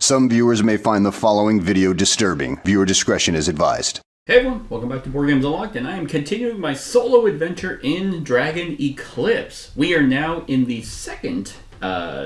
Some viewers may find the following video disturbing. Viewer discretion is advised. Hey everyone, welcome back to Board Games Unlocked, and I am continuing my solo adventure in Dragon Eclipse. We are now in the second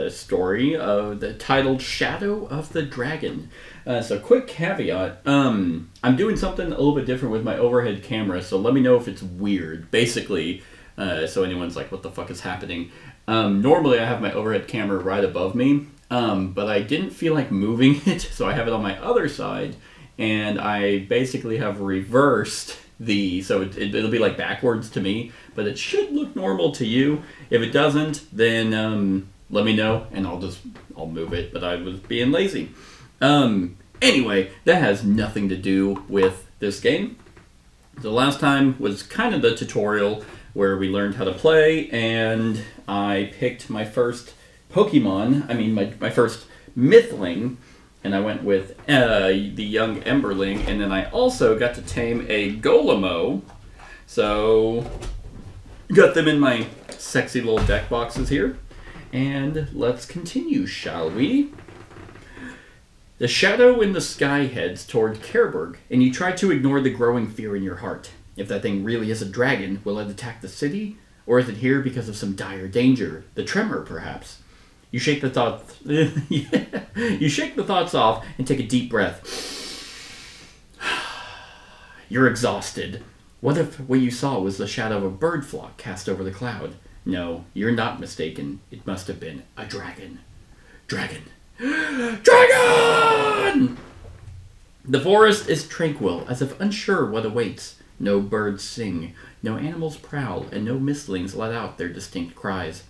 story of the titled Shadow of the Dragon. So quick caveat, I'm doing something a little bit different with my overhead camera, so let me know if it's weird. Basically, so anyone's like, what the fuck is happening? Normally I have my overhead camera right above me, but I didn't feel like moving it, so I have it on my other side. And I basically have reversed so it'll be like backwards to me, but it should look normal to you. If it doesn't, then let me know and I'll move it, but I was being lazy. Anyway, that has nothing to do with this game. The last time was kind of the tutorial where we learned how to play, and I picked my first Pokemon, my first Mythling, and I went with the young Emberling, and then I also got to tame a Golemo. So, got them in my sexy little deck boxes here. And let's continue, shall we? The shadow in the sky heads toward Kerberg, and you try to ignore the growing fear in your heart. If that thing really is a dragon, will it attack the city? Or is it here because of some dire danger? The tremor, perhaps? You shake the thoughts. You shake the thoughts off and take a deep breath. You're exhausted. What if what you saw was the shadow of a bird flock cast over the cloud? No, you're not mistaken. It must have been a dragon. Dragon! Dragon! The forest is tranquil, as if unsure what awaits. No birds sing, no animals prowl, and no Mystlings let out their distinct cries.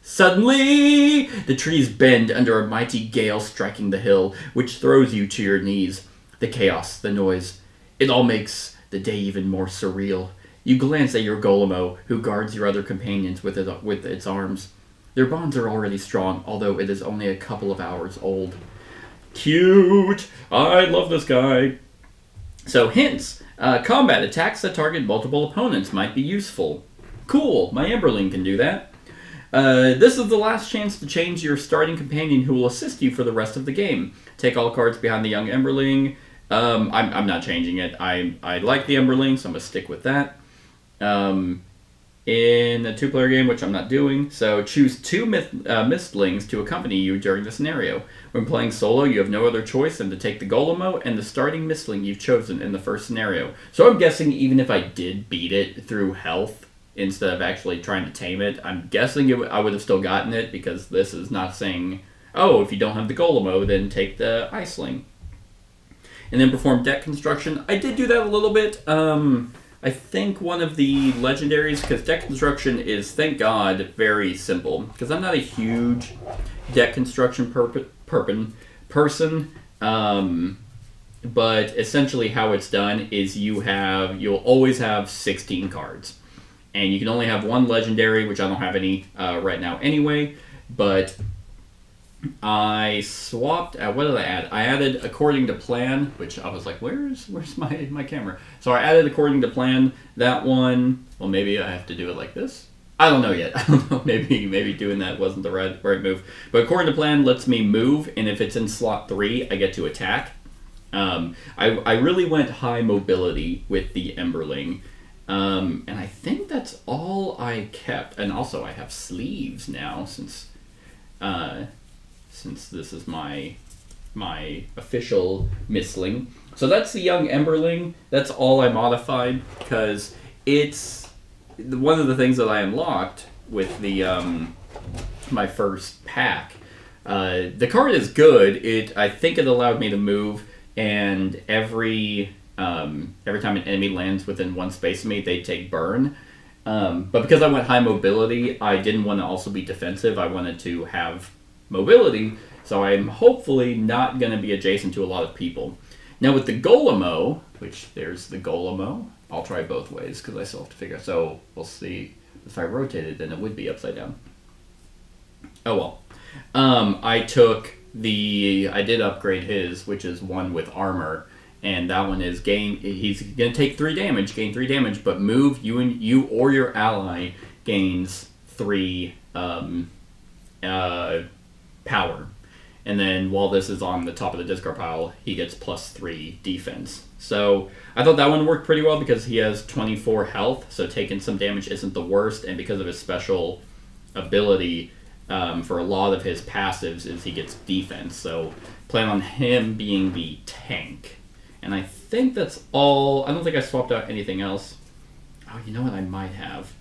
Suddenly, the trees bend under a mighty gale striking the hill, which throws you to your knees. The chaos, the noise, it all makes the day even more surreal. You glance at your Golemo, who guards your other companions with its arms. Their bonds are already strong, although it is only a couple of hours old. Cute! I love this guy. So, hints. Combat attacks that target multiple opponents might be useful. Cool, my Emberling can do that. This is the last chance to change your starting companion who will assist you for the rest of the game. Take all cards behind the young Emberling. I'm not changing it. I like the Emberling, so I'm going to stick with that. In a two-player game, which I'm not doing, so choose two Mystlings to accompany you during the scenario. When playing solo, you have no other choice than to take the Golemo and the starting Mystling you've chosen in the first scenario. So I'm guessing even if I did beat it through health, instead of actually trying to tame it, I'm guessing I would have still gotten it, because this is not saying, oh, if you don't have the Golemo, then take the Iceling. And then perform deck construction. I did do that a little bit. I think one of the legendaries, because deck construction is, thank God, very simple. Because I'm not a huge deck construction person. But essentially how it's done is you'll always have 16 cards. And you can only have one legendary, which I don't have any right now anyway. But I swapped. What did I add? I added according to plan, which I was like, where's my camera? So I added according to plan. That one. Well, maybe I have to do it like this. I don't know yet. I don't know. Maybe doing that wasn't the right move. But according to plan lets me move, and if it's in slot 3, I get to attack. I really went high mobility with the Emberling. And I think that's all I kept. And also I have sleeves now since this is my official Mystling. So that's the young Emberling. That's all I modified, because it's one of the things that I unlocked with the my first pack. The card is good. I think it allowed me to move, and every time an enemy lands within one space of me, they take burn. But because I went high mobility, I didn't want to also be defensive. I wanted to have mobility, so I'm hopefully not going to be adjacent to a lot of people. Now with the Golemo, which there's the Golemo, I'll try both ways because I still have to figure out. So we'll see. If I rotate it, then it would be upside down. Oh well. I did upgrade his, which is one with armor. And that one is he's going to take 3 damage, gain 3 damage, but move, you or your ally gains 3 power. And then while this is on the top of the discard pile, he gets +3 defense. So I thought that one worked pretty well because he has 24 health, so taking some damage isn't the worst. And because of his special ability, for a lot of his passives is he gets defense. So plan on him being the tank. And I think that's all. I don't think I swapped out anything else. Oh, you know what I might have?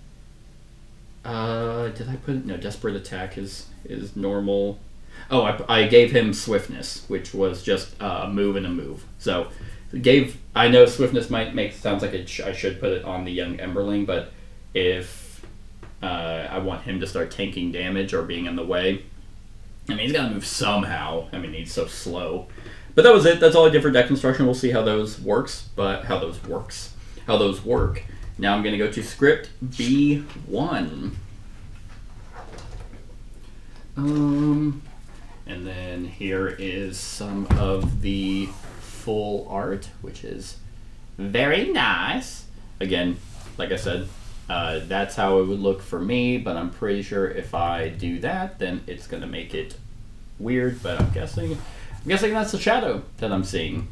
Did I put it? No, Desperate Attack is normal. Oh, I gave him Swiftness, which was just a move and a move. So I know Swiftness sounds like I should put it on the young Emberling, but if I want him to start tanking damage or being in the way, I mean, he's got to move somehow. I mean, he's so slow. But that was it. That's all I did for deck construction. We'll see how those how those work. Now I'm going to go to script B1. And then here is some of the full art, which is very nice. Again, like I said, that's how it would look for me, but I'm pretty sure if I do that, then it's going to make it weird, but I'm guessing that's the shadow that I'm seeing.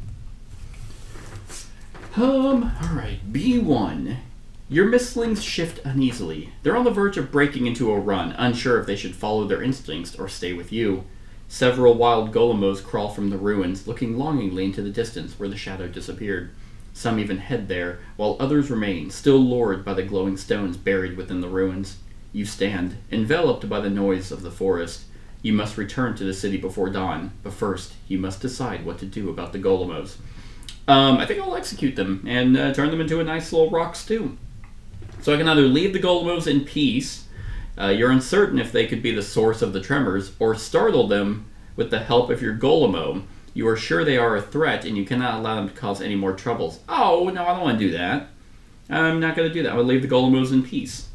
Alright, B1. Your Mystlings shift uneasily. They're on the verge of breaking into a run, unsure if they should follow their instincts or stay with you. Several wild golemos crawl from the ruins, looking longingly into the distance where the shadow disappeared. Some even head there, while others remain, still lured by the glowing stones buried within the ruins. You stand, enveloped by the noise of the forest. You must return to the city before dawn, but first, you must decide what to do about the golemos. I think I'll execute them and turn them into a nice little rock stew. So I can either leave the golemos in peace, you're uncertain if they could be the source of the tremors, or startle them with the help of your golemo. You are sure they are a threat, and you cannot allow them to cause any more troubles. Oh, no, I don't want to do that. I'm not going to do that. I will leave the golemos in peace.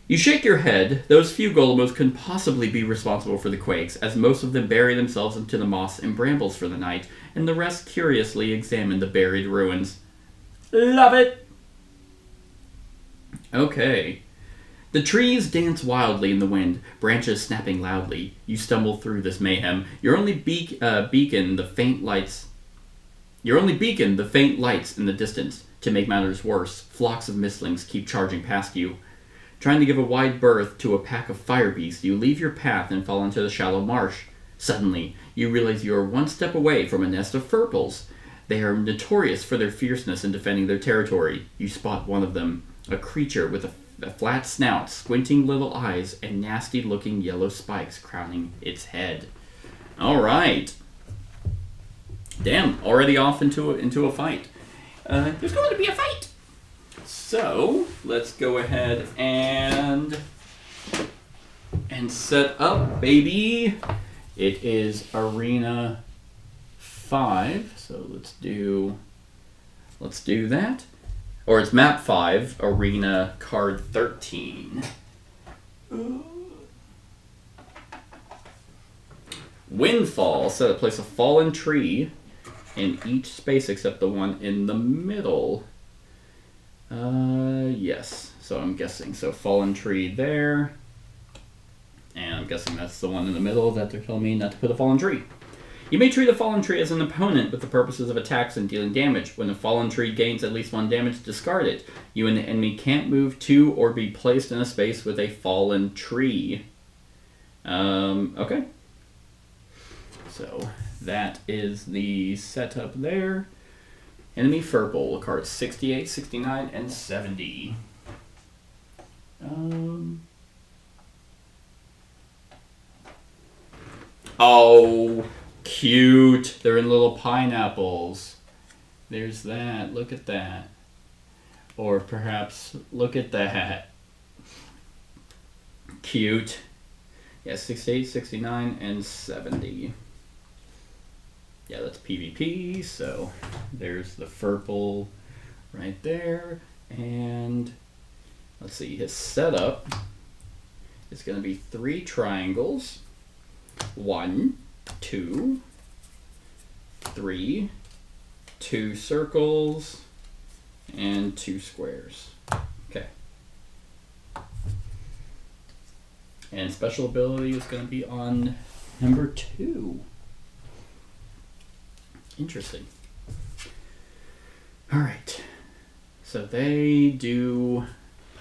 You shake your head. Those few golemos couldn't possibly be responsible for the quakes, as most of them bury themselves into the moss and brambles for the night, and the rest curiously examine the buried ruins. Love it! Okay. The trees dance wildly in the wind, branches snapping loudly. You stumble through this mayhem. Your only beacon, the faint lights in the distance. To make matters worse, flocks of Mystlings keep charging past you. Trying to give a wide berth to a pack of fire beasts, you leave your path and fall into the shallow marsh. Suddenly, you realize you are one step away from a nest of furples. They are notorious for their fierceness in defending their territory. You spot one of them, a creature with a flat snout, squinting little eyes, and nasty-looking yellow spikes crowning its head. All right. Damn, already off into a fight. There's going to be a fight. So let's go ahead and set up, baby. It is Arena 5. So let's do that. Or it's map 5, arena card 13. Windfall. So place a fallen tree in each space except the one in the middle. Yes. So I'm guessing. So fallen tree there. And I'm guessing that's the one in the middle that they're telling me not to put a fallen tree. You may treat a fallen tree as an opponent with the purposes of attacks and dealing damage. When a fallen tree gains at least 1 damage, discard it. You and the enemy can't move to or be placed in a space with a fallen tree. Okay. So that is the setup there. Enemy Furple, cards 68, 69, and 70. Oh, cute. They're in little pineapples. There's that. Look at that. Or perhaps look at that. Cute. Yeah, 68, 69, and 70. Yeah, that's PvP. So there's the Furple right there. And let's see, his setup is going to be 3 triangles. 1, 2, 3, 2 circles, and 2 squares. Okay. And special ability is going to be on number 2. Interesting. All right. So they do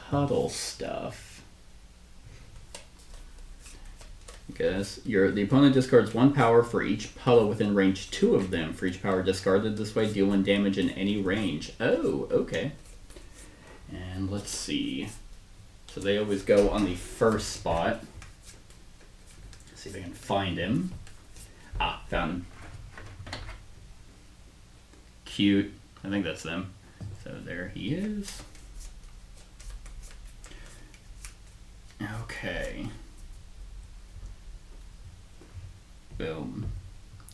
puddle stuff. Because the opponent discards 1 power for each puddle within range 2 of them. For each power discarded this way, deal 1 damage in any range. Oh, okay. And let's see. So they always go on the first spot. Let's see if I can find him. Ah, found him. Cute. I think that's them. So there he is. Okay. Boom.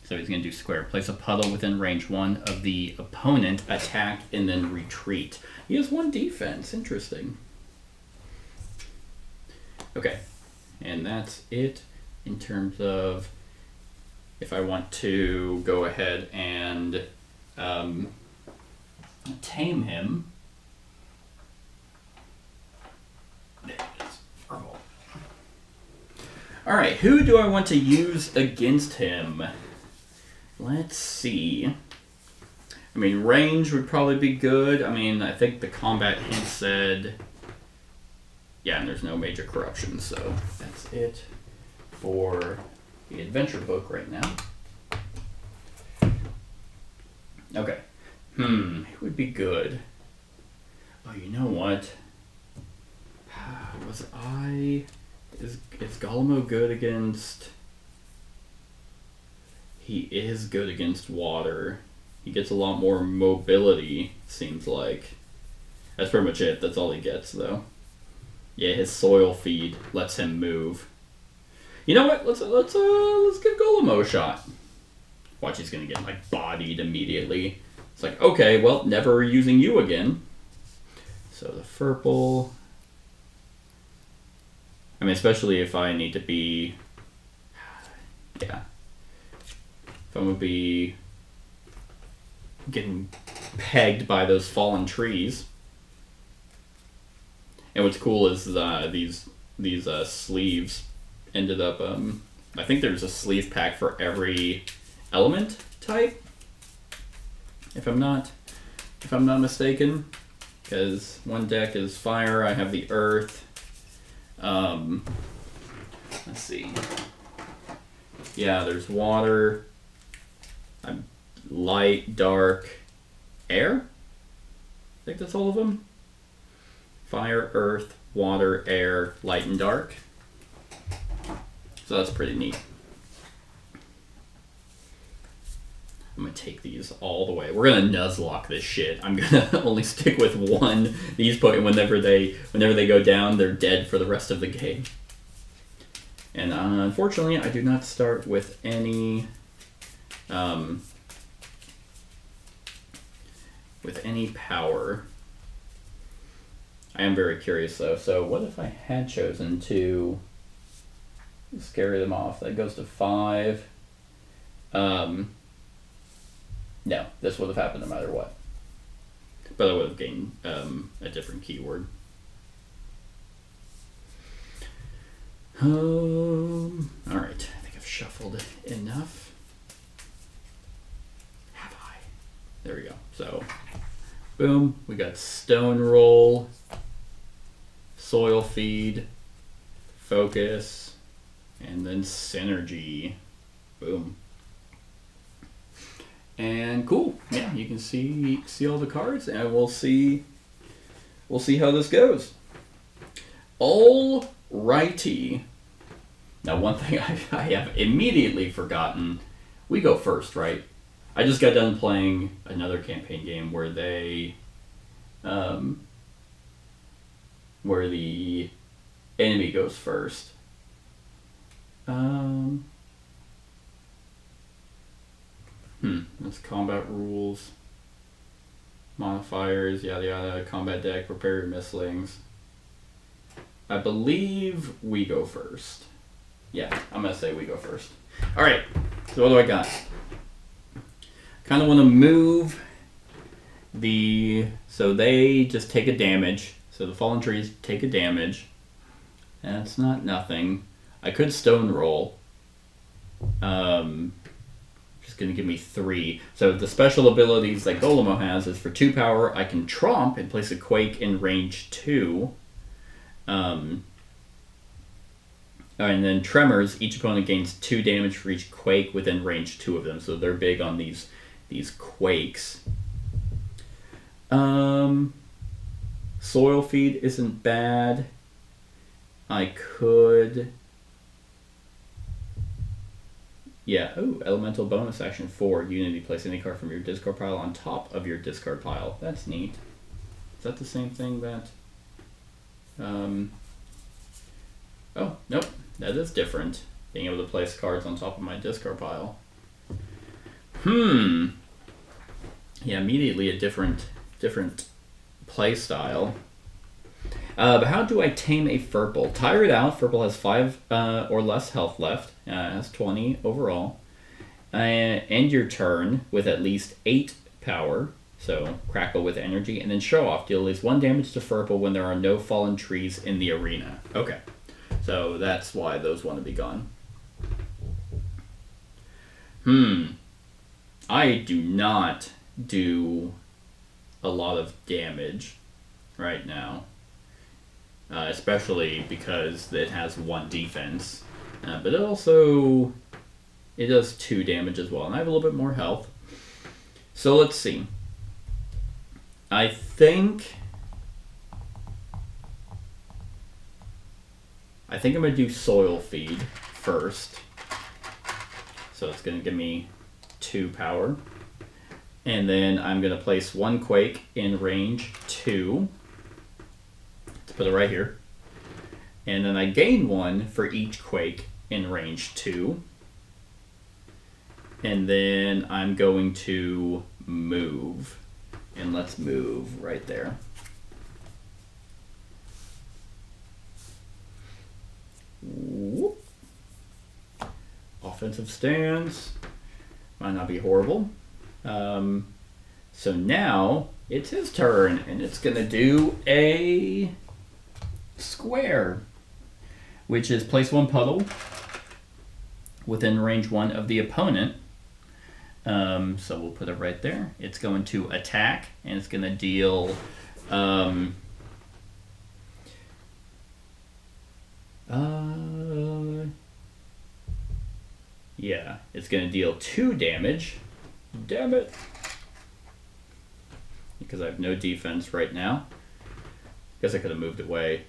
So he's going to do square. Place a puddle within range 1 of the opponent, attack, and then retreat. He has 1 defense. Interesting. Okay. And that's it in terms of if I want to go ahead and tame him. There it is. Oh. All right, who do I want to use against him? Let's see. I mean, range would probably be good. I mean, I think the combat hint said... Yeah, and there's no major corruption, so that's it for the adventure book right now. Okay. It would be good. Oh, you know what? Is Golemo good against... He is good against water. He gets a lot more mobility, seems like. That's pretty much it. That's all he gets, though. Yeah, his soil feed lets him move. You know what? Let's give Golemo a shot. Watch, he's gonna get like bodied immediately. It's like, okay, well, never using you again. So the Furple. I mean, especially if I need to be, yeah. If I'm gonna be getting pegged by those fallen trees. And what's cool is these sleeves ended up. I think there's a sleeve pack for every element type, if I'm not mistaken. Because one deck is fire. I have the earth. Let's see. Yeah, there's water. Light, dark, air. I think that's all of them. Fire, earth, water, air, light, and dark. So that's pretty neat. I'm gonna take these all the way. We're gonna Nuzlocke this shit. I'm gonna only stick with one. These put whenever they go down, they're dead for the rest of the game. And unfortunately, I do not start with any power. I am very curious though. So what if I had chosen to scare them off? That goes to 5. No, this would have happened no matter what. But I would have gained a different keyword. Alright, I think I've shuffled enough. Have I? There we go. So, boom, we got Stone Roll, Soil Feed, Focus, and then Synergy. Boom. And cool. Yeah, you can see all the cards, and we'll see how this goes. Alrighty. Now, one thing I have immediately forgotten. We go first, right? I just got done playing another campaign game where where the enemy goes first. That's combat rules, modifiers, yada yada, combat deck, prepare your Mystlings. I believe we go first. Yeah, I'm gonna say we go first. Alright, so what do I got? Kind of want to move so they just take a damage. So the fallen trees take a damage. That's not nothing. I could Stone Roll. Just going to give me 3. So the special abilities that Golemo has is for 2 power, I can Tromp and place a Quake in range 2. And then Tremors, each opponent gains 2 damage for each Quake within range 2 of them. So they're big on these Quakes. Soil Feed isn't bad. I could... Yeah, ooh, Elemental bonus action 4. Unity, place any card from your discard pile on top of your discard pile. That's neat. Is that the same thing that... Oh, nope. That is different. Being able to place cards on top of my discard pile. Yeah, immediately a different play style. But how do I tame a Furple? Tire it out. Furple has 5 or less health left. It has 20 overall. End your turn with at least 8 power. So Crackle with energy. And then Show Off. Deal at least 1 damage to Furple when there are no fallen trees in the arena. Okay. So that's why those want to be gone. I do not do a lot of damage right now. Especially because it has 1 defense. But it also... It does 2 damage as well. And I have a little bit more health. So let's see. I think I'm going to do Soil Feed first. So it's going to give me 2 power. And then I'm going to place 1 Quake in range 2. Let's put it right here. And then I gain 1 for each Quake in range 2. And then I'm going to move. And let's move right there. Whoop. Offensive stance. Might not be horrible. So now it's his turn, and it's going to do a square, which is place 1 puddle within range 1 of the opponent. So we'll put it right there. It's going to attack, and it's going to deal... yeah, it's going to deal 2 damage. Damn it. Because I have no defense right now. Guess I could have moved away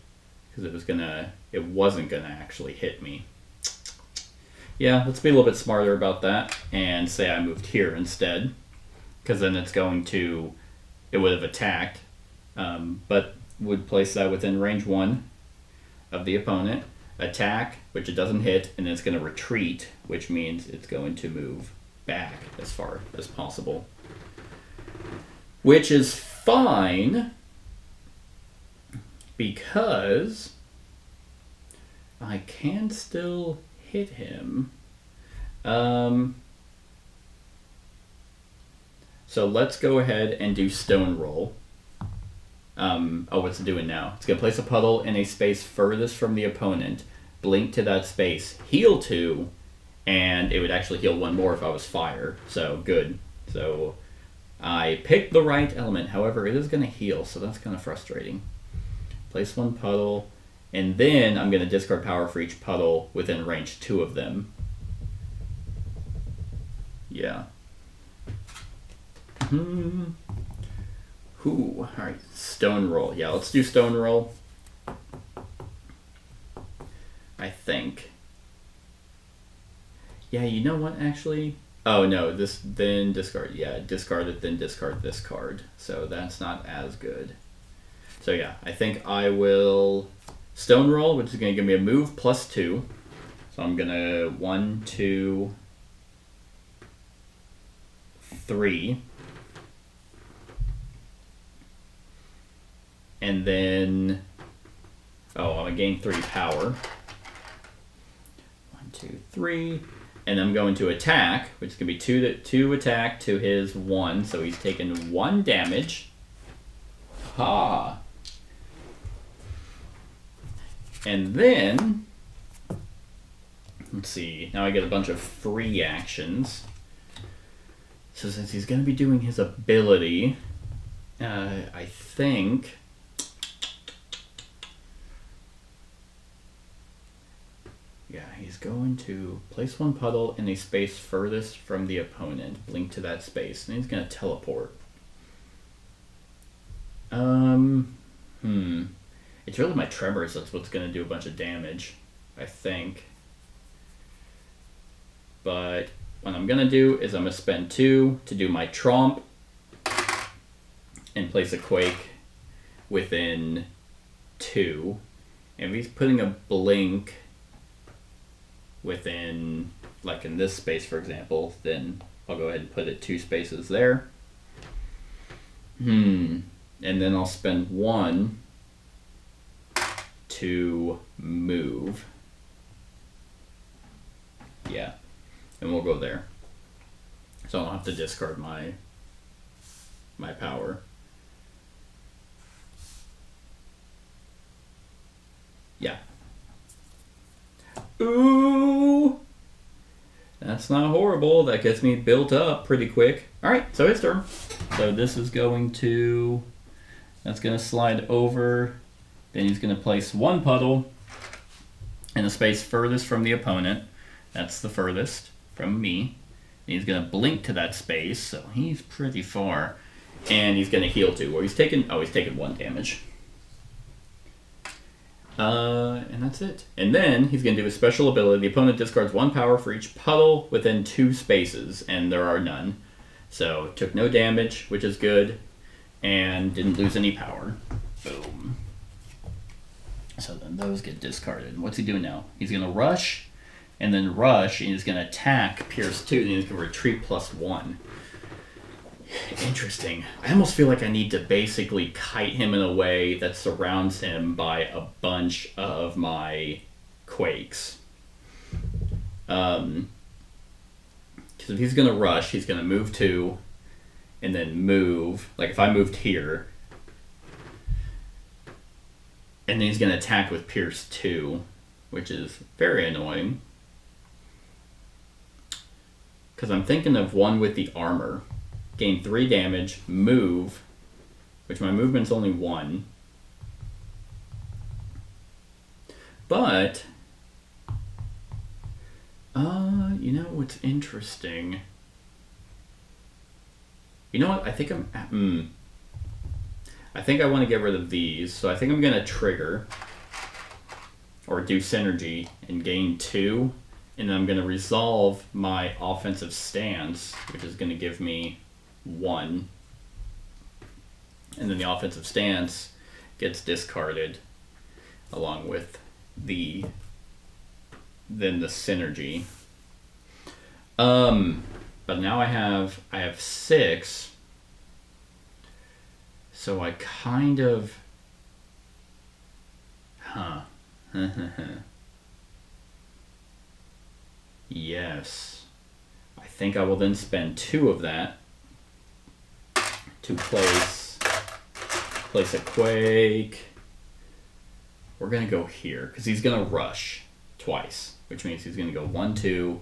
because it wasn't gonna actually hit me. Yeah, let's be a little bit smarter about that and say I moved here instead, because then it would have attacked, but would place that within range 1 of the opponent. Attack, which it doesn't hit, and then it's going to retreat, which means it's going to move back as far as possible. Which is fine, because I can still hit him. So let's go ahead and do Stone Roll. What's it doing now? It's going to place a puddle in a space furthest from the opponent, blink to that space, heal 2, and it would actually heal 1 more if I was fire. So good. So I picked the right element. However, it is going to heal, so that's kind of frustrating. Place 1 puddle, and then I'm going to discard power for each puddle within range 2 of them. Yeah. Alright, Stone Roll. Yeah, let's do Stone Roll. I think. Yeah, you know what, actually? Oh, no, this then discard. Yeah, discard it, then discard this card. So that's not as good. So yeah, I think I will Stone Roll, which is going to give me a move plus 2. So I'm going to 1, 2, 3. And then, I'm going to gain 3 power. 1, 2, 3. And I'm going to attack, which is going to be 2 attack to his 1. So he's taken 1 damage. Ha! And then, let's see, now I get a bunch of free actions. So since he's going to be doing his ability, I think... Yeah, he's going to place one puddle in a space furthest from the opponent, blink to that space, and he's going to teleport. It's really my tremors that's what's going to do a bunch of damage, I think. But what I'm going to do is I'm going to spend 2 to do my tromp and place a quake within 2. And if he's putting a blink within, like in this space, for example, then I'll go ahead and put it 2 spaces there. And then I'll spend 1 to move. Yeah. And we'll go there. So I don't have to discard my power. Yeah. Ooh! That's not horrible. That gets me built up pretty quick. Alright, so his turn. So this is going to... That's going to slide over. Then he's going to place 1 puddle in the space furthest from the opponent. That's the furthest from me. And he's going to blink to that space, so he's pretty far. And he's going to heal 2. Well, he's taken 1 damage. And that's it. And then he's going to do a special ability. The opponent discards 1 power for each puddle within 2 spaces, and there are none. So took no damage, which is good, and didn't lose any power. Boom. So then those get discarded. What's he doing now? He's going to rush, and then rush, and he's going to attack Pierce 2, and he's going to retreat +1. Interesting. I almost feel like I need to basically kite him in a way that surrounds him by a bunch of my quakes. Because if he's going to rush, he's going to move 2, and then move. Like if I moved here, and then he's going to attack with Pierce 2, which is very annoying. Because I'm thinking of one with the armor. Gain 3 damage, move, which my movement's only 1. But, you know what's interesting? You know what? I think I think I want to get rid of these, so I think I'm going to trigger or do synergy and gain 2, and then I'm going to resolve my offensive stance, which is going to give me 1, and then the offensive stance gets discarded along with the synergy. But now I have 6, so I kind of yes, I think I will then spend 2 of that to place a quake. We're gonna go here because he's gonna rush twice, which means he's gonna go 1, 2,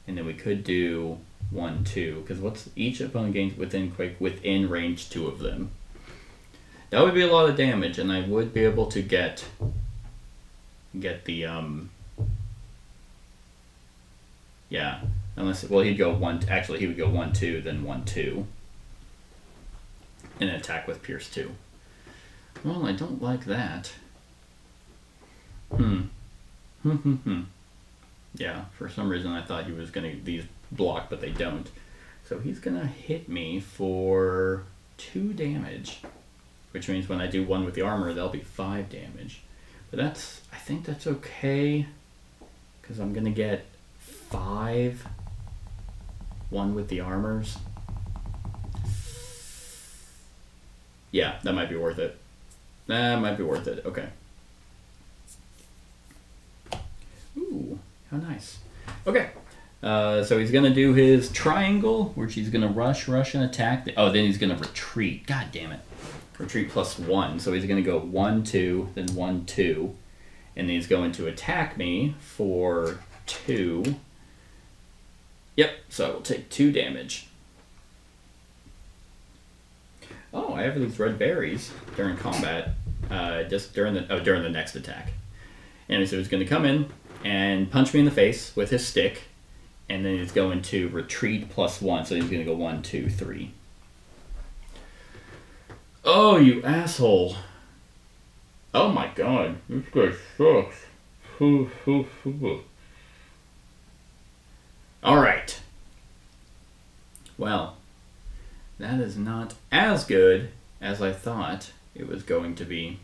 and then we could do 1, 2 because what's each opponent gains within quake within range 2 of them. That would be a lot of damage, and I would be able to get the yeah, unless, well, he'd go 1, actually he would go 1, 2, then 1, 2. And attack with Pierce 2. Well, I don't like that. Yeah, for some reason I thought he was going to, these block, but they don't. So he's going to hit me for 2 damage. Which means when I do 1 with the armor, that'll be 5 damage. But that's, I think that's okay. Because I'm going to get 5. 1 with the armors. Yeah, that might be worth it. That might be worth it. Okay. Ooh, how nice. Okay. So he's going to do his triangle, which he's going to rush, and attack. Oh, then he's going to retreat. God damn it. Retreat +1. So he's going to go 1, 2, then 1, 2. And then he's going to attack me for 2. Yep, so I will take 2 damage. Oh, I have these red berries during combat, just during the next attack. And so he's going to come in and punch me in the face with his stick, and then he's going to retreat +1, so he's going to go 1, 2, 3. Oh, you asshole. Oh my god, this guy sucks. Alright. Well, that is not as good as I thought it was going to be.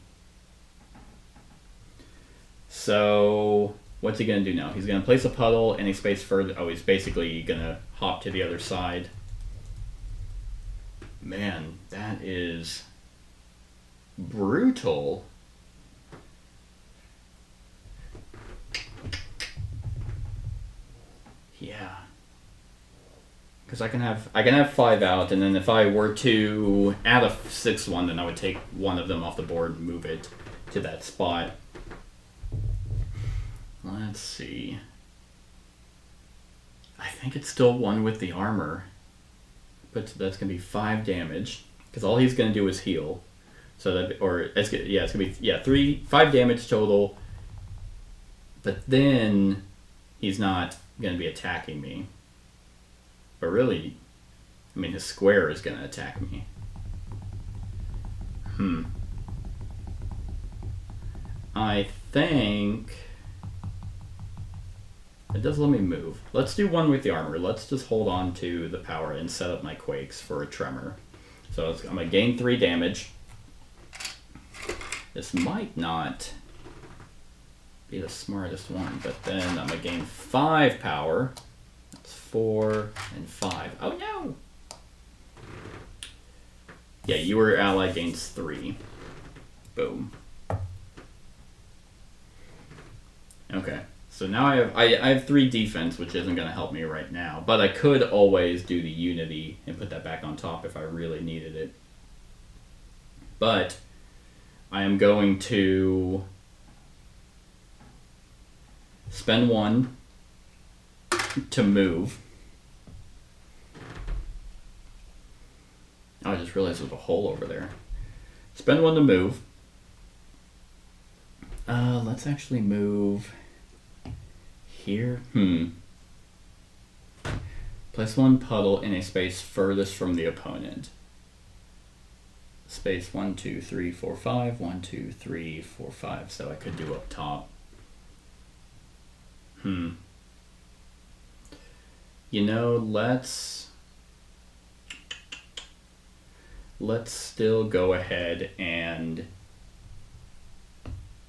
So, what's he going to do now? He's going to place a puddle in a space further. Oh, he's basically going to hop to the other side. Man, that is brutal. Yeah. Because I can have 5 out, and then if I were to add a 6th one, then I would take one of them off the board and move it to that spot. Let's see. I think it's still 1 with the armor, but that's gonna be 5 damage because all he's gonna do is heal. So that, or it's gonna be 5 damage total. But then he's not gonna be attacking me. But really, I mean, his square is gonna attack me. I think it does let me move. Let's do 1 with the armor. Let's just hold on to the power and set up my quakes for a tremor. So I'm gonna gain 3 damage. This might not be the smartest one, but then I'm gonna gain 5 power. That's 4 and 5. Oh no! Yeah, your ally gains 3. Boom. Okay, so now I have 3 defense, which isn't going to help me right now, but I could always do the unity and put that back on top if I really needed it. But I am going to spend 1 to move. Oh, I just realized there's a hole over there. Spend 1 to move. Let's actually move here. Place 1 puddle in a space furthest from the opponent. Space 1, 2, 3, 4, 5. 1, 2, 3, 4, 5. So I could do up top. You know, let's still go ahead and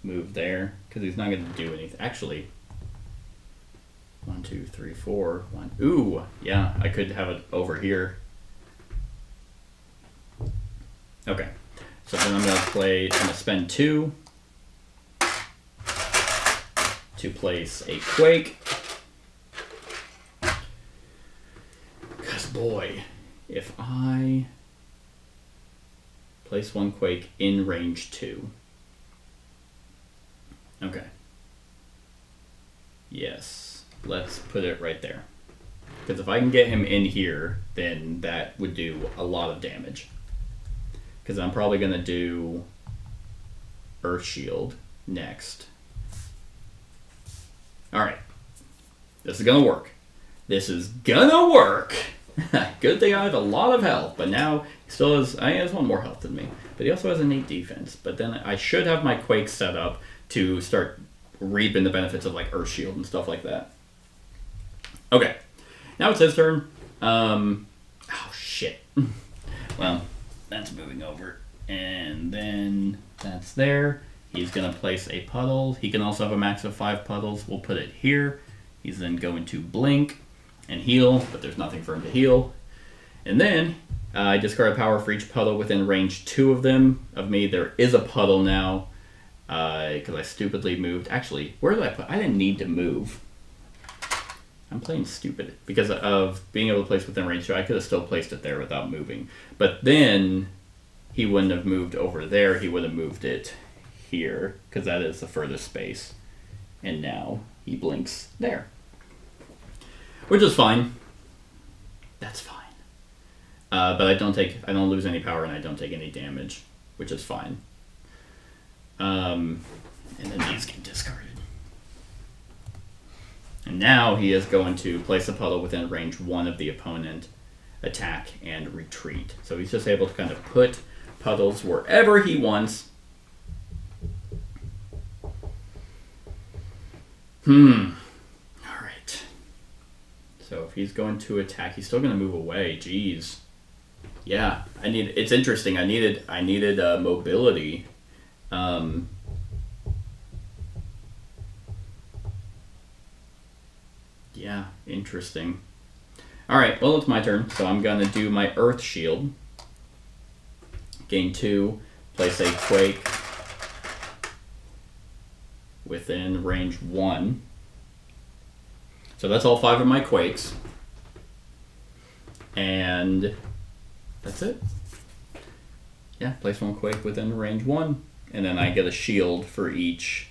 move there, because he's not going to do anything. Actually, 1, 2, 3, 4. 1. Ooh, yeah, I could have it over here. Okay, so then I'm going to spend 2 to place a quake. Because boy, if I place 1 quake in range 2. Okay. Yes, let's put it right there. Because if I can get him in here, then that would do a lot of damage. Because I'm probably going to do Earth Shield next. Alright. This is going to work. This is going to work! Good thing I have a lot of health, but now he still has, he has 1 more health than me. But he also has an 8 defense. But then I should have my Quake set up to start reaping the benefits of like Earth Shield and stuff like that. Okay. Now it's his turn. Oh, shit. Well, that's moving over. And then that's there. He's going to place a puddle. He can also have a max of 5 puddles. We'll put it here. He's then going to blink and heal, but there's nothing for him to heal. And then I discard a power for each puddle within range 2 of me. There is a puddle now because I stupidly moved. Actually, where did I put? I didn't need to move. I'm playing stupid because of being able to place within range 2. I could have still placed it there without moving. But then he wouldn't have moved over there. He would have moved it here because that is the furthest space. And now he blinks there. Which is fine. That's fine. But I don't lose any power and I don't take any damage, which is fine. And then these get discarded. And now he is going to place a puddle within range 1 of the opponent, attack, and retreat. So he's just able to kind of put puddles wherever he wants. Alright. So if he's going to attack, he's still going to move away. Jeez. Yeah, it's interesting. I needed mobility. Yeah, interesting. Alright, well, it's my turn, so I'm going to do my Earth Shield. Gain 2, place a Quake within range 1. So that's all 5 of my Quakes. And that's it. Yeah, place 1 Quake within range 1. And then I get a shield for each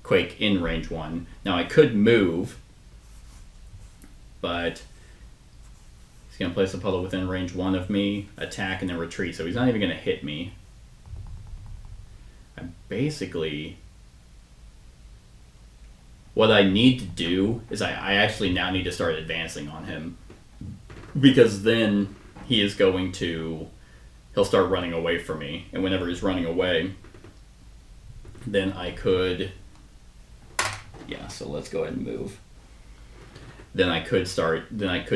Quake in range 1. Now I could move, but he's going to place a puddle within range 1 of me, attack, and then retreat. So he's not even going to hit me. I basically... What I need to do is I actually now need to start advancing on him. Because then he is going to... He'll start running away from me. And whenever he's running away, then I could... Yeah, so let's go ahead and move. Then I could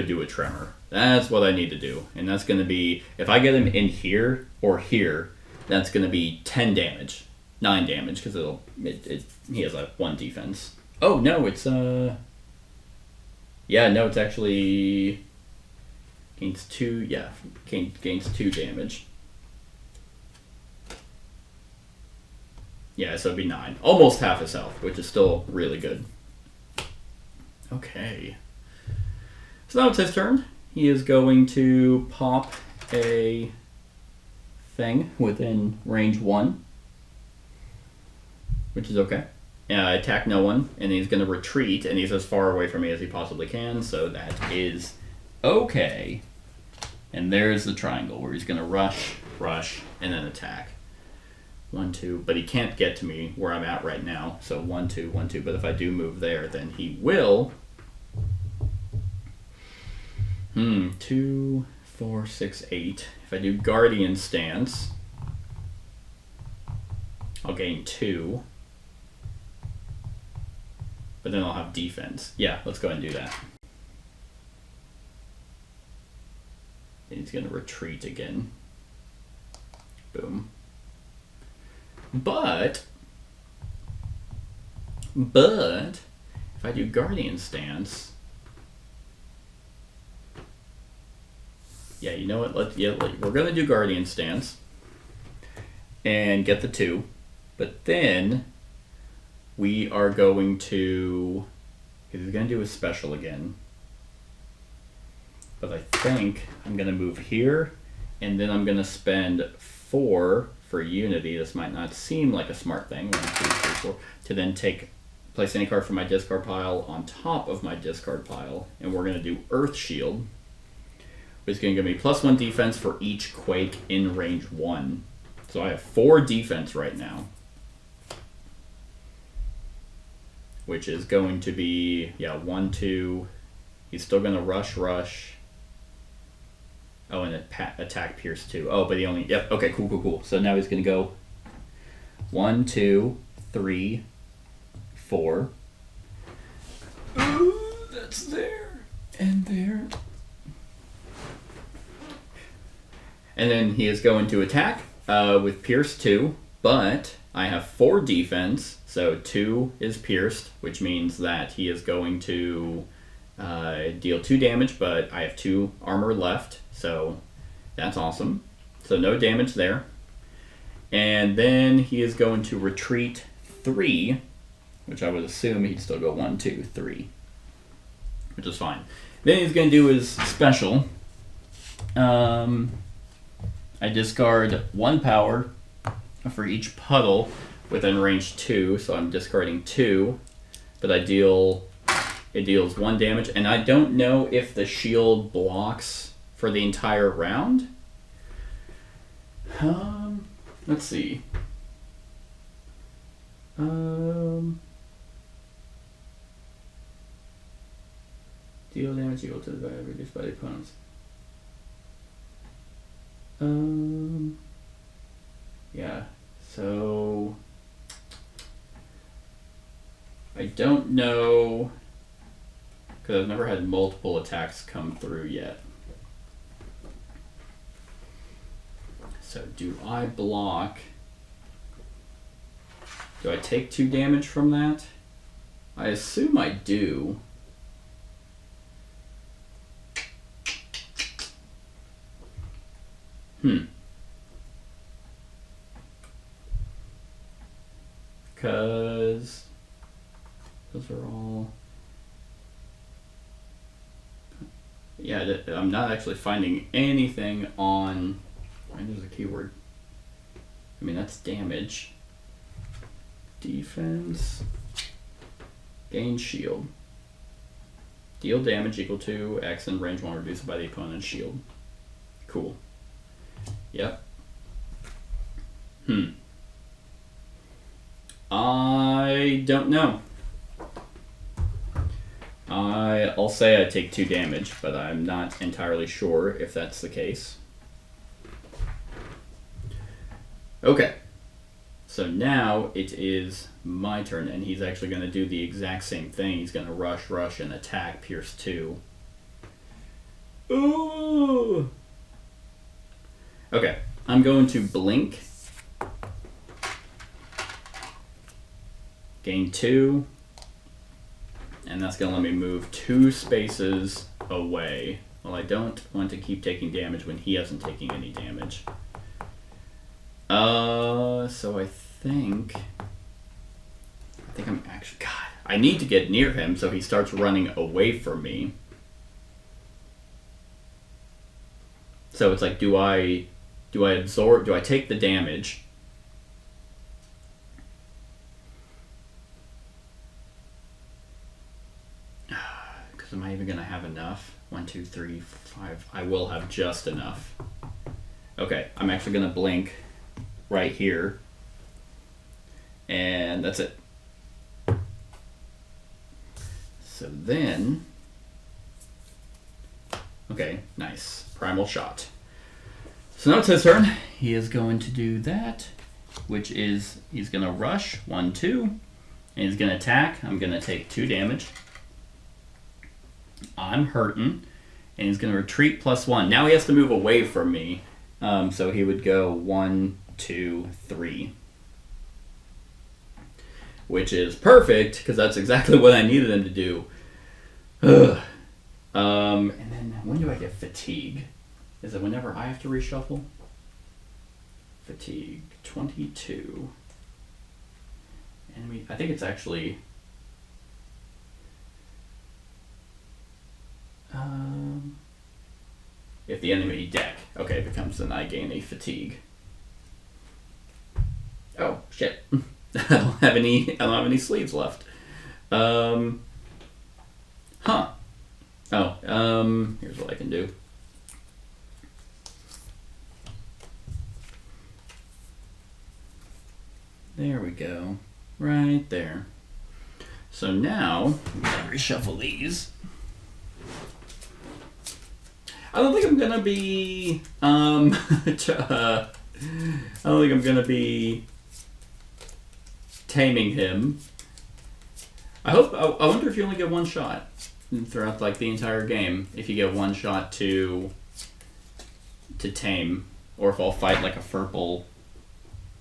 do a tremor. That's what I need to do. And that's going to be, if I get him in here or here, that's going to be 10 damage. 9 damage, because he has a 1 defense. Oh, no, it's, yeah, no, it's actually, gains 2 damage. Yeah, so it'd be 9. Almost half his health, which is still really good. Okay. So now it's his turn. He is going to pop a thing within range 1, which is okay. Attack no one, and he's going to retreat, and he's as far away from me as he possibly can, so that is okay. And there's the triangle where he's going to rush, and then attack. 1, 2, but he can't get to me where I'm at right now, so 1, 2, 1, 2, but if I do move there, then he will... 2, 4, 6, 8. If I do Guardian Stance, I'll gain 2. But then I'll have defense. Yeah, let's go ahead and do that. And he's going to retreat again. Boom. But if I do Guardian Stance... Yeah, you know what? We're going to do Guardian Stance and get the 2. But then we are going to... Because he's going to do his special again. But I think I'm going to move here, and then I'm going to spend 4 for Unity. This might not seem like a smart thing. 1, 2, 3, 4. To then place any card from my discard pile on top of my discard pile. And we're going to do Earth Shield. It's going to give me +1 defense for each Quake in range 1. So I have 4 defense right now. Which is going to be, 1, 2. He's still going to rush. Oh, and attack Pierce 2. Oh, but he only, yep, okay, cool. So now he's going to go 1, 2, 3, 4. Ooh, that's there. And there. And then he is going to attack with Pierce 2, but I have 4 defense, so 2 is pierced, which means that he is going to deal 2 damage, but I have 2 armor left, so that's awesome. So no damage there. And then he is going to retreat 3, which I would assume he'd still go 1, 2, 3, which is fine. Then he's going to do his special. I discard 1 power for each puddle within range 2, so I'm discarding 2, but it deals 1 damage, and I don't know if the shield blocks for the entire round. Let's see. Deal damage equal to the value reduced by the opponents. Yeah, so I don't know, because I've never had multiple attacks come through yet. So do I block? Do I take 2 damage from that? I assume I do. Because those are all... Yeah, I'm not actually finding anything on... There's a keyword. I mean, that's damage. Defense. Gain shield. Deal damage equal to X and range 1 reduced by the opponent's shield. Cool. Yep. I don't know. I'll say I take 2 damage, but I'm not entirely sure if that's the case. Okay. So now it is my turn, and he's actually going to do the exact same thing. He's going to rush, and attack, pierce 2. Ooh! Okay, I'm going to blink. Gain 2. And that's going to let me move 2 spaces away. Well, I don't want to keep taking damage when he isn't taking any damage. So I think I'm actually... God, I need to get near him so he starts running away from me. So it's like, do I absorb... Do I take the damage? Because am I even going to have enough? 1, 2, 3, 5. I will have just enough. Okay, I'm actually going to blink right here. And that's it. So then... Okay, nice. Primal shot. So now it's his turn. He is going to do that, which is he's going to rush, 1, 2, and he's going to attack. I'm going to take 2 damage. I'm hurting, and he's going to retreat +1. Now he has to move away from me, so he would go 1, 2, 3. Which is perfect, because that's exactly what I needed him to do. Ugh. And then when do I get fatigue? Is it whenever I have to reshuffle? Fatigue 22. Enemy. I think it's actually. If the enemy deck, okay, becomes, then I gain a fatigue. Oh shit! I don't have any sleeves left. Huh. Oh, here's what I can do. There we go. Right there. So now, I'm gonna reshuffle these. I don't think I'm gonna be, I don't think I'm gonna be taming him. I wonder if you only get 1 shot throughout like the entire game. If you get 1 shot to tame, or if I'll fight like a Furple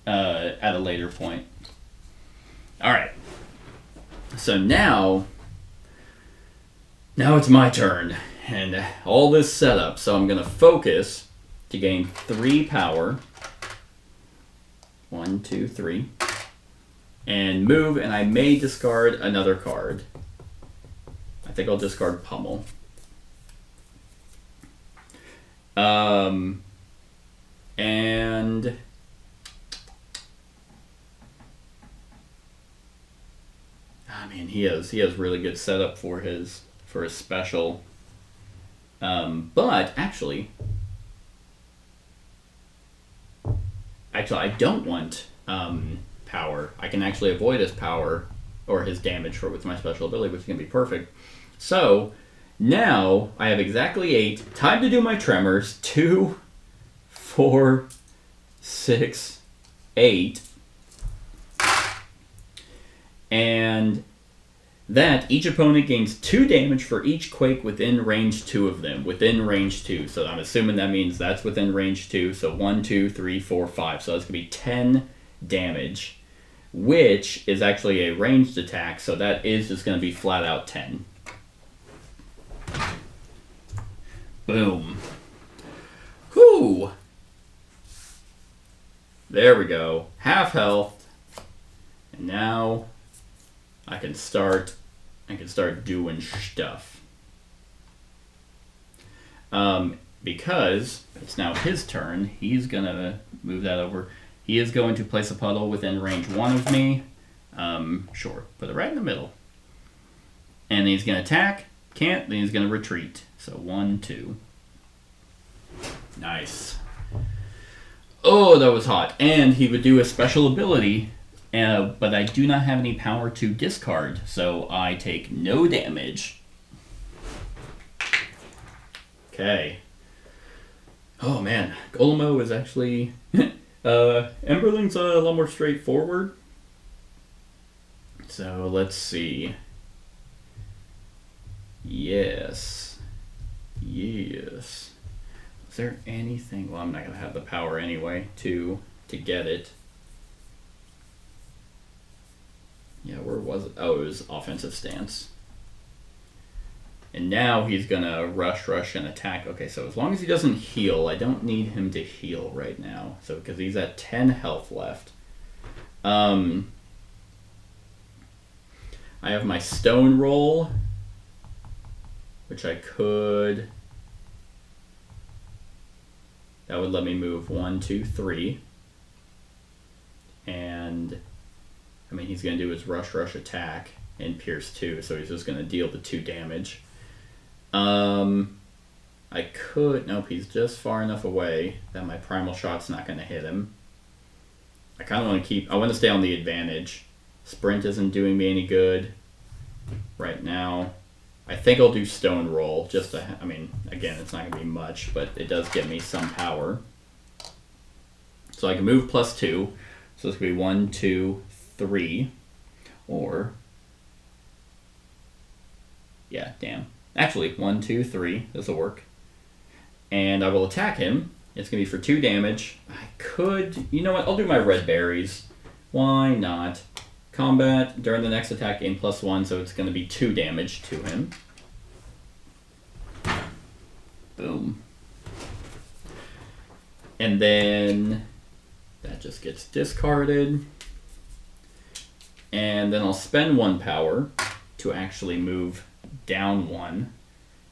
at a later point. All right. So now it's my turn, and all this setup. So I'm gonna focus to gain 3 power. 1, 2, 3. And move, and I may discard another card. I think I'll discard Pummel. And I mean, he has really good setup for his special. But actually, I don't want power. I can actually avoid his power or his damage with my special ability, which is going to be perfect. So now I have exactly 8. Time to do my tremors. 2, 4, 6, 8. And that each opponent gains 2 damage for each quake within range 2 of them. Within range 2. So I'm assuming that means that's within range 2. So 1, 2, 3, 4, 5. So that's going to be 10 damage, which is actually a ranged attack. So that is just going to be flat out 10. Boom. Whew. There we go. Half health. And now I can start doing stuff. Because it's now his turn, he's gonna move that over. He is going to place a puddle within range 1 of me. Sure, put it right in the middle. And he's gonna attack, can't, then he's gonna retreat. So 1, 2. Nice. Oh, that was hot. And he would do a special ability, but I do not have any power to discard, so I take no damage. Okay. Oh man, Golemo is actually... Emberling's a lot more straightforward. So let's see. Yes. Yes. Is there anything... Well, I'm not going to have the power anyway to get it. Yeah, where was it? Oh, it was offensive stance. And now he's going to rush, and attack. Okay, so as long as he doesn't heal, I don't need him to heal right now. So, because he's at 10 health left. I have my stone roll, which I could... That would let me move 1, 2, 3. And, I mean, he's going to do his rush attack and pierce 2, so he's just going to deal the 2 damage. I could... Nope, he's just far enough away that my primal shot's not going to hit him. I kind of want to keep... I want to stay on the advantage. Sprint isn't doing me any good right now. I think I'll do stone roll just to... I mean, again, it's not going to be much, but it does give me some power. So I can move +2. So this could be 1, 2, 3. Or... Yeah, damn. Actually, 1, 2, 3. This will work. And I will attack him. It's going to be for 2 damage. I could... You know what? I'll do my red berries. Why not? Combat. During the next attack, gain +1, so it's going to be 2 damage to him. Boom. And then... That just gets discarded. And then I'll spend 1 power to actually move down 1.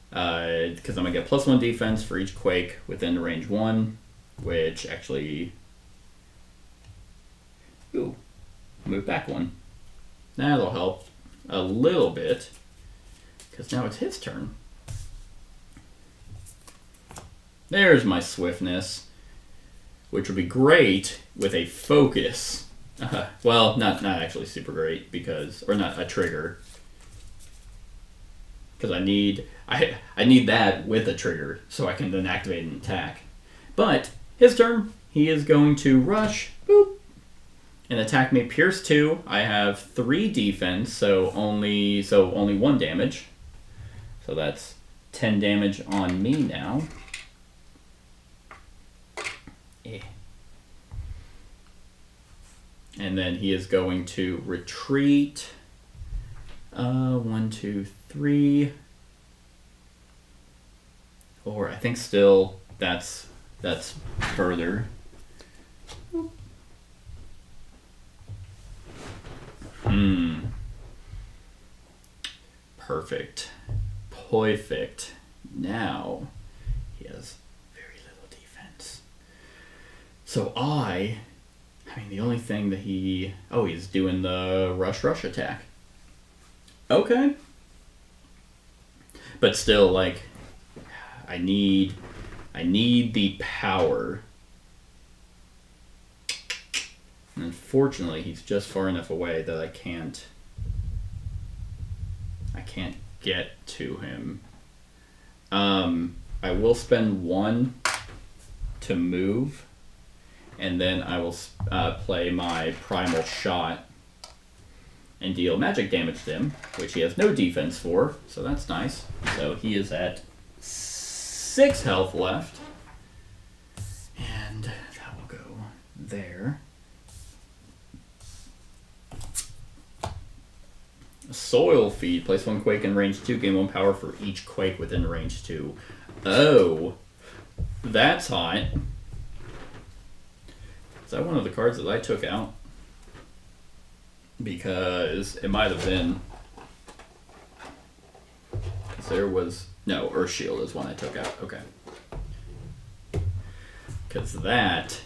Because I'm going to get +1 defense for each quake within range 1. Which actually... Ooh. Move back 1. That'll help a little bit. Because now it's his turn. There's my swiftness. Which would be great with a focus. Well, not actually super great because... Or not a trigger. Because I need that with a trigger so I can then activate an attack. But his turn, he is going to rush, boop, and attack me. Pierce 2. I have 3 defense, so only 1 damage. So that's 10 damage on me now. Eh. And then he is going to retreat. 1, 2, 3. Or I think still that's further. Perfect. Perfect. Now he has very little defense. So I mean the only thing that he's doing the rush attack. Okay. But still, like, I need the power. And unfortunately, he's just far enough away that I can't get to him. I will spend 1 to move, and then I will play my primal shot and deal magic damage to him, which he has no defense for, so that's nice. So he is at 6 health left, and that will go there. Soil Feed. Place 1 Quake in range 2. Gain 1 power for each Quake within range 2. Oh, that's hot. Is that one of the cards that I took out? Because it might have been. Because there was... No, Earth Shield is one I took out. Okay. Because that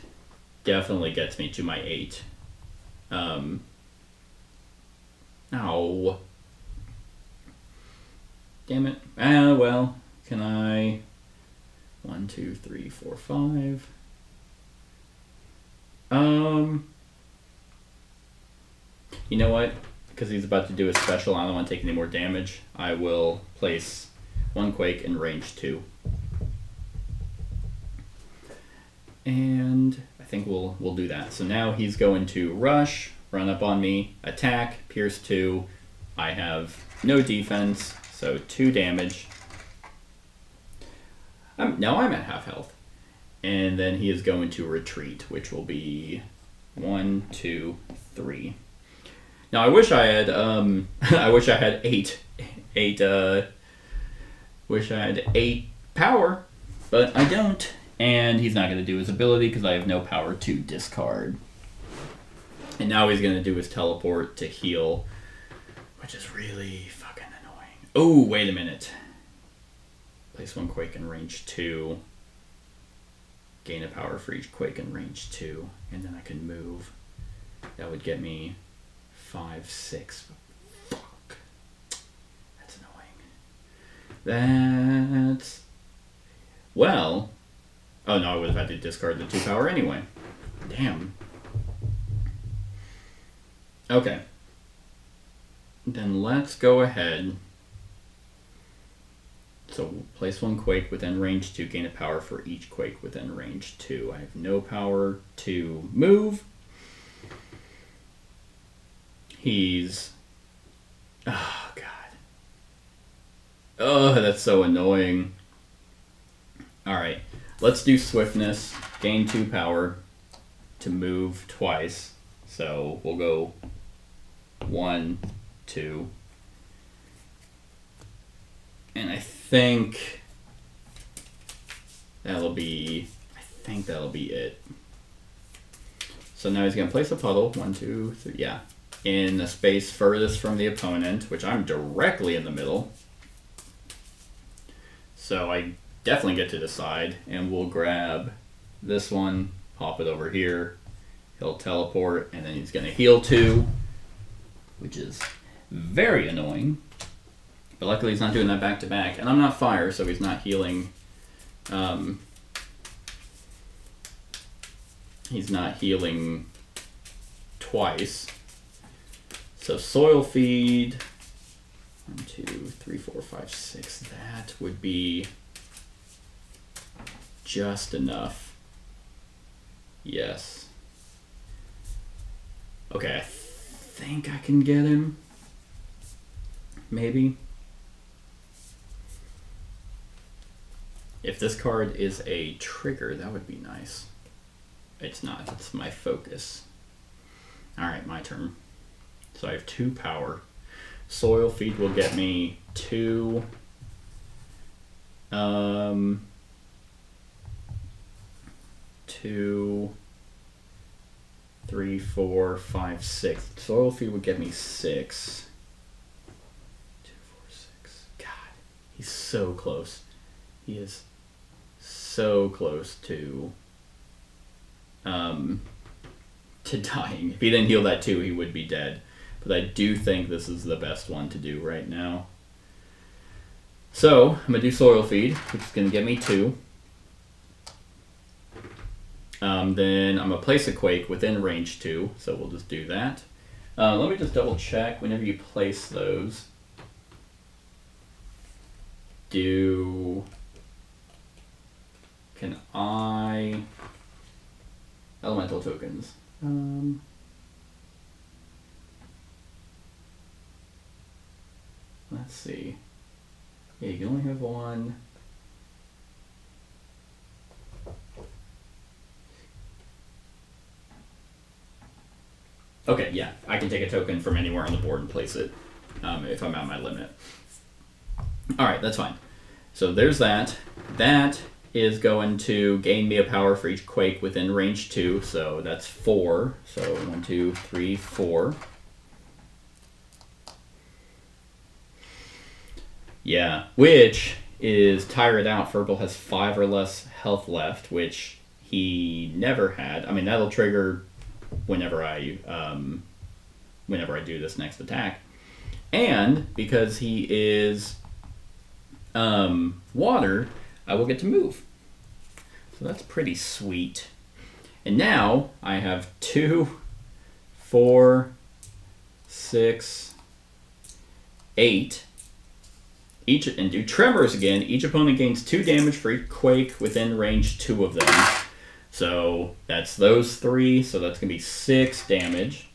definitely gets me to my 8. Ow. Damn it. Well, can I... 1, 2, 3, 4, 5. You know what? Because he's about to do a special, I don't want to take any more damage. I will place 1 Quake in range 2. And I think we'll do that. So now he's going to rush, run up on me, attack, pierce 2. I have no defense, so 2 damage. Now I'm at half health. And then he is going to retreat, which will be 1, 2, 3. Now I wish I had wish I had 8 power, but I don't. And he's not going to do his ability because I have no power to discard. And now he's going to do his teleport to heal, which is really fucking annoying. Oh, wait a minute. Place 1 Quake in range 2. Gain a power for each Quake in range 2. And then I can move. That would get me 5, 6. Fuck. That's annoying. That's... Well... Oh no, I would have had to discard the 2 power anyway. Damn. Okay. Then let's go ahead. So place 1 Quake within range 2, gain a power for each Quake within range 2. I have no power to move. He's... Oh, God. Oh, that's so annoying. Alright, let's do Swiftness. Gain 2 power to move twice. So we'll go 1, 2. And I think that'll be it. So now he's going to place a puddle, 1, 2, 3, yeah, in the space furthest from the opponent, which I'm directly in the middle. So I definitely get to decide, and we'll grab this one, pop it over here. He'll teleport, and then he's going to heal 2, which is very annoying. But luckily he's not doing that back to back. And I'm not fire, so he's not healing. He's not healing twice. So Soil Feed. 1, 2, 3, 4, 5, 6. That would be just enough. Yes. Okay, I think I can get him. Maybe. If this card is a trigger, that would be nice. It's not. It's my focus. Alright, my turn. So I have 2 power. Soil Feed will get me 2. 2, 3, 4, 5, 6. Soil Feed would get me 6. 2, 4, 6. God, he's so close. He is so close to dying. If he didn't heal that 2, he would be dead. But I do think this is the best one to do right now. So I'm gonna do Soil Feed, which is gonna get me 2. Then I'm gonna place a Quake within range 2, so we'll just do that. Let me just double check whenever you place those. Can I elemental tokens? Let's see. Yeah, you can only have one. Okay, yeah, I can take a token from anywhere on the board and place it if I'm at my limit. Alright, that's fine. So there's that. That is going to gain me a power for each Quake within range 2, so that's 4. So 1, 2, 3, 4. Yeah, which is Tire It Out. Furble has 5 or less health left, which he never had. I mean, that'll trigger whenever I do this next attack. And because he is water, I will get to move. So that's pretty sweet. And now I have 2, 4, 6, 8. And do Tremors again. Each opponent gains 2 damage for each Quake within range 2 of them. So that's those 3. So that's going to be 6 damage.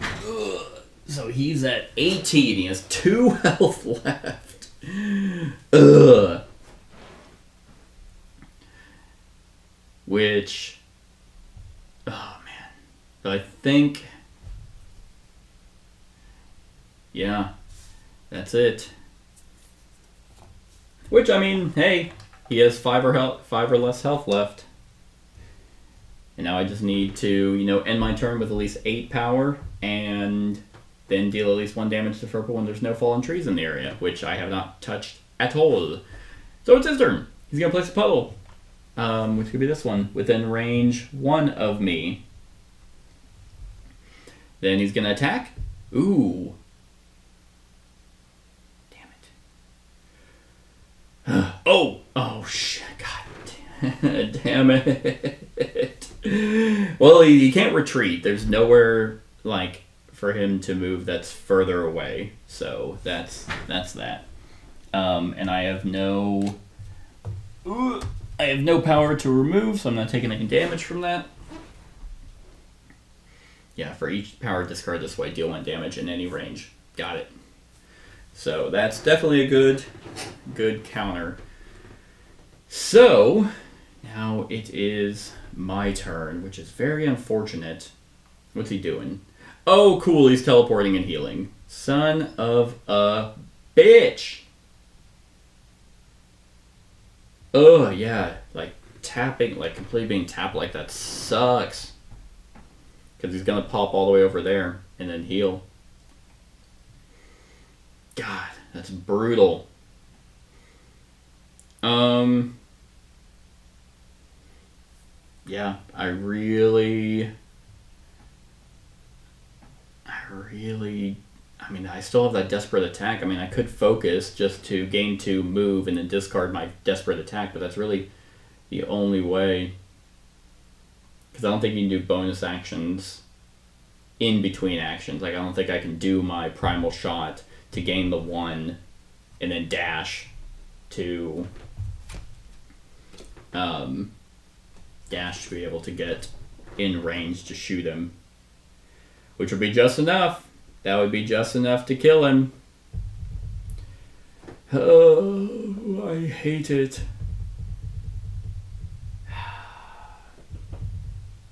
Ugh. So he's at 18. He has 2 health left. Ugh. Which, oh man. I think, yeah, that's it. Which, I mean, hey, he has 5 or less health left. And now I just need to, end my turn with at least 8 power and then deal at least 1 damage to Furple when there's no fallen trees in the area, which I have not touched at all. So it's his turn. He's going to place a puddle, which could be this one, within range 1 of me. Then he's going to attack. Ooh. Oh, shit, God damn it. Well, he can't retreat. There's nowhere, for him to move that's further away. So that's that. And I have no power to remove, so I'm not taking any damage from that. Yeah, for each power discard this way, deal 1 damage in any range. Got it. So that's definitely a good counter. So now it is my turn, which is very unfortunate. What's he doing? Oh, cool, he's teleporting and healing. Son of a bitch. Oh, yeah, tapping, completely being tapped like that sucks. Because he's going to pop all the way over there and then heal. God, that's brutal. Yeah, I still have that desperate attack. I mean, I could focus just to gain 2, move, and then discard my desperate attack, but that's really the only way. Because I don't think you can do bonus actions in between actions. I don't think I can do my primal shot to gain the 1 and then dash to be able to get in range to shoot him, which would be just enough. That would be just enough to kill him. Oh, I hate it.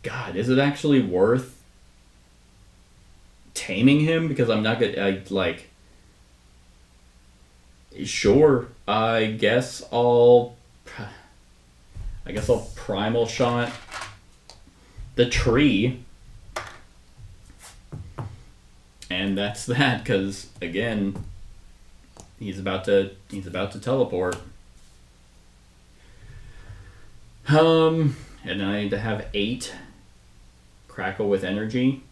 God, is it actually worth taming him? Because I'm not gonna, sure, I guess I'll primal shot the tree. And that's that, because again, he's about to teleport. And I need to have 8 crackle with energy,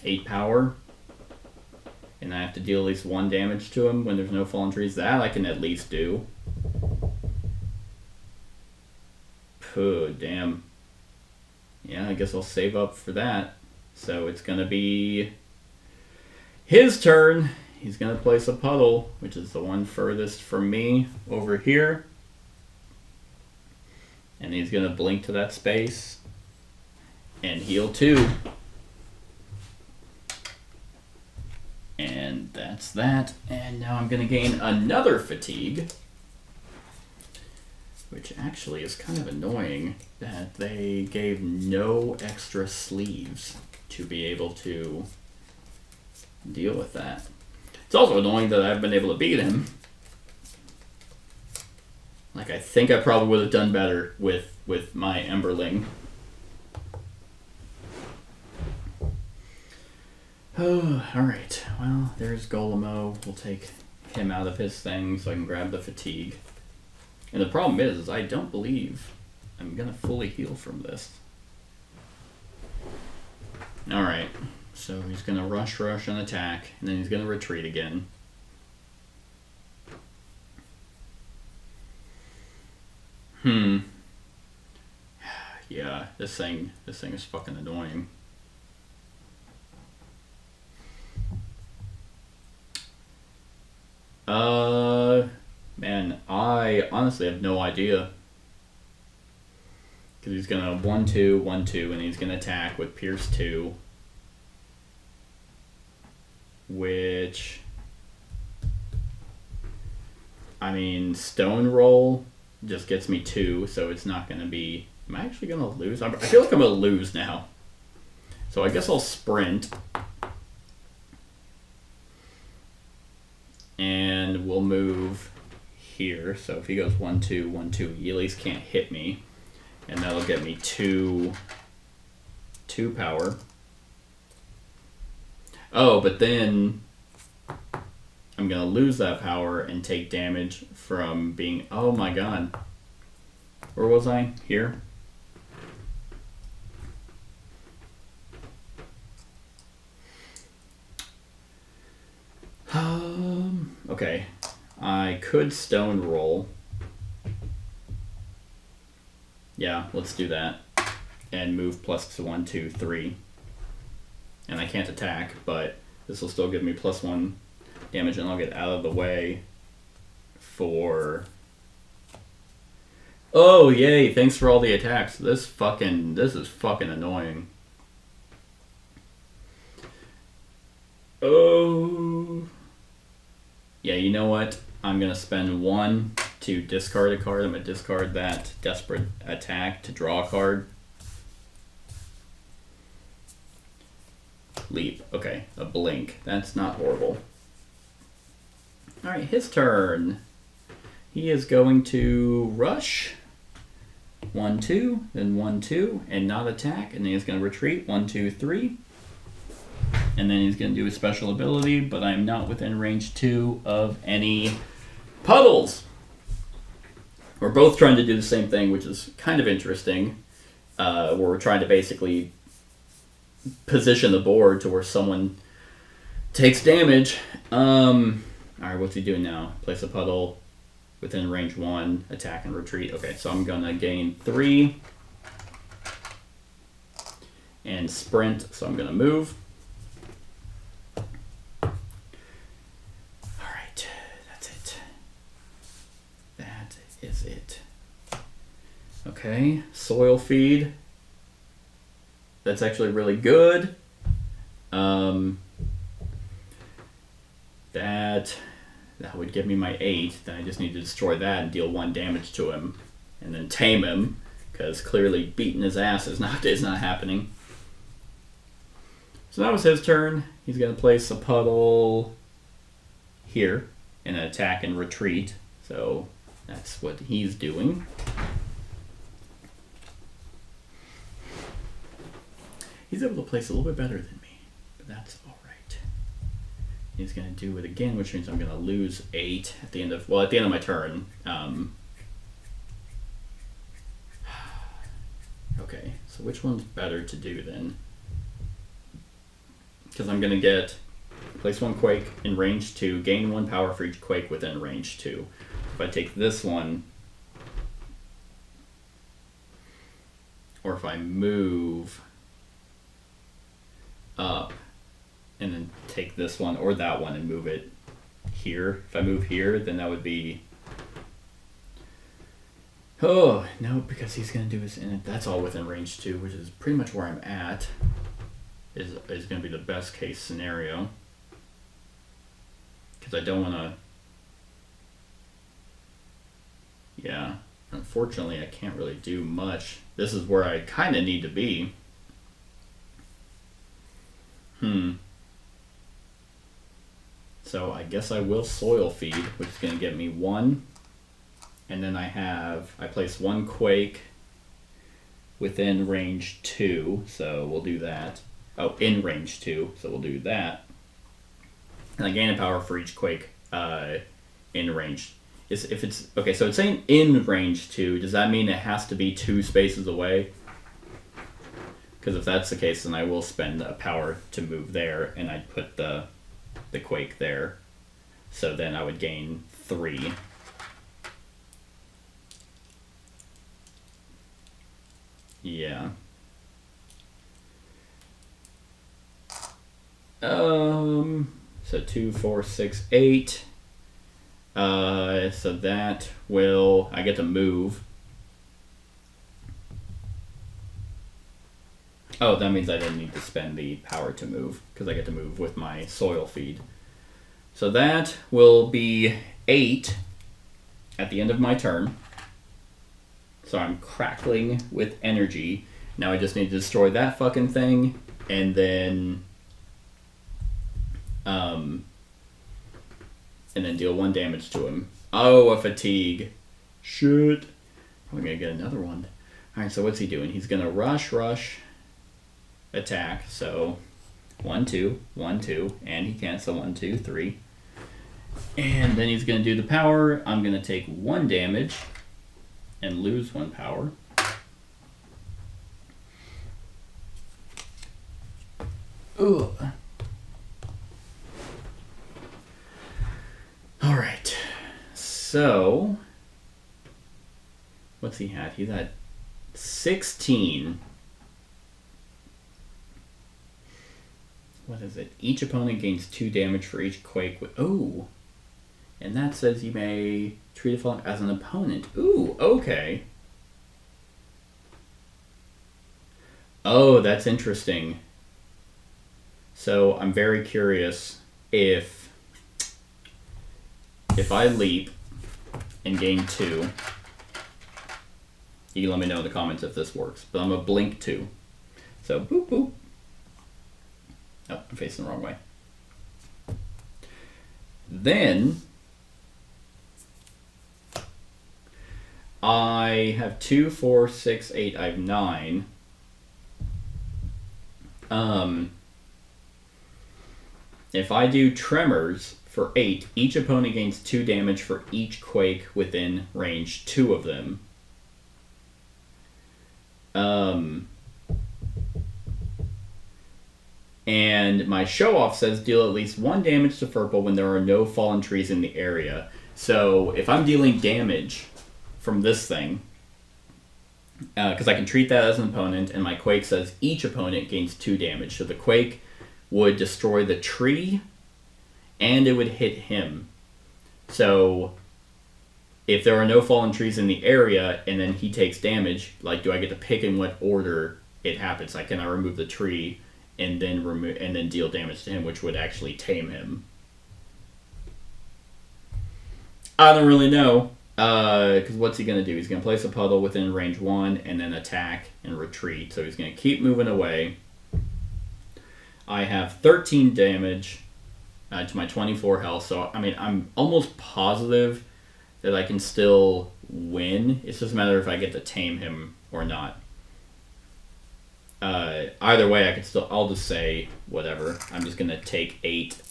8 power, and And I have to deal at least 1 damage to him when there's no fallen trees. That I can at least do. Oh, damn. Yeah, I guess I'll save up for that. So it's going to be his turn. He's going to place a puddle, which is the one furthest from me over here. And he's going to blink to that space and heal 2. And that's that. And now I'm going to gain another fatigue, which actually is kind of annoying that they gave no extra sleeves to be able to deal with that. It's also annoying that I've been able to beat him. Like, I think I probably would have done better with my Emberling. Oh, alright. Well, there's Golemo. We'll take him out of his thing so I can grab the fatigue. And the problem is I don't believe I'm going to fully heal from this. Alright. So he's going to rush and attack, and then he's going to retreat again. Yeah, this thing is fucking annoying. Man, I honestly have no idea. Because he's gonna 1-2, 1-2, and he's gonna attack with Pierce 2. Which, I mean, Stone Roll just gets me 2, so it's not gonna be... Am I actually gonna lose? I feel like I'm gonna lose now. So I guess I'll sprint. And we'll move here. So if he goes 1-2, 1-2, he at least can't hit me. And that'll get me 2 power. Oh, but then I'm going to lose that power and take damage from being... Oh my god. Where was I? Here? Okay. I could Stone Roll. Yeah, let's do that. And move +1, 2, 3. And I can't attack, but this will still give me +1 damage, and I'll get out of the way for... Oh, yay, thanks for all the attacks. This is fucking annoying. Oh. Yeah, you know what? I'm going to spend 1 to discard a card. I'm going to discard that Desperate Attack to draw a card. Leap. Okay, a blink. That's not horrible. Alright, his turn. He is going to rush. 1-2, then 1-2, and not attack. And then he's going to retreat. 1-2, 3. And then he's going to do a special ability, but I'm not within range 2 of any puddles. We're both trying to do the same thing, which is kind of interesting. Where we're trying to basically position the board to where someone takes damage. Alright, what's he doing now? Place a puddle within range 1, attack and retreat. Okay, so I'm going to gain 3. And sprint, so I'm going to move. Alright, that's it. That is it. Okay, soil feed. That's actually really good. That would give me my 8. Then I just need to destroy that and deal 1 damage to him. And then tame him, because clearly beating his ass is not happening. So that was his turn. He's going to place a puddle here and attack and retreat. So that's what he's doing. He's able to place a little bit better than me, but that's all right. He's going to do it again, which means I'm going to lose 8 at the end of my turn. Okay, so which one's better to do then? Because I'm going to get Place 1 quake in range 2. Gain 1 power for each quake within range 2. If I take this one, or if I move up and then take this one or that one and move it here. If I move here, then that would be... Oh, no, because he's going to do his... And that's all within range 2, which is pretty much where I'm at. Is going to be the best case scenario. Because I don't want to... Yeah, unfortunately I can't really do much. This is where I kind of need to be. So I guess I will soil feed, which is going to get me 1. And then I place 1 quake within range 2, so we'll do that. Oh, in range 2, so we'll do that. And I gain a power for each quake in range. If it's okay, so it's saying in range 2. Does that mean it has to be 2 spaces away? Because if that's the case, then I will spend a power to move there, and I'd put the quake there. So then I would gain 3. Yeah. So 2, 4, 6, 8. So that will... I get to move. Oh, that means I didn't need to spend the power to move, because I get to move with my soil feed. So that will be 8 at the end of my turn. So I'm crackling with energy. Now I just need to destroy that fucking thing, and then deal 1 damage to him. Oh, a fatigue. Shit. Probably gonna get another one. Alright, so what's he doing? He's gonna rush, attack. So 1, 2, 1, 2, and he can't, so 1, 2, 3. And then he's gonna do the power. I'm gonna take 1 damage and lose 1 power. Ugh. Alright. So, what's he had? He's at 16. What is it? Each opponent gains 2 damage for each quake. Oh! And that says you may treat a fallen as an opponent. Ooh, okay. Oh, that's interesting. So I'm very curious if I leap and gain 2. You can let me know in the comments if this works. But I'm gonna blink 2. So boop boop. Oh, I'm facing the wrong way. Then I have 2, 4, 6, 8. I have 9. If I do tremors for 8, each opponent gains 2 damage for each quake within range 2 of them. And my show-off says deal at least 1 damage to Furple when there are no fallen trees in the area. So if I'm dealing damage from this thing, because I can treat that as an opponent, and my quake says each opponent gains 2 damage. So the quake would destroy the tree, and it would hit him. So if there are no fallen trees in the area, and then he takes damage, like, do I get to pick in what order it happens? Like, can I remove the tree and then deal damage to him, which would actually tame him? I don't really know. Because what's he going to do? He's going to place a puddle within range 1 and then attack and retreat. So he's going to keep moving away. I have 13 damage to my 24 health. So, I mean, I'm almost positive that I can still win. It's just a matter if I get to tame him or not. Either way, I'll just say whatever. I'm just going to take 8.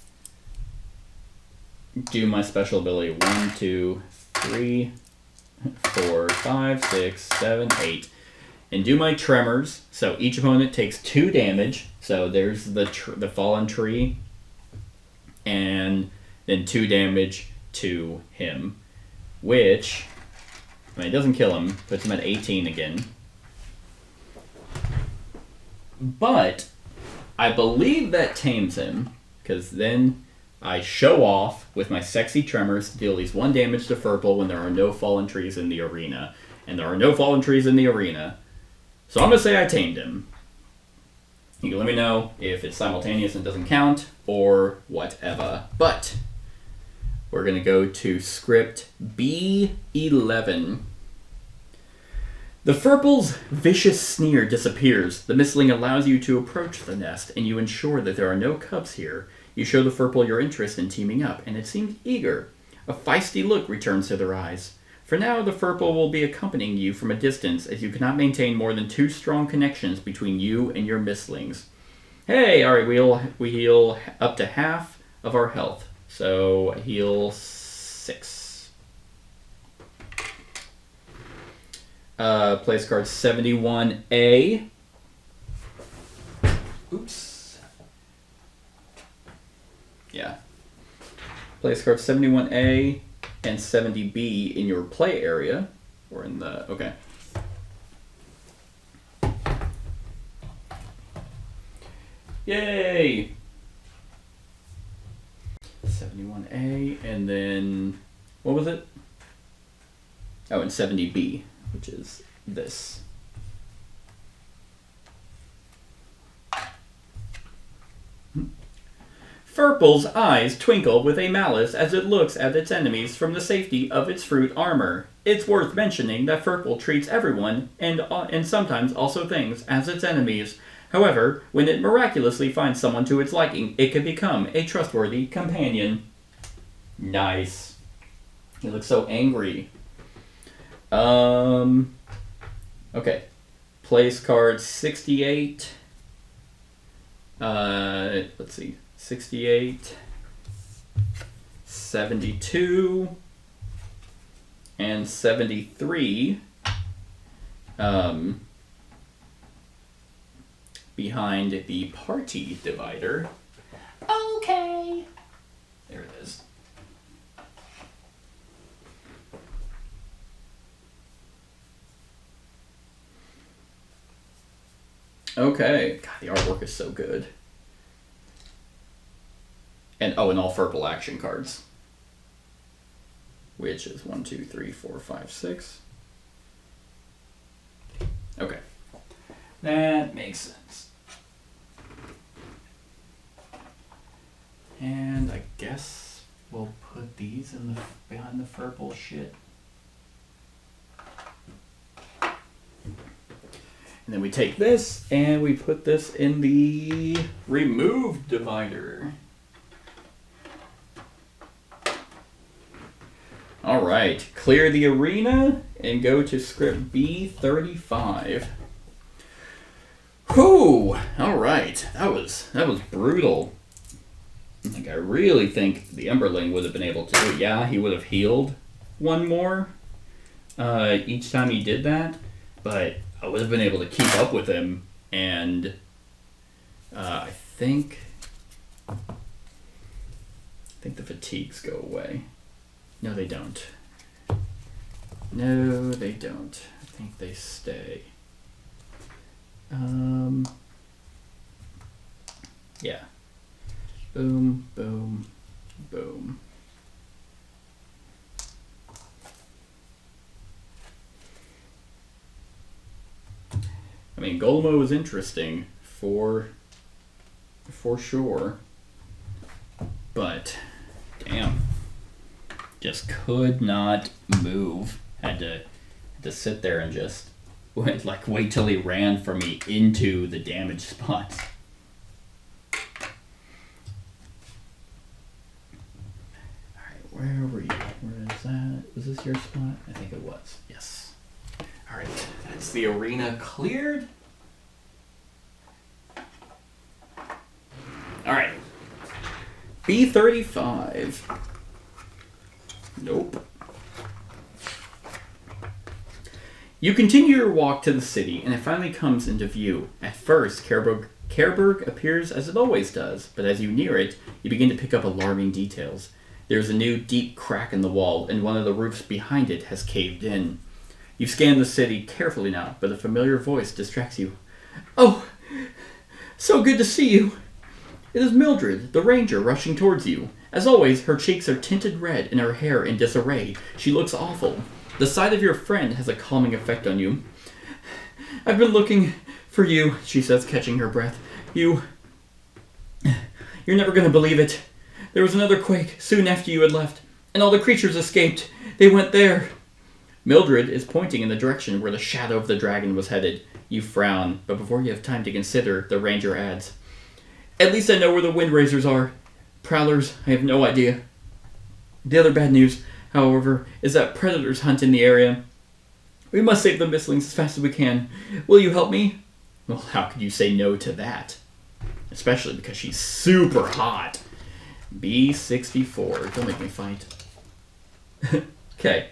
Do my special ability 1, 2, 3, 4, 5, 6, 7, 8. And do my tremors. So each opponent takes 2 damage. So there's the fallen tree. and then 2 damage to him, which, I mean, it doesn't kill him, puts him at 18 again. But I believe that tames him, because then I show off with my sexy tremors to deal these 1 damage to Furple when there are no fallen trees in the arena. And there are no fallen trees in the arena. So I'm going to say I tamed him. You can let me know if it's simultaneous and doesn't count, or whatever. But we're going to go to script B11. The Furple's vicious sneer disappears. The Mystling allows you to approach the nest, and you ensure that there are no cubs here. You show the Furple your interest in teaming up, and it seems eager. A feisty look returns to their eyes. For now, the Furple will be accompanying you from a distance, as you cannot maintain more than 2 strong connections between you and your Mystlings. Hey, alright, we heal up to half of our health. So, heal 6. Place card 71A. Oops. Yeah. Place card 71A and 70B in your play area. Or in the... Okay. Yay! 71A, and then... What was it? Oh, and 70B, which is this. Furple's eyes twinkle with a malice as it looks at its enemies from the safety of its fruit armor. It's worth mentioning that Furple treats everyone, and sometimes also things, as its enemies. However, when it miraculously finds someone to its liking, it can become a trustworthy companion. Nice. He looks so angry. Okay. Place card 68. Let's see. 68, 72, and 73 behind the party divider. Okay. There it is. Okay. God, the artwork is so good. And and all Furple action cards. Which is 1, 2, 3, 4, 5, 6. Okay. That makes sense. And I guess we'll put these in the behind the Furple shit. And then we take this and we put this in the remove divider. Alright, clear the arena and go to script B35. Whew! Alright, that was brutal. Like, I really think the Emberling would have been able to do it. Yeah, he would have healed 1 more each time he did that, but I would have been able to keep up with him, and I think the fatigues go away. No, they don't. No, they don't. I think they stay. Yeah. Boom, boom, boom. I mean, Golmo is interesting for sure, but damn. Just could not move. Had to sit there and just wait till he ran for me into the damage spots. Alright, where were you? Where is that? Was this your spot? I think it was. Yes. Alright, that's the arena cleared. Alright. B35. Nope. You continue your walk to the city, and it finally comes into view. At first, Careberg appears as it always does, but as you near it, you begin to pick up alarming details. There's a new deep crack in the wall, and one of the roofs behind it has caved in. You scan the city carefully now, but a familiar voice distracts you. "Oh, so good to see you." It is Mildred, the ranger, rushing towards you. As always, her cheeks are tinted red and her hair in disarray. She looks awful. The sight of your friend has a calming effect on you. "I've been looking for you," she says, catching her breath. You're never going to believe it. There was another quake soon after you had left, and all the creatures escaped. They went there." Mildred is pointing in the direction where the shadow of the dragon was headed. You frown, but before you have time to consider, the ranger adds, "At least I know where the wind razors are. Prowlers, I have no idea. The other bad news, however, is that predators hunt in the area. We must save the Mystlings as fast as we can. Will you help me?" Well, how could you say no to that? Especially because she's super hot. B64. Don't make me fight. Okay.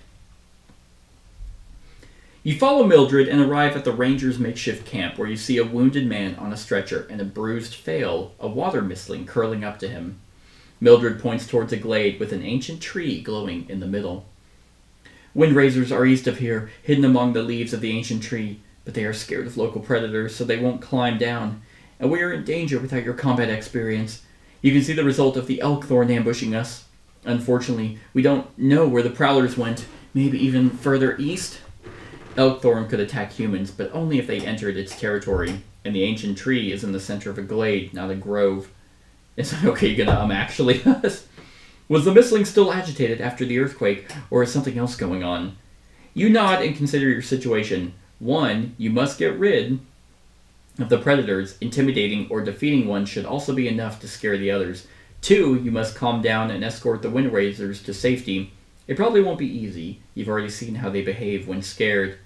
You follow Mildred and arrive at the ranger's makeshift camp, where you see a wounded man on a stretcher and a bruised Fail, a water mistling, curling up to him. Mildred points towards a glade with an ancient tree glowing in the middle. "Wind razors are east of here, hidden among the leaves of the ancient tree, but they are scared of local predators, so they won't climb down, and we are in danger without your combat experience. You can see the result of the elkthorn ambushing us. Unfortunately, we don't know where the prowlers went, maybe even further east? Elkthorn could attack humans, but only if they entered its territory, and the ancient tree is in the center of a glade, not a grove. Is that okay? You're gonna actually Was the Mistling still agitated after the earthquake, or is something else going on? You nod and consider your situation. 1, you must get rid of the predators. Intimidating or defeating one should also be enough to scare the others. 2, you must calm down and escort the wind razors to safety. It probably won't be easy. You've already seen how they behave when scared.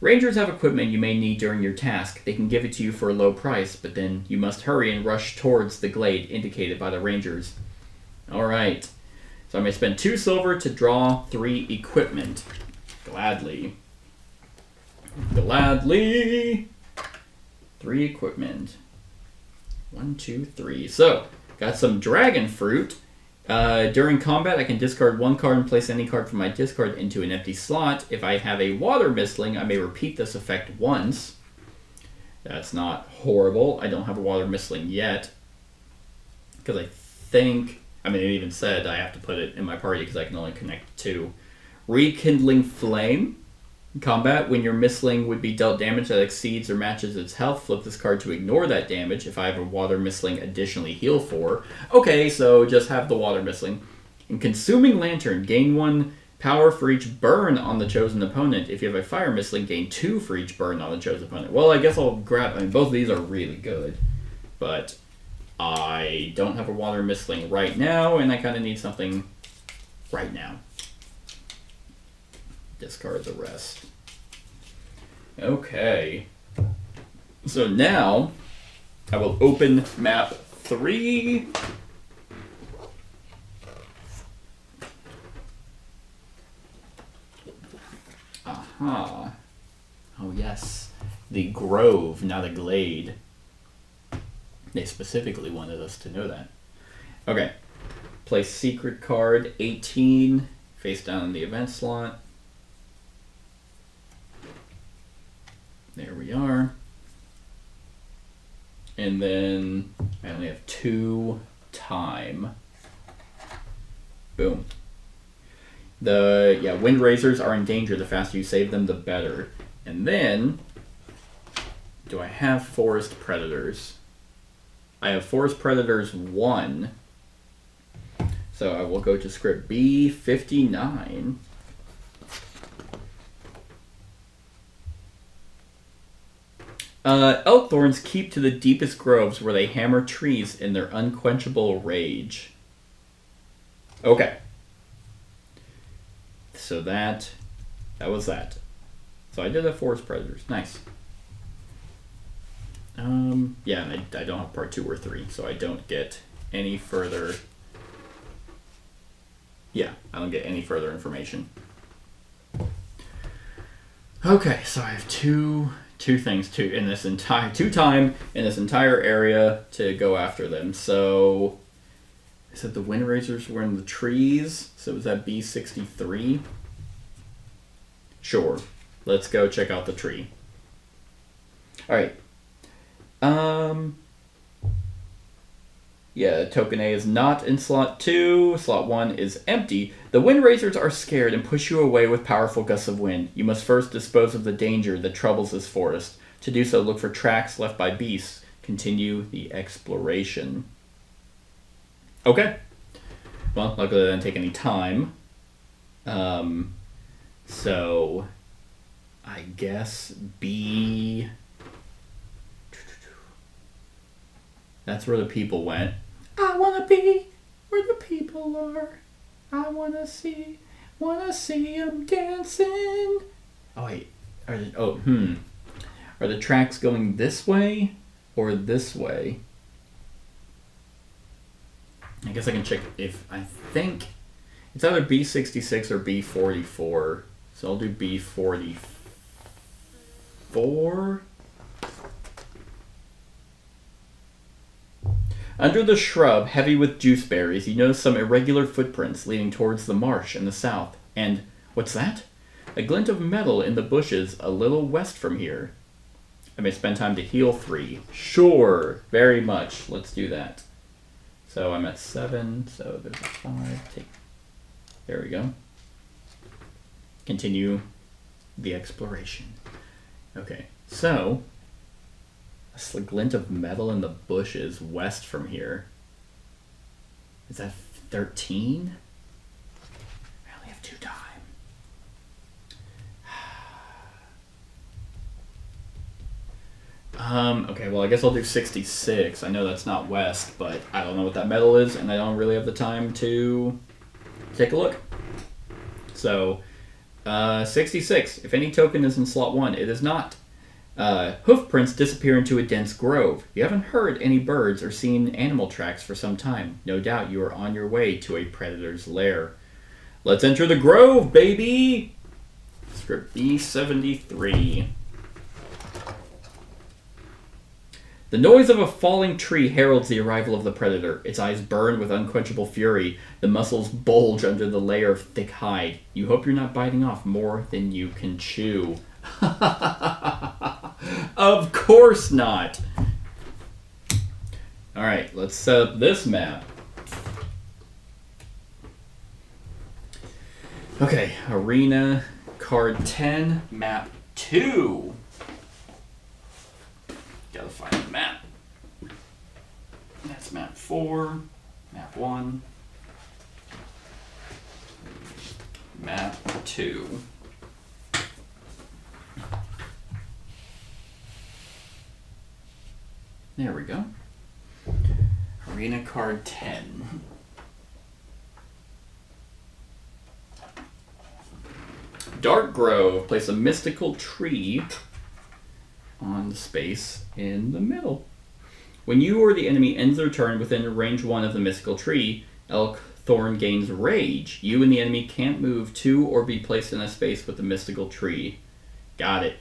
Rangers have equipment you may need during your task. They can give it to you for a low price, but then you must hurry and rush towards the glade indicated by the rangers. Alright. So I may spend 2 silver to draw 3 equipment. Gladly. 3 equipment. 1, 2, 3. So, got some dragon fruit. During combat, I can discard 1 card and place any card from my discard into an empty slot. If I have a water mistling, I may repeat this effect once. That's not horrible. I don't have a water mistling yet. Because I think... it even said I have to put it in my party because I can only connect 2. Rekindling Flame. In combat, when your Mistling would be dealt damage that exceeds or matches its health, flip this card to ignore that damage. If I have a Water Mistling, additionally heal 4. Okay, so just have the Water Mistling. In Consuming Lantern, gain 1 power for each burn on the chosen opponent. If you have a Fire Mistling, gain 2 for each burn on the chosen opponent. Well, I guess I'll grab... both of these are really good. But I don't have a Water Mistling right now, and I kind of need something right now. Discard the rest. Okay. So now, I will open map 3. Aha. Oh yes. The grove, not a glade. They specifically wanted us to know that. Okay. Play secret card 18, face down in the event slot. There we are. And then I only have 2 time. Boom. Wind razors are in danger. The faster you save them, the better. And then, do I have forest predators? I have forest predators 1. So I will go to script B59. Elkthorns keep to the deepest groves where they hammer trees in their unquenchable rage. Okay. So that was that. So I did have forest predators. Nice. Yeah, and I don't have part 2 or 3, so I don't get any further... Yeah, I don't get any further information. Okay, so I have 2 two things two time in this entire area to go after them. So I said the wind razors were in the trees. So was that B63? Sure. Let's go check out the tree. All right. Yeah, token A is not in slot 2. Slot 1 is empty. The wind razors are scared and push you away with powerful gusts of wind. You must first dispose of the danger that troubles this forest. To do so, look for tracks left by beasts. Continue the exploration. Okay. Well, luckily I didn't take any time. So I guess B. That's where the people went. I wanna be where the people are. I wanna see them dancing. Oh wait, are the tracks going this way or this way? I guess I can check if I think it's either B66 or B44. So I'll do B44. Under the shrub, heavy with juice berries, you notice some irregular footprints leading towards the marsh in the south. And what's that? A glint of metal in the bushes a little west from here. I may spend time to heal 3. Sure, very much. Let's do that. So I'm at 7, so there's a 5. There we go. Continue the exploration. Okay, so a glint of metal in the bushes west from here. Is that 13? I only have 2 time. Okay, well I guess I'll do 66. I know that's not west, but I don't know what that metal is, and I don't really have the time to take a look. So, 66. If any token is in slot 1, it is not. Hoof prints disappear into a dense grove. You haven't heard any birds or seen animal tracks for some time. No doubt you are on your way to a predator's lair. Let's enter the grove, baby! Script B73. The noise of a falling tree heralds the arrival of the predator. Its eyes burn with unquenchable fury. The muscles bulge under the layer of thick hide. You hope you're not biting off more than you can chew. Of course not. Alright, let's set up this map. Okay, Arena, card 10, map 2. Gotta find the map. That's map 4, map 1, map 2. There we go. Arena card 10. Dark Grove. Place a mystical tree on the space in the middle. When you or the enemy ends their turn within range 1 of the mystical tree, Elkthorn gains rage. You and the enemy can't move to or be placed in a space with the mystical tree. Got it.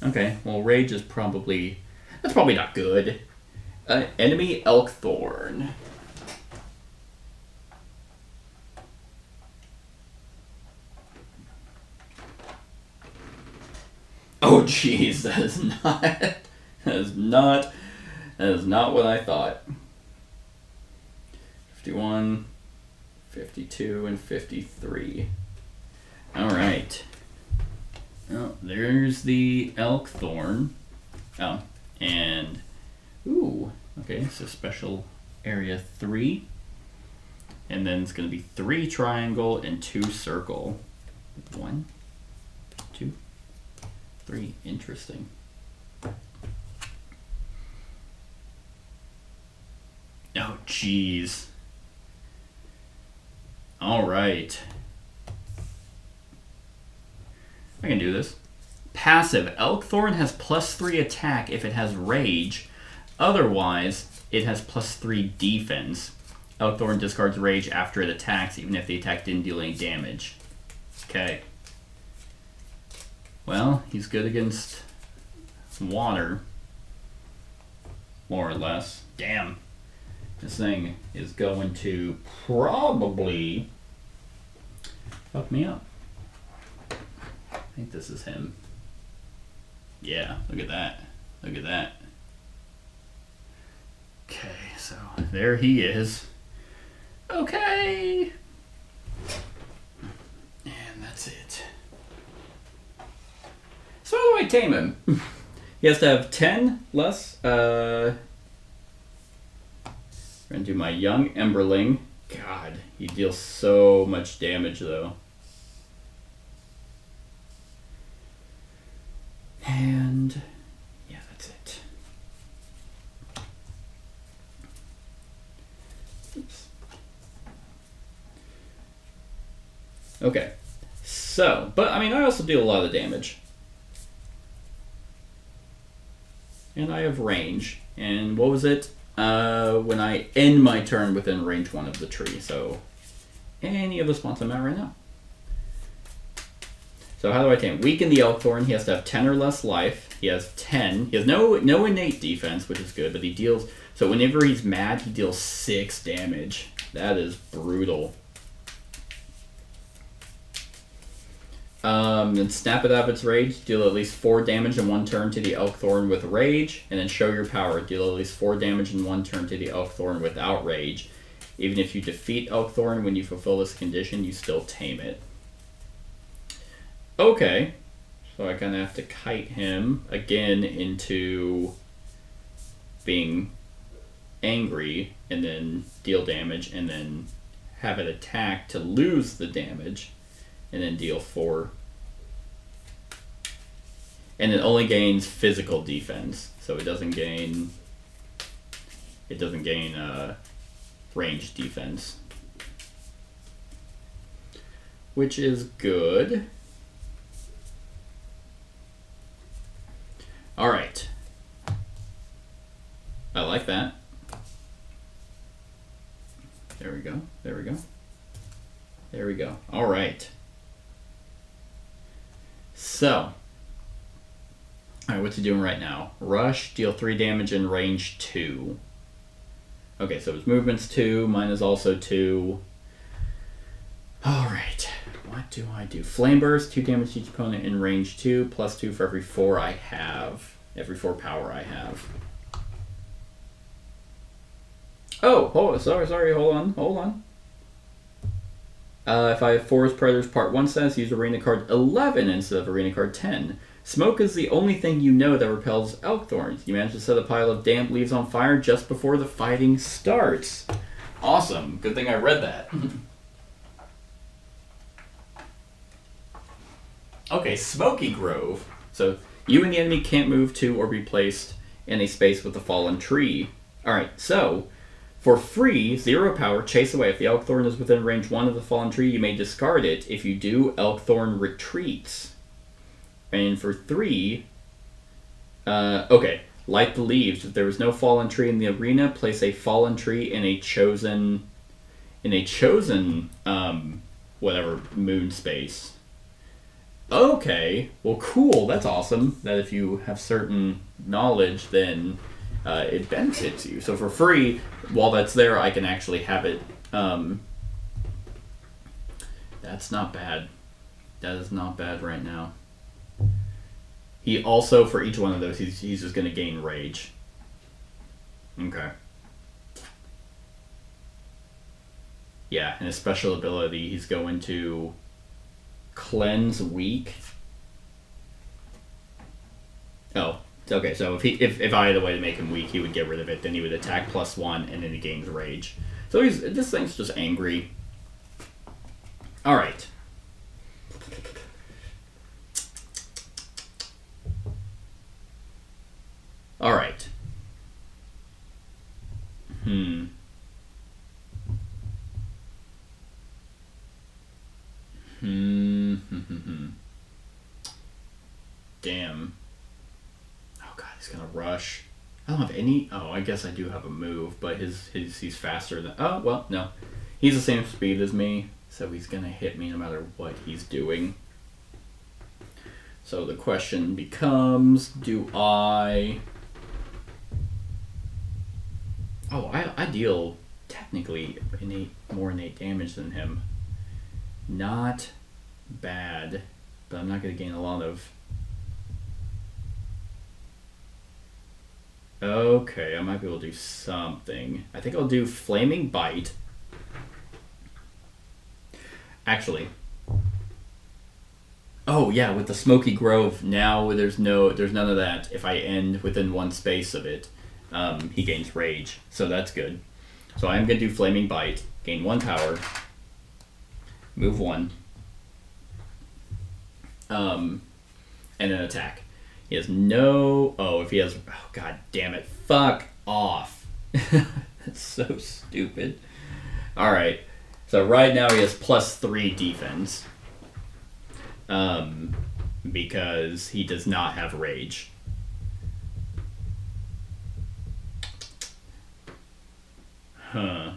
Okay, well rage is probably... That's probably not good. Enemy Elkthorn. Oh jeez, that is not what I thought. 51, 52, and 53. Alright. Well, there's the Elkthorn. Oh, and ooh, okay, so special area 3. And then it's gonna be 3 triangle and 2 circle. 1, 2, 3. Interesting. Oh, jeez. All right. I can do this. Passive. Elkthorn has +3 attack if it has rage. Otherwise, it has +3 defense. Elkthorn discards rage after it attacks, even if the attack didn't deal any damage. Okay. Well, he's good against some water, more or less. Damn. This thing is going to probably fuck me up. I think this is him. Yeah, look at that. Look at that. Okay, so there he is. Okay. And that's it. So how do I tame him? He has to have 10 less. I'm gonna do my young Emberling. God, he deals so much damage though. And yeah, that's it. Oops. Okay, so, but I mean, I also deal a lot of damage. And I have range. And what was it? When I end my turn within range 1 of the tree. So, any of the spots I'm at right now. So how do I tame? Weaken the Elkthorn. He has to have 10 or less life. He has 10. He has no innate defense, which is good, but he deals... So whenever he's mad, he deals 6 damage. That is brutal. Then snap it out of its rage. Deal at least 4 damage in 1 turn to the Elkthorn with rage. And then show your power. Deal at least 4 damage in 1 turn to the Elkthorn without rage. Even if you defeat Elkthorn when you fulfill this condition, you still tame it. Okay, so I kind of have to kite him again into being angry and then deal damage and then have it attack to lose the damage and then deal 4. And it only gains physical defense, so it doesn't gain range defense, which is good. All right. I like that. There we go. There we go. There we go. All right. So. All right, what's he doing right now? Rush, deal 3 damage in range 2. Okay, so his movement's 2. Mine is also 2. All right. What do I do? Flame Burst, 2 damage to each opponent in range 2, plus 2 for every 4 I have. Every 4 power I have. Oh, sorry, hold on. If I have Forest Predators Part 1 status, use Arena card 11 instead of Arena card 10. Smoke is the only thing you know that repels Elkthorns. You manage to set a pile of damp leaves on fire just before the fighting starts. Awesome. Good thing I read that. Okay, Smoky Grove. So, you and the enemy can't move to or be placed in a space with a fallen tree. Alright, so, for free, 0 power, chase away. If the Elkthorn is within range 1 of the fallen tree, you may discard it. If you do, Elkthorn retreats. And for 3, okay, light the leaves. If there is no fallen tree in the arena, place a fallen tree in a chosen, whatever, moon space. Okay, well cool, that's awesome, that if you have certain knowledge, then it benefits you. So for free, while that's there, I can actually have it, that's not bad. That is not bad right now. He also, for each one of those, he's just going to gain rage. Okay. Yeah, and his special ability, he's going to cleanse weak. Oh, okay. So if I had a way to make him weak, he would get rid of it. Then he would attack +1, and then he gains rage. So this thing's just angry. All right. All right. Damn. Oh god, he's gonna rush. I don't have any. Oh, I guess I do have a move, but he's faster than. Oh well, no, he's the same speed as me, so he's gonna hit me no matter what he's doing. So the question becomes, do I... Oh, I deal technically more innate damage than him. Not bad, but I'm not going to gain a lot of... Okay, I might be able to do something. I think I'll do Flaming Bite. Actually... Oh yeah, with the Smoky Grove, now there's none of that. If I end within one space of it, he gains Rage. So that's good. So I'm going to do Flaming Bite, gain 1 power, move 1, and then attack. He has no... Oh, if he has... Oh, god damn it. Fuck off. That's so stupid. Alright. So right now he has +3 defense. Because he does not have Rage. Huh.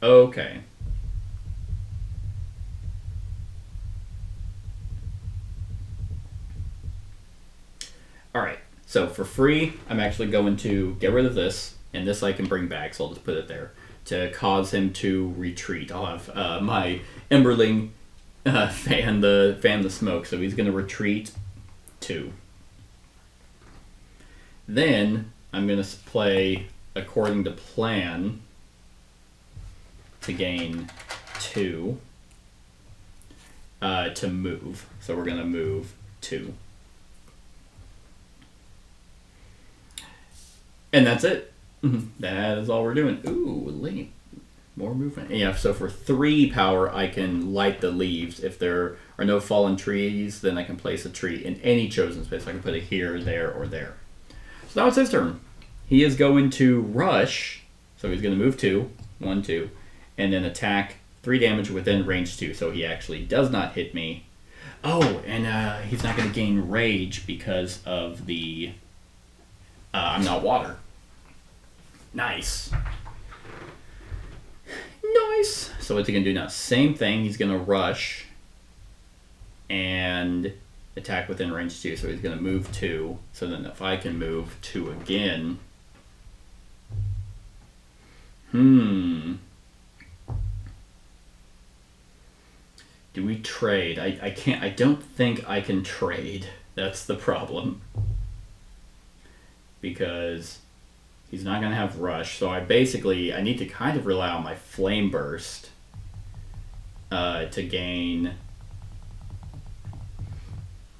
Okay. Alright, so for free, I'm actually going to get rid of this, and this I can bring back, so I'll just put it there, to cause him to retreat. I'll have my Emberling fan the smoke, so he's going to retreat 2. Then I'm going to play According to Plan to gain 2 to move. So we're going to move 2. And that's it. That is all we're doing. Ooh, late. More movement. Yeah, so for 3 power, I can light the leaves. If there are no fallen trees, then I can place a tree in any chosen space. I can put it here, there, or there. So now it's his turn. He is going to rush. So he's going to move 2. 1, 2. And then attack 3 damage within range 2. So he actually does not hit me. Oh, and he's not going to gain rage because of the... I'm not water. Nice. Nice. So what's he going to do now? Same thing. He's going to rush and attack within range 2. So he's going to move 2. So then if I can move 2 again... Do we trade? I can't. I don't think I can trade. That's the problem. Because he's not going to have rush. So I need to kind of rely on my flame burst to gain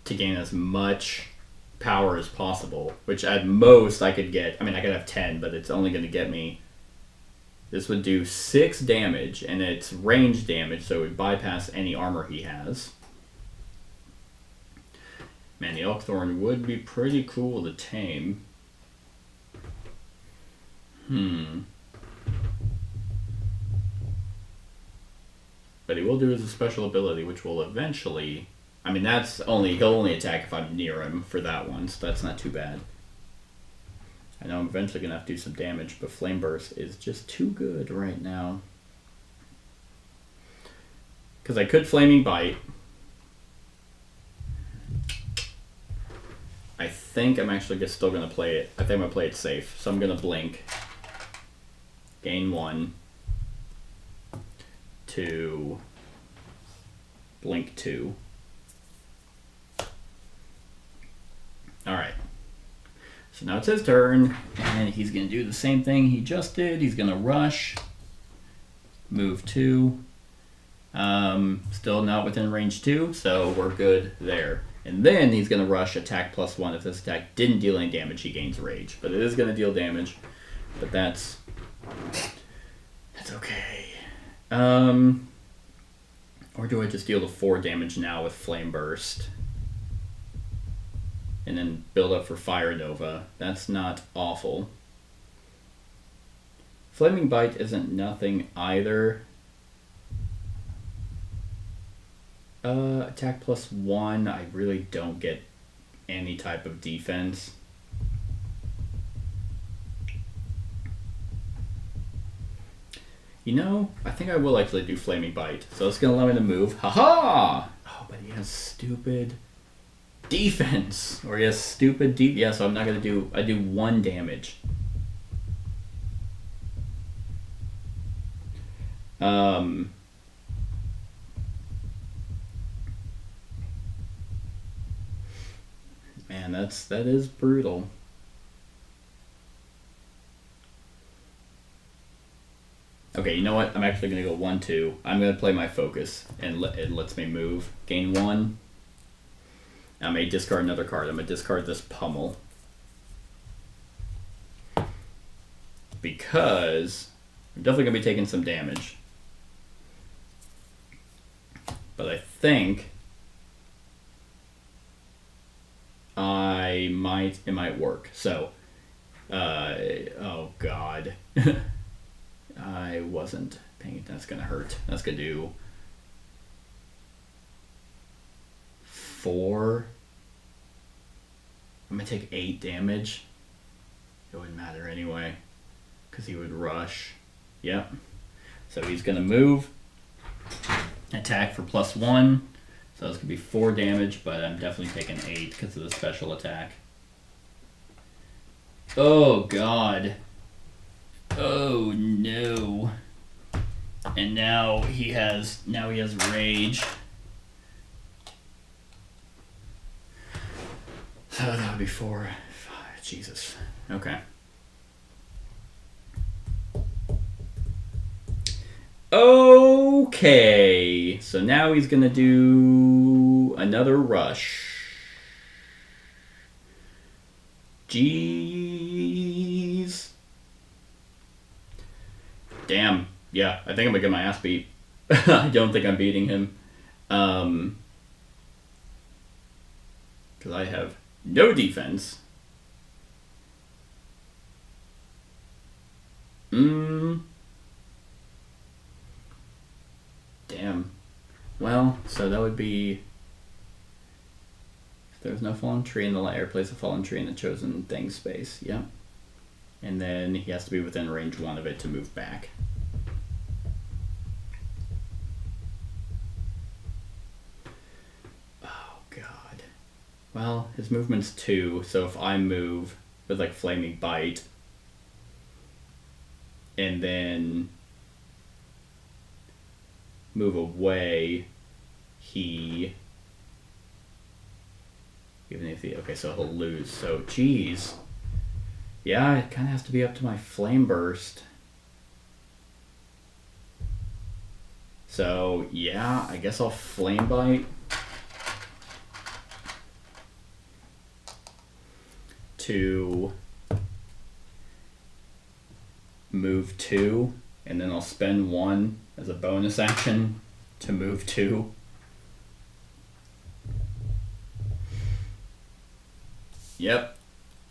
as much power as possible. Which at most I could get. I mean, I could have 10, but it's only going to get me. This would do 6 damage, and it's range damage, so it would bypass any armor he has. Man, the Elkthorn would be pretty cool to tame. But he will do his special ability, which will eventually... I mean, he'll only attack if I'm near him for that one, so that's not too bad. I know I'm eventually going to have to do some damage, but Flame Burst is just too good right now. Because I could Flaming Bite. I think I'm actually just still going to play it. I think I'm going to play it safe. So I'm going to Blink. Gain 1. 2. Blink 2. Alright. So now it's his turn, and he's going to do the same thing he just did. He's going to rush, move 2. Still not within range 2, so we're good there. And then he's going to rush, attack +1. If this attack didn't deal any damage, he gains rage. But it is going to deal damage, but that's okay. Or do I just deal the 4 damage now with Flame Burst? And then build up for Fire Nova. That's not awful. Flaming Bite isn't nothing either. Attack +1, I really don't get any type of defense. You know, I think I will actually do Flaming Bite. So it's going to allow me to move. Haha! Oh, but he has stupid defense. Or he has stupid yeah, so I'm not going to do... I do 1 damage. Man, that is brutal. Okay, you know what? I'm actually going to go 1-2. I'm going to play my focus, and it lets me move. Gain 1. I may discard another card. I'm going to discard this Pummel. Because I'm definitely going to be taking some damage. But I think it might work. So, oh God. I wasn't paying. That's gonna hurt. That's gonna do 4. I'm gonna take 8 damage. It wouldn't matter anyway, because he would rush. Yep. So he's gonna move, attack for +1. So it's gonna be 4 damage, but I'm definitely taking 8 because of the special attack. Oh God. Oh no. And now he has rage. So that would be 4, 5. Jesus. Okay. Okay. So now he's gonna do another rush. Jeez. Damn. Yeah, I think I'm gonna get my ass beat. I don't think I'm beating him. Because I have no defense. Damn. Well, so that would be... If there's no fallen tree in the lair, place a fallen tree in the chosen thing space. Yep. And then he has to be within range 1 of it to move back. Oh, God. Well, his movement's 2, so if I move with, like, Flaming Bite, and then move away, he... Even if he... Okay, so he'll lose. So, geez. Yeah, it kind of has to be up to my Flame Burst. So, yeah, I guess I'll Flame Bite. To move 2, and then I'll spend 1 as a bonus action to move 2. Yep,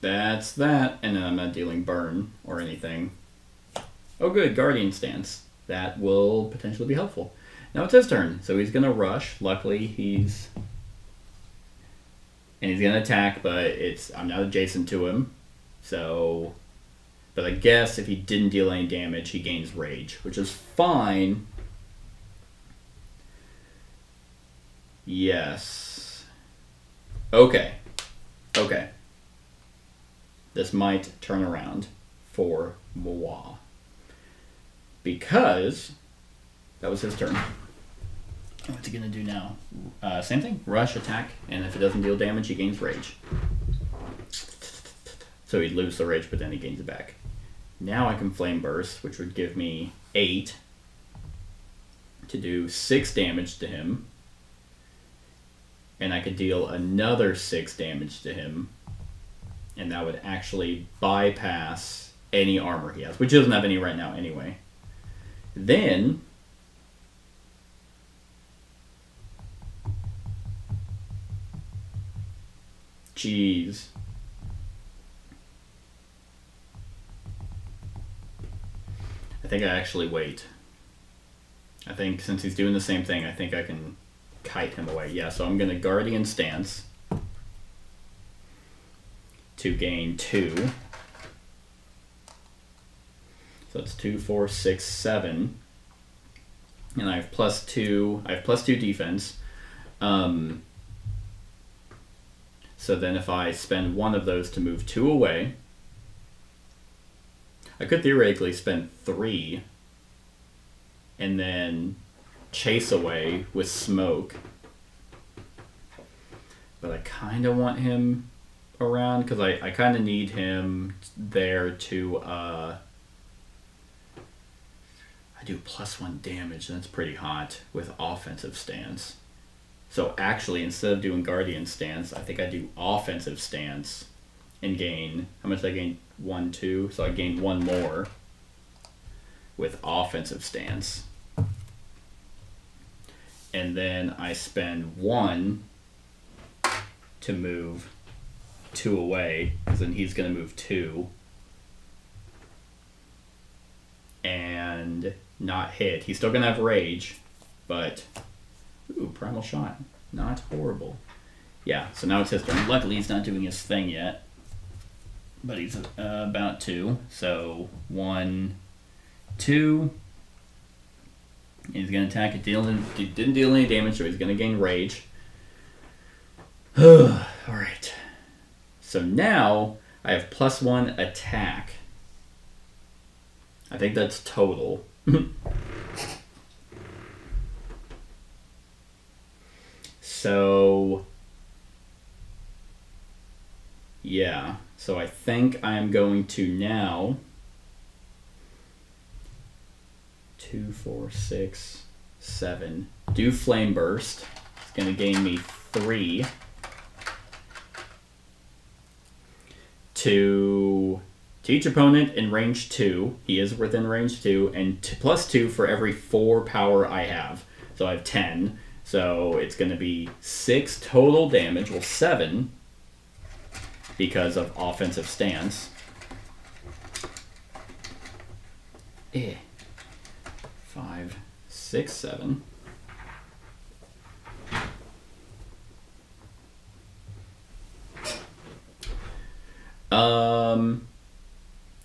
that's that. And then I'm not dealing burn or anything. Oh good, Guardian Stance. That will potentially be helpful. Now it's his turn, so he's gonna rush. Luckily he's gonna attack, but I'm not adjacent to him. So, but I guess if he didn't deal any damage, he gains rage, which is fine. Yes. Okay. Okay. This might turn around for moi. Because that was his turn. What's he gonna do now? Same thing. Rush, attack, and if it doesn't deal damage, he gains rage. So he'd lose the rage, but then he gains it back. Now I can Flame Burst, which would give me 8 to do 6 damage to him. And I could deal another 6 damage to him. And that would actually bypass any armor he has, which he doesn't have any right now anyway. Then jeez. I think I actually wait. I think since he's doing the same thing, I think I can kite him away. Yeah, so I'm going to Guardian Stance to gain 2. So it's 2, 4, 6, 7. And I have +2. I have +2 defense. So then if I spend one of those to move 2 away, I could theoretically spend 3 and then chase away with smoke. But I kind of want him around because I kind of need him there to... I do +1 damage, and that's pretty hot with offensive stance. So actually, instead of doing Guardian Stance, I think I do Offensive Stance and gain... How much did I gain? 1, 2. So I gain 1 more with Offensive Stance. And then I spend 1 to move 2 away, because then he's going to move 2. And not hit. He's still going to have Rage, but... Ooh, Primal Shot. Not horrible. Yeah, so now it's his turn. Luckily, he's not doing his thing yet. But he's about to. So, 1, 2. He's going to attack. It didn't deal any damage, so he's going to gain Rage. Alright. So now, I have +1 attack. I think that's total. So, yeah. So I think I'm going to now 2, 4, 6, 7. Do Flame Burst. It's going to gain me 3. To each opponent in range 2. He is within range 2. And +2 for every 4 power I have. So I have 10. So it's going to be 6 total damage. Well, 7 because of Offensive Stance. 5, 6, 7.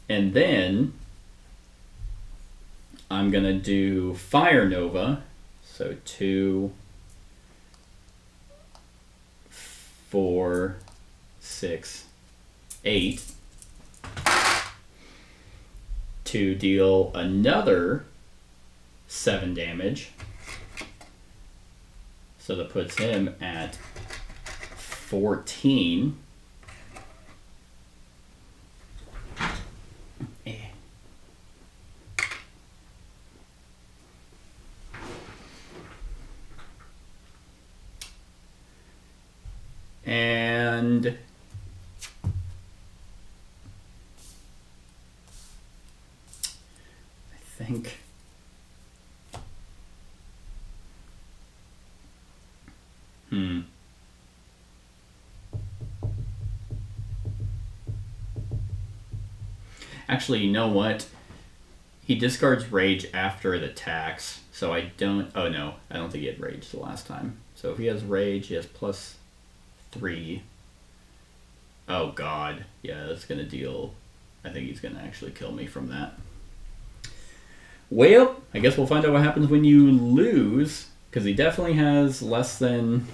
And then I'm going to do Fire Nova. So 2, 4, 6, 8. To deal another 7 damage. So that puts him at 14. And I think actually, you know what? He discards Rage after it attacks, so I don't... Oh, no. I don't think he had Rage the last time. So if he has Rage, he has +3. Oh, God. Yeah, that's going to deal... I think he's going to actually kill me from that. Well, I guess we'll find out what happens when you lose, because he definitely has less than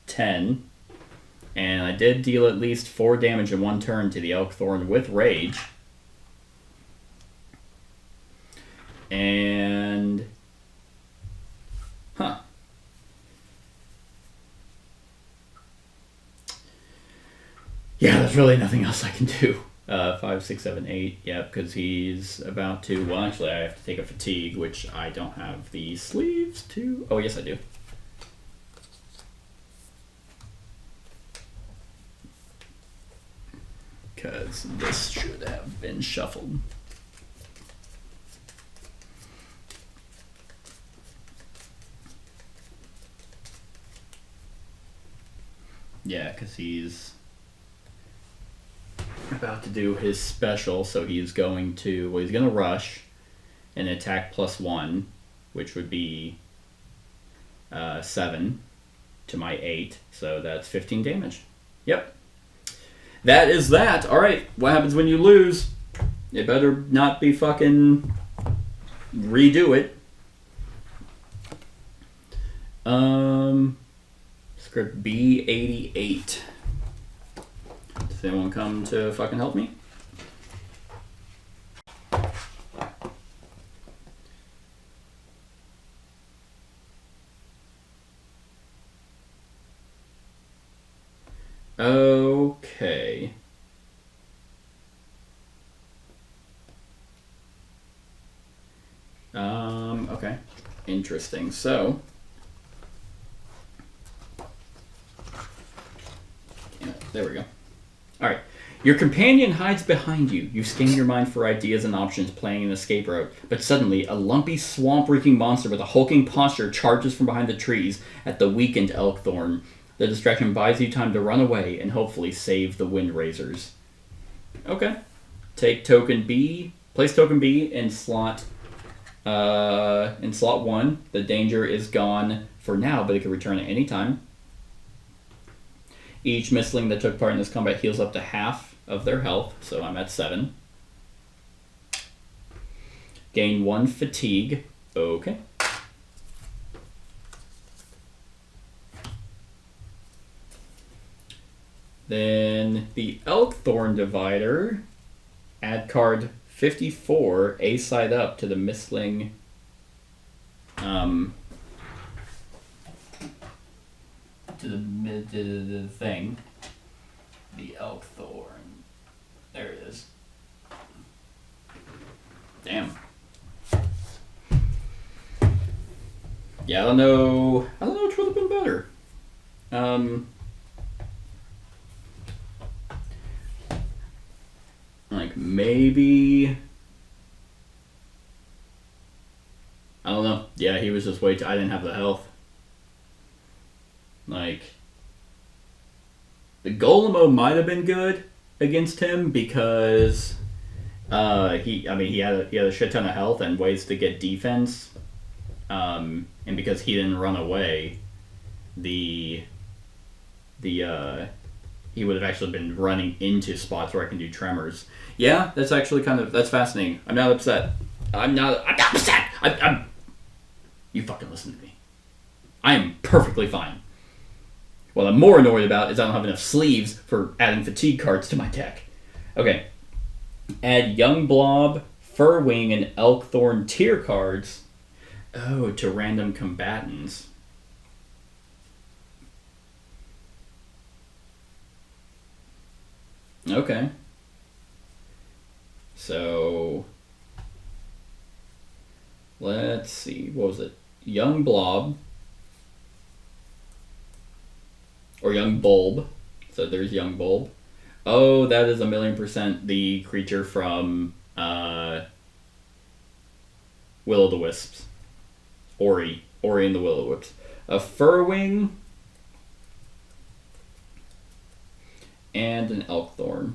10. And I did deal at least 4 damage in 1 turn to the Elkthorn with Rage. And... Huh. Yeah, there's really nothing else I can do. 5, 6, 7, 8. Yep, because he's about to... Well, actually, I have to take a fatigue, which I don't have the sleeves to... Oh, yes, I do. Because this should have been shuffled. Yeah, because he's about to do his special, so he's going to... Well, he's going to rush and attack +1, which would be 7 to my 8, so that's 15 damage. Yep. That is that. All right, what happens when you lose? It better not be fucking redo it. Script B88. Does anyone come to fucking help me? Okay. Okay. Interesting. So, yeah, there we go. All right. Your companion hides behind you. You scan your mind for ideas and options, planning an escape route. But suddenly, a lumpy, swamp-reeking monster with a hulking posture charges from behind the trees at the weakened Elkthorn. The distraction buys you time to run away and hopefully save the Windraisers. Okay. Take token B. Place token B in slot 1. The danger is gone for now, but it can return at any time. Each Mystling that took part in this combat heals up to half of their health, so I'm at 7. Gain 1 fatigue. Okay. Then the Elkthorn Divider, add card 54, A side up to the Mystling to the thing. The Elkthorn. There it is. Damn. Yeah, I don't know which would have been better. Like, maybe... I don't know. Yeah, he was just way too... I didn't have the health. Like... The Golemo might have been good against him because... he had a shit ton of health and ways to get defense. And because he didn't run away, he would have actually been running into spots where I can do tremors. Yeah, that's actually that's fascinating. I'm not upset. I'm not upset! I'm you fucking listen to me. I am perfectly fine. What I'm more annoyed about is I don't have enough sleeves for adding fatigue cards to my deck. Okay. Add Young Blob, Furwing, and Elkthorn tier cards. Oh, to random combatants. Okay. So, let's see. What was it? Young Blob. Or Young Bulb. So there's Young Bulb. Oh, that is 1,000,000% the creature from Will-o'-the-Wisps. Ori and the Will-o'-the-Wisps. A Furwing and an Elkthorn.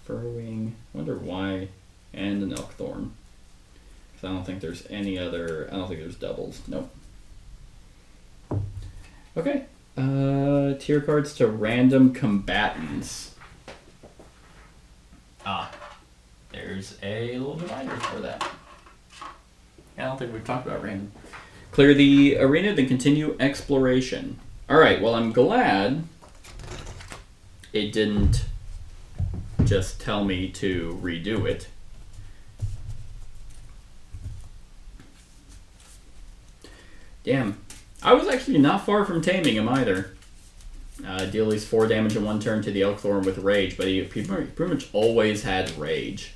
Furwing. I wonder why. And an Elkthorn. Because I don't think there's any other... I don't think there's doubles. Nope. Okay. Tier cards to random combatants. There's a little divider for that. I don't think we've talked about random. Clear the arena, then continue exploration. Alright, well, I'm glad it didn't just tell me to redo it. Damn. I was actually not far from taming him either. Deal at least 4 damage in 1 turn to the Elkthorn with Rage, but he pretty much always had Rage.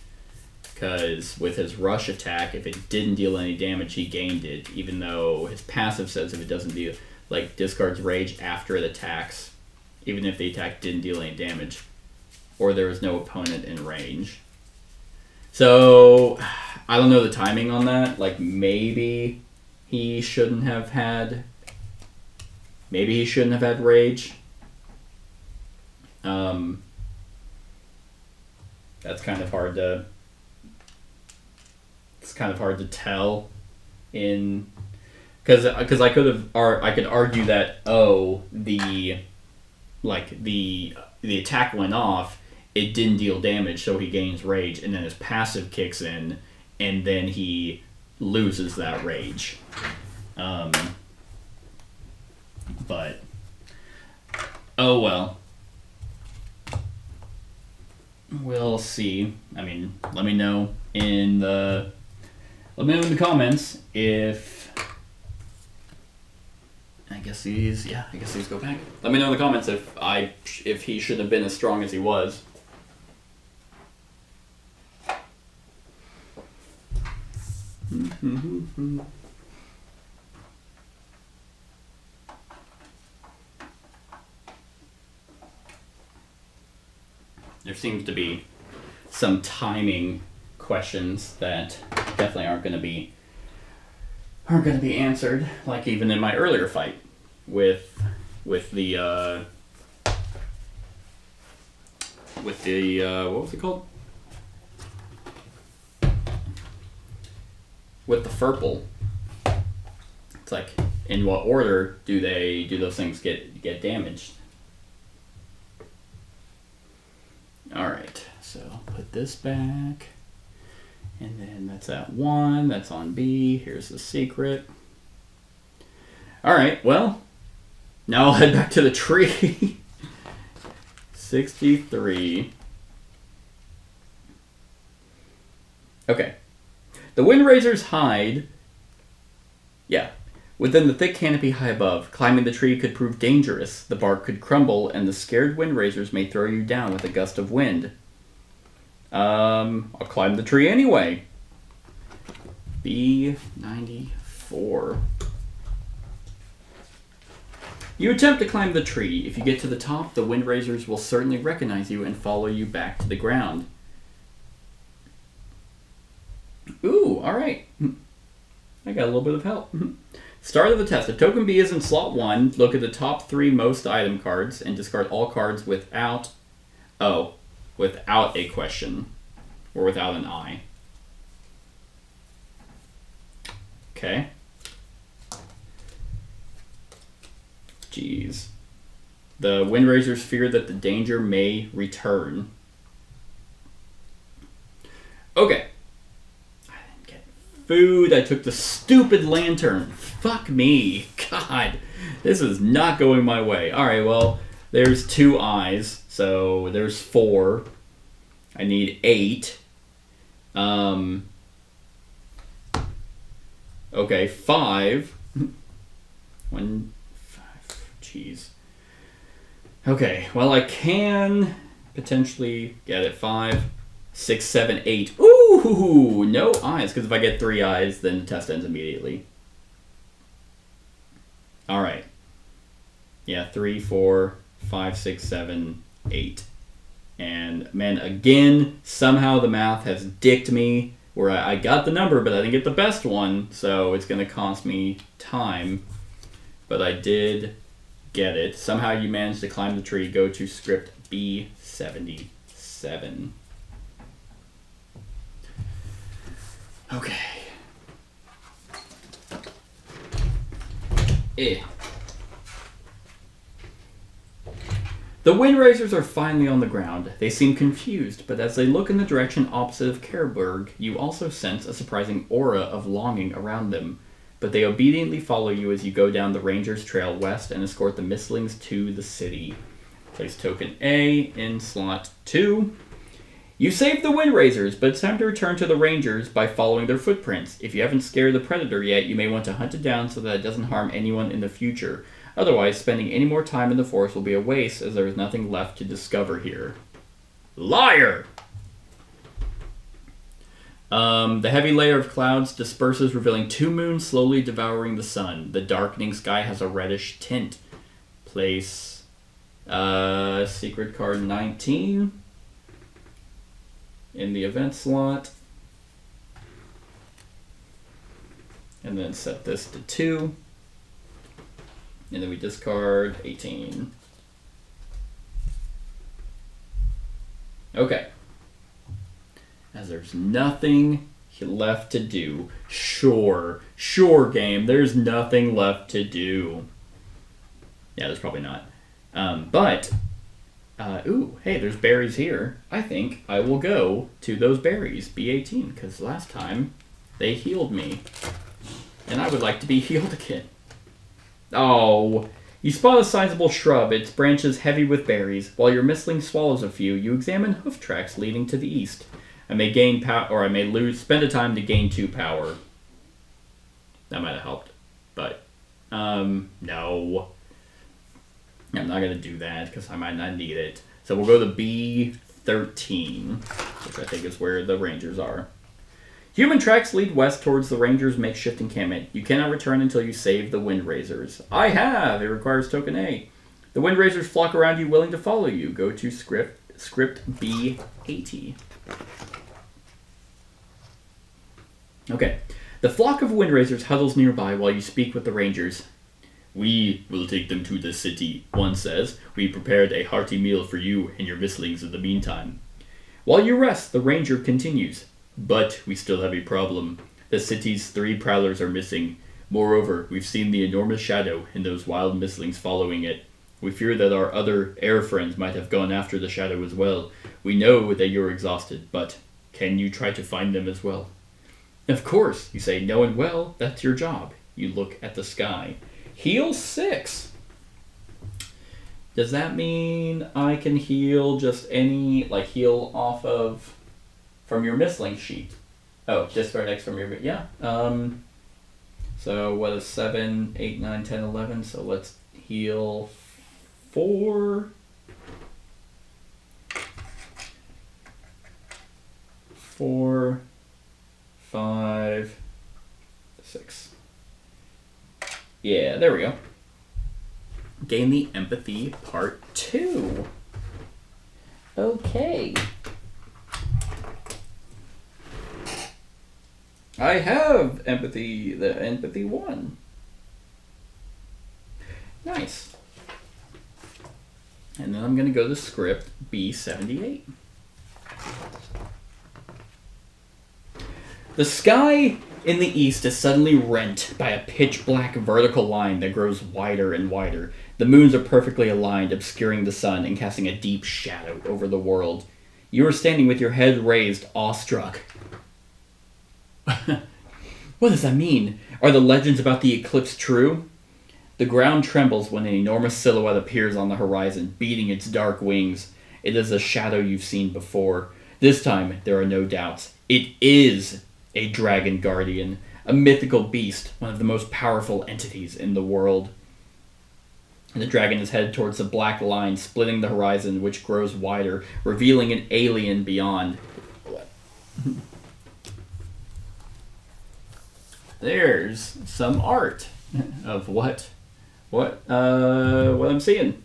Because with his rush attack, if it didn't deal any damage, he gained it, even though his passive says if it doesn't deal, like, discards Rage after it attacks, even if the attack didn't deal any damage, or there was no opponent in range. So, I don't know the timing on that. Like, maybe he shouldn't have had Rage. That's kind of hard to... It's kind of hard to tell because I could argue that the like the attack went off, it didn't deal damage, so he gains rage, and then his passive kicks in, and then he loses that rage. But oh well. We'll see. I mean, let me know in the comments if I guess these go back. Let me know in the comments if he should have been as strong as he was. There seems to be some timing questions that definitely aren't going to be answered. Like even in my earlier fight with the what was it called? With the Furple. It's like, in what order do those things get damaged? Alright, so put this back. And then that's at 1, that's on B, here's the secret. Alright, well, now I'll head back to the tree. 63. Okay. The Windraisers hide, within the thick canopy high above. Climbing the tree could prove dangerous. The bark could crumble, and the scared Windraisers may throw you down with a gust of wind. I'll climb the tree anyway. B94. You attempt to climb the tree. If you get to the top, the Windraisers will certainly recognize you and follow you back to the ground. Ooh, alright. I got a little bit of help. Start of the test. If token B is in slot 1, look at the top 3 most item cards and discard all cards without a question. Or without an I. Okay. Jeez. The Windraisers fear that the danger may return. Okay. Food. I took the stupid lantern. Fuck me. God. This is not going my way. Alright, well, there's 2 eyes. So there's 4. I need 8. Okay, 5. 1, 5. Jeez. Okay, well, I can potentially get it. 5, 6, 7, 8. Ooh, no eyes, because if I get 3 eyes, then the test ends immediately. Alright. Yeah, 3, 4, 5, 6, 7, 8. And, man, again, somehow the math has dicked me, where I got the number, but I didn't get the best one, so it's going to cost me time. But I did get it. Somehow you managed to climb the tree. Go to script B77. Okay. The Windraisers are finally on the ground. They seem confused, but as they look in the direction opposite of Kerberg, you also sense a surprising aura of longing around them. But they obediently follow you as you go down the Rangers Trail west and escort the Mystlings to the city. Place token A in slot 2. You saved the Windraisers, but it's time to return to the Rangers by following their footprints. If you haven't scared the Predator yet, you may want to hunt it down so that it doesn't harm anyone in the future. Otherwise, spending any more time in the forest will be a waste, as there is nothing left to discover here. Liar! The heavy layer of clouds disperses, revealing 2 moons slowly devouring the sun. The darkening sky has a reddish tint. Place secret card 19 in the event slot. And then set this to 2. And then we discard 18. Okay. As there's nothing left to do. Sure game, there's nothing left to do. Yeah, there's probably not. Ooh, hey, there's berries here. I think I will go to those berries, B18, because last time they healed me. And I would like to be healed again. Oh, you spot a sizable shrub, its branches heavy with berries. While your Mystling swallows a few, you examine hoof tracks leading to the east. I may gain power, or I may spend a time to gain 2 power. That might have helped, but, no. I'm not going to do that because I might not need it. So we'll go to B13, which I think is where the Rangers are. Human tracks lead west towards the Rangers' makeshift encampment. You cannot return until you save the Windrazers. I have! It requires token A. The Windrazers flock around you, willing to follow you. Go to script B80. Okay. The flock of Windrazers huddles nearby while you speak with the Rangers. We will take them to the city, one says. We prepared a hearty meal for you and your Mystlings in the meantime. While you rest, the Ranger continues. But we still have a problem. The city's 3 prowlers are missing. Moreover, we've seen the enormous shadow and those wild Mystlings following it. We fear that our other air friends might have gone after the shadow as well. We know that you're exhausted, but can you try to find them as well? Of course, you say, knowing well, that's your job. You look at the sky. Heal 6. Does that mean I can heal just any, like heal off of, from your Mystling sheet? Oh, discard X from your, yeah. So what is 7, 8, 9, 10, 11? So let's heal 4. 4, 5, 6. Yeah, there we go. Gain the empathy part 2. Okay. I have empathy, the empathy 1. Nice. And then I'm going to go to script B78. The sky in the east is suddenly rent by a pitch-black vertical line that grows wider and wider. The moons are perfectly aligned, obscuring the sun and casting a deep shadow over the world. You are standing with your head raised, awestruck. What does that mean? Are the legends about the eclipse true? The ground trembles when an enormous silhouette appears on the horizon, beating its dark wings. It is a shadow you've seen before. This time, there are no doubts. It is a dragon guardian, a mythical beast, one of the most powerful entities in the world. The dragon is headed towards the black line, splitting the horizon, which grows wider, revealing an alien beyond. There's some art of what I'm seeing.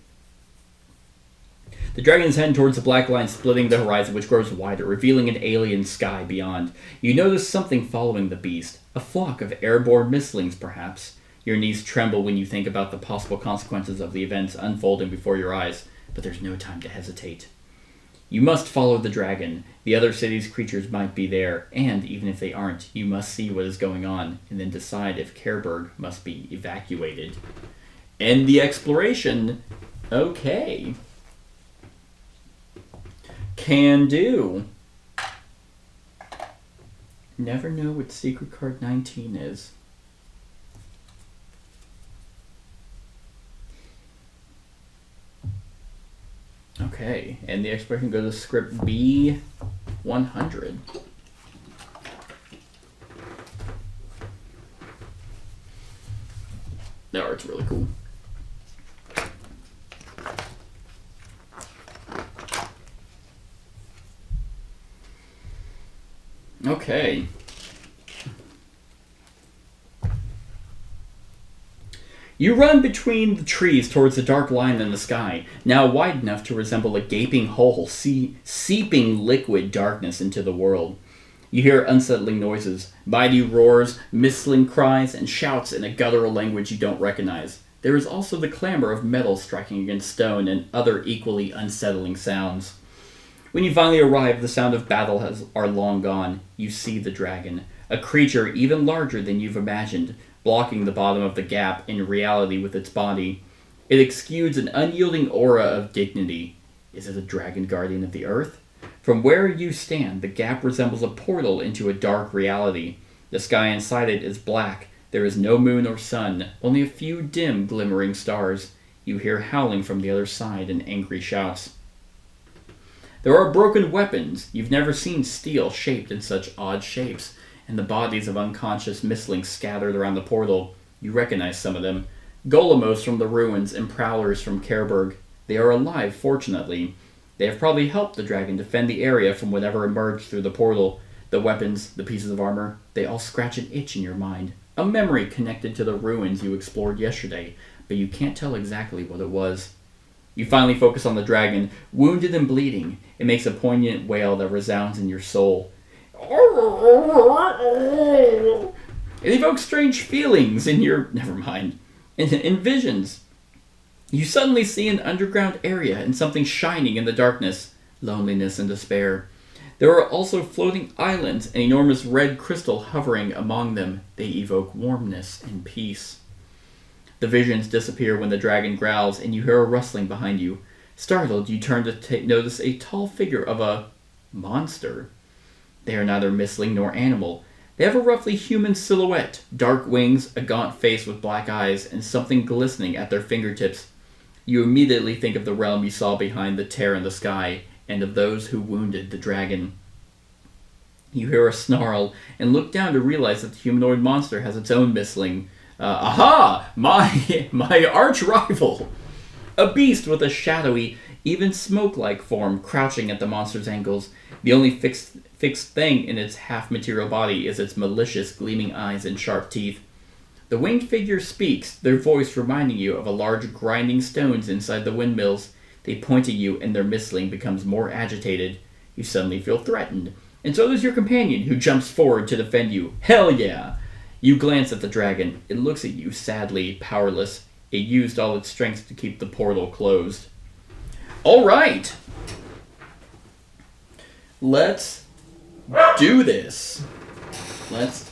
The dragon is heading towards the black line, splitting the horizon, which grows wider, revealing an alien sky beyond. You notice something following the beast. A flock of airborne Mystlings, perhaps. Your knees tremble when you think about the possible consequences of the events unfolding before your eyes, but there's no time to hesitate. You must follow the dragon. The other city's creatures might be there, and even if they aren't, you must see what is going on, and then decide if Cairburg must be evacuated. End the exploration. Okay. Can do. Never know what secret card 19 is. Okay, and the exploration goes to script B100. That art's really cool. Okay. You run between the trees towards the dark line in the sky, now wide enough to resemble a gaping hole seeping liquid darkness into the world. You hear unsettling noises, mighty roars, Mystling cries, and shouts in a guttural language you don't recognize. There is also the clamor of metal striking against stone and other equally unsettling sounds. When you finally arrive, the sound of battle are long gone. You see the dragon, a creature even larger than you've imagined, blocking the bottom of the gap in reality with its body. It exudes an unyielding aura of dignity. Is it a dragon guardian of the earth? From where you stand, the gap resembles a portal into a dark reality. The sky inside it is black. There is no moon or sun, only a few dim, glimmering stars. You hear howling from the other side and angry shouts. There are broken weapons. You've never seen steel shaped in such odd shapes, and the bodies of unconscious Mystlings scattered around the portal. You recognize some of them. Golemos from the ruins and prowlers from Kerberg. They are alive, fortunately. They have probably helped the dragon defend the area from whatever emerged through the portal. The weapons, the pieces of armor, they all scratch an itch in your mind. A memory connected to the ruins you explored yesterday, but you can't tell exactly what it was. You finally focus on the dragon, wounded and bleeding. It makes a poignant wail that resounds in your soul. It evokes strange feelings in your... Never mind. In visions. You suddenly see an underground area and something shining in the darkness. Loneliness and despair. There are also floating islands and enormous red crystal hovering among them. They evoke warmness and peace. The visions disappear when the dragon growls and you hear a rustling behind you. Startled, you turn to notice a tall figure of a monster. They are neither Mystling nor animal. They have a roughly human silhouette, dark wings, a gaunt face with black eyes, and something glistening at their fingertips. You immediately think of the realm you saw behind the tear in the sky, and of those who wounded the dragon. You hear a snarl, and look down to realize that the humanoid monster has its own Mystling. Aha! My arch-rival! A beast with a shadowy, even smoke-like form crouching at the monster's ankles. The only fixed thing in its half-material body is its malicious, gleaming eyes and sharp teeth. The winged figure speaks, their voice reminding you of a large grinding stones inside the windmills. They point at you and their Mystling becomes more agitated. You suddenly feel threatened, and so does your companion, who jumps forward to defend you. Hell yeah! You glance at the dragon. It looks at you, sadly, powerless. It used all its strength to keep the portal closed. All right! Let's do this. Let's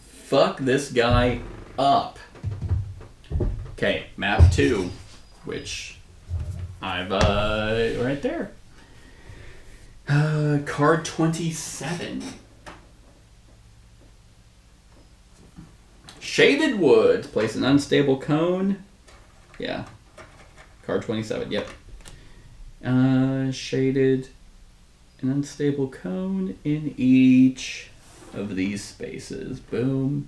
fuck this guy up. Okay, map 2, which I've right there. Card 27. Shaded Woods. Place an unstable cone. Yeah. Card 27, yep. Shaded an unstable cone in each of these spaces. Boom.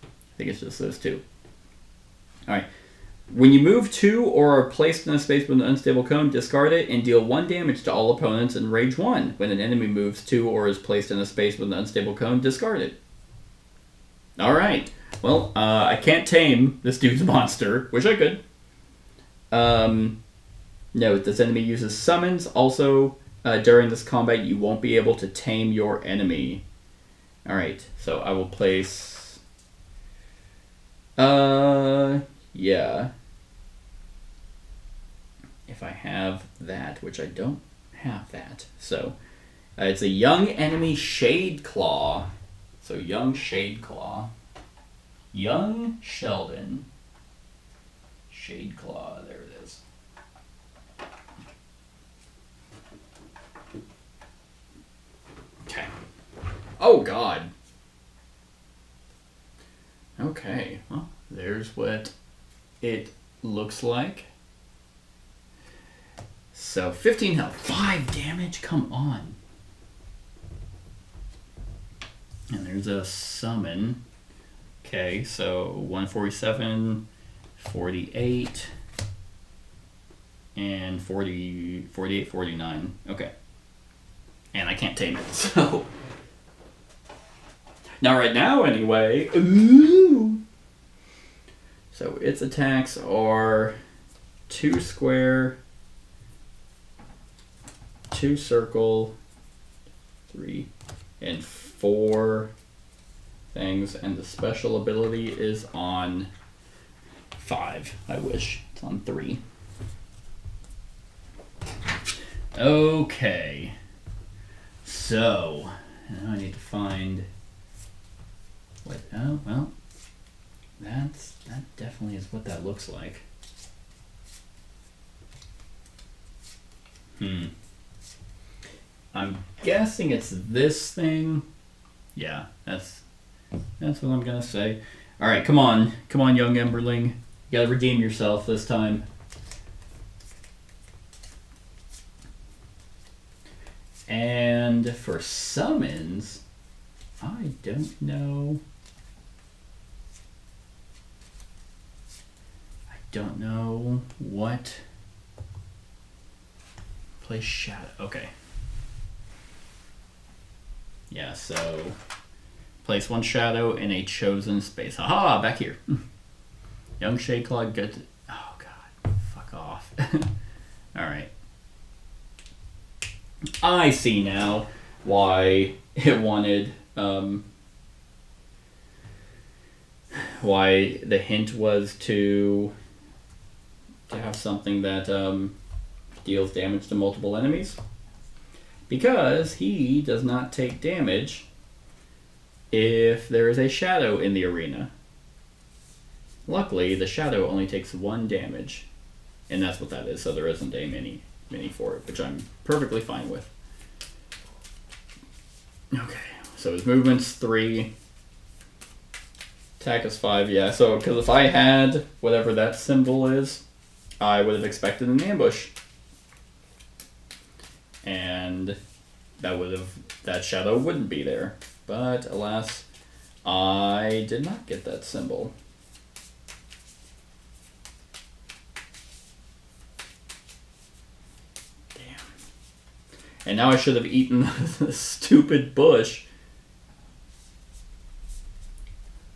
I think it's just those two. Alright. When you move to or are placed in a space with an unstable cone, discard it and deal 1 damage to all opponents and rage 1. When an enemy moves to or is placed in a space with an unstable cone, discard it. Alright. Well, I can't tame this dude's monster. Wish I could. Note, this enemy uses summons. Also, during this combat, you won't be able to tame your enemy. Alright, so I will place... yeah. If I have that, which I don't have that. So, it's a young enemy Shade Claw. So, young Shade Claw. Young Sheldon. Shade Claw, there it is. Okay. Oh, God. Okay, well, there's what it looks like. So, 15 health. 5 damage? Come on. And there's a summon. Okay, so 147, 48, and 48, 49. Okay. And I can't tame it, so... Not right now, anyway. Ooh. So its attacks are 2 square, 2 circle, 3, and 4 things, and the special ability is on 5. I wish it's on 3. Okay. So now I need to find what. Oh well. That definitely is what that looks like. I'm guessing it's this thing. Yeah, that's what I'm gonna say. All right, come on, young Emberling. You gotta redeem yourself this time. And for summons, I don't know. I don't know what. Place shadow. Okay. Yeah, so place one shadow in a chosen space. Aha, back here. Young Shadeclaw, good. Oh god, fuck off. All right. I see now why it wanted. Why the hint was to have something that deals damage to multiple enemies. Because he does not take damage if there is a shadow in the arena. Luckily, the shadow only takes 1 damage, and that's what that is, so there isn't a mini for it, which I'm perfectly fine with. Okay, so his movement's 3, attack is 5, yeah, so, because if I had whatever that symbol is, I would have expected an ambush. And that shadow wouldn't be there. But alas, I did not get that symbol. Damn. And now I should have eaten the stupid bush.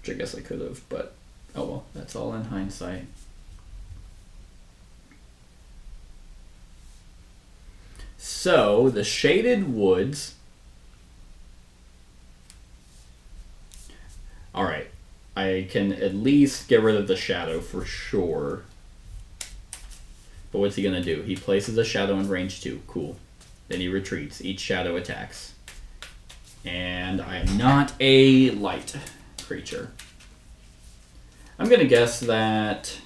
Which I guess I could have, but oh well, that's all in hindsight. So, the Shaded Woods. Alright. I can at least get rid of the shadow for sure. But what's he going to do? He places a shadow in range 2. Cool. Then he retreats. Each shadow attacks. And I am not a light creature. I'm going to guess that...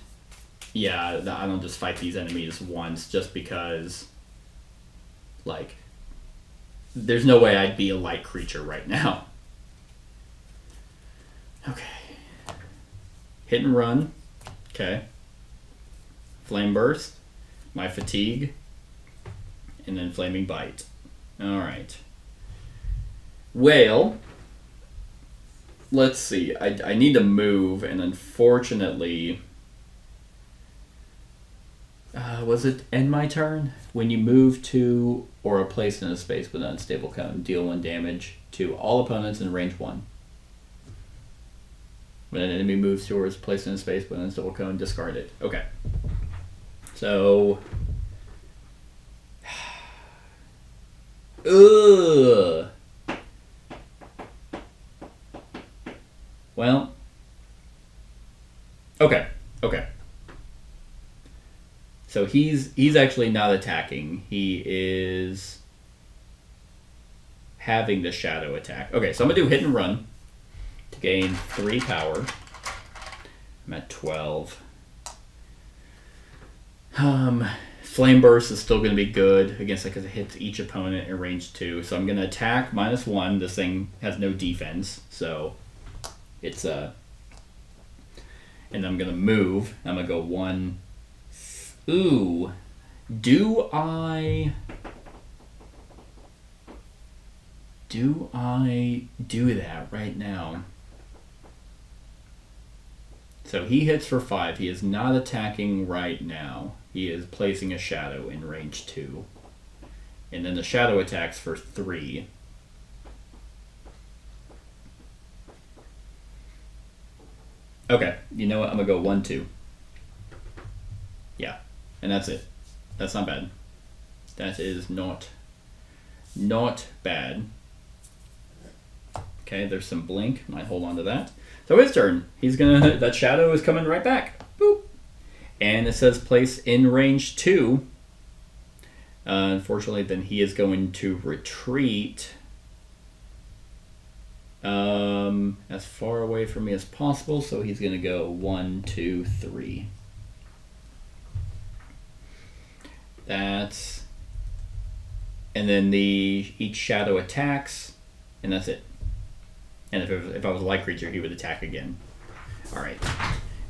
Yeah, I don't just fight these enemies once just because... Like, there's no way I'd be a light creature right now. Okay. Hit and run. Okay. Flame burst. My fatigue. And then flaming bite. Alright. Well, let's see. I need to move, and unfortunately... was it end my turn? When you move to or are placed in a space with an unstable cone, deal 1 damage to all opponents in range 1. When an enemy moves to or is placed in a space with an unstable cone, discard it. Okay. So... Ugh. Well... Okay. So he's actually not attacking. He is having the shadow attack. Okay, so I'm going to do hit and run to gain 3 power. I'm at 12. Flame Burst is still going to be good against it because it hits each opponent in range 2. So I'm going to attack -1. This thing has no defense, so it's and I'm going to move. I'm going to go 1... Ooh, do I do that right now? So he hits for 5. He is not attacking right now. He is placing a shadow in range 2. And then the shadow attacks for 3. Okay, you know what? I'm going to go 1, 2. Yeah. And that's it. That's not bad. That is not bad. Okay, there's some blink. Might hold on to that. So his turn. He's gonna... That shadow is coming right back. Boop. And it says place in range 2. Unfortunately, then he is going to retreat. As far away from me as possible, so he's gonna go 1, 2, 3. That's, and then each shadow attacks, and that's it. And if I was a light creature, he would attack again. All right.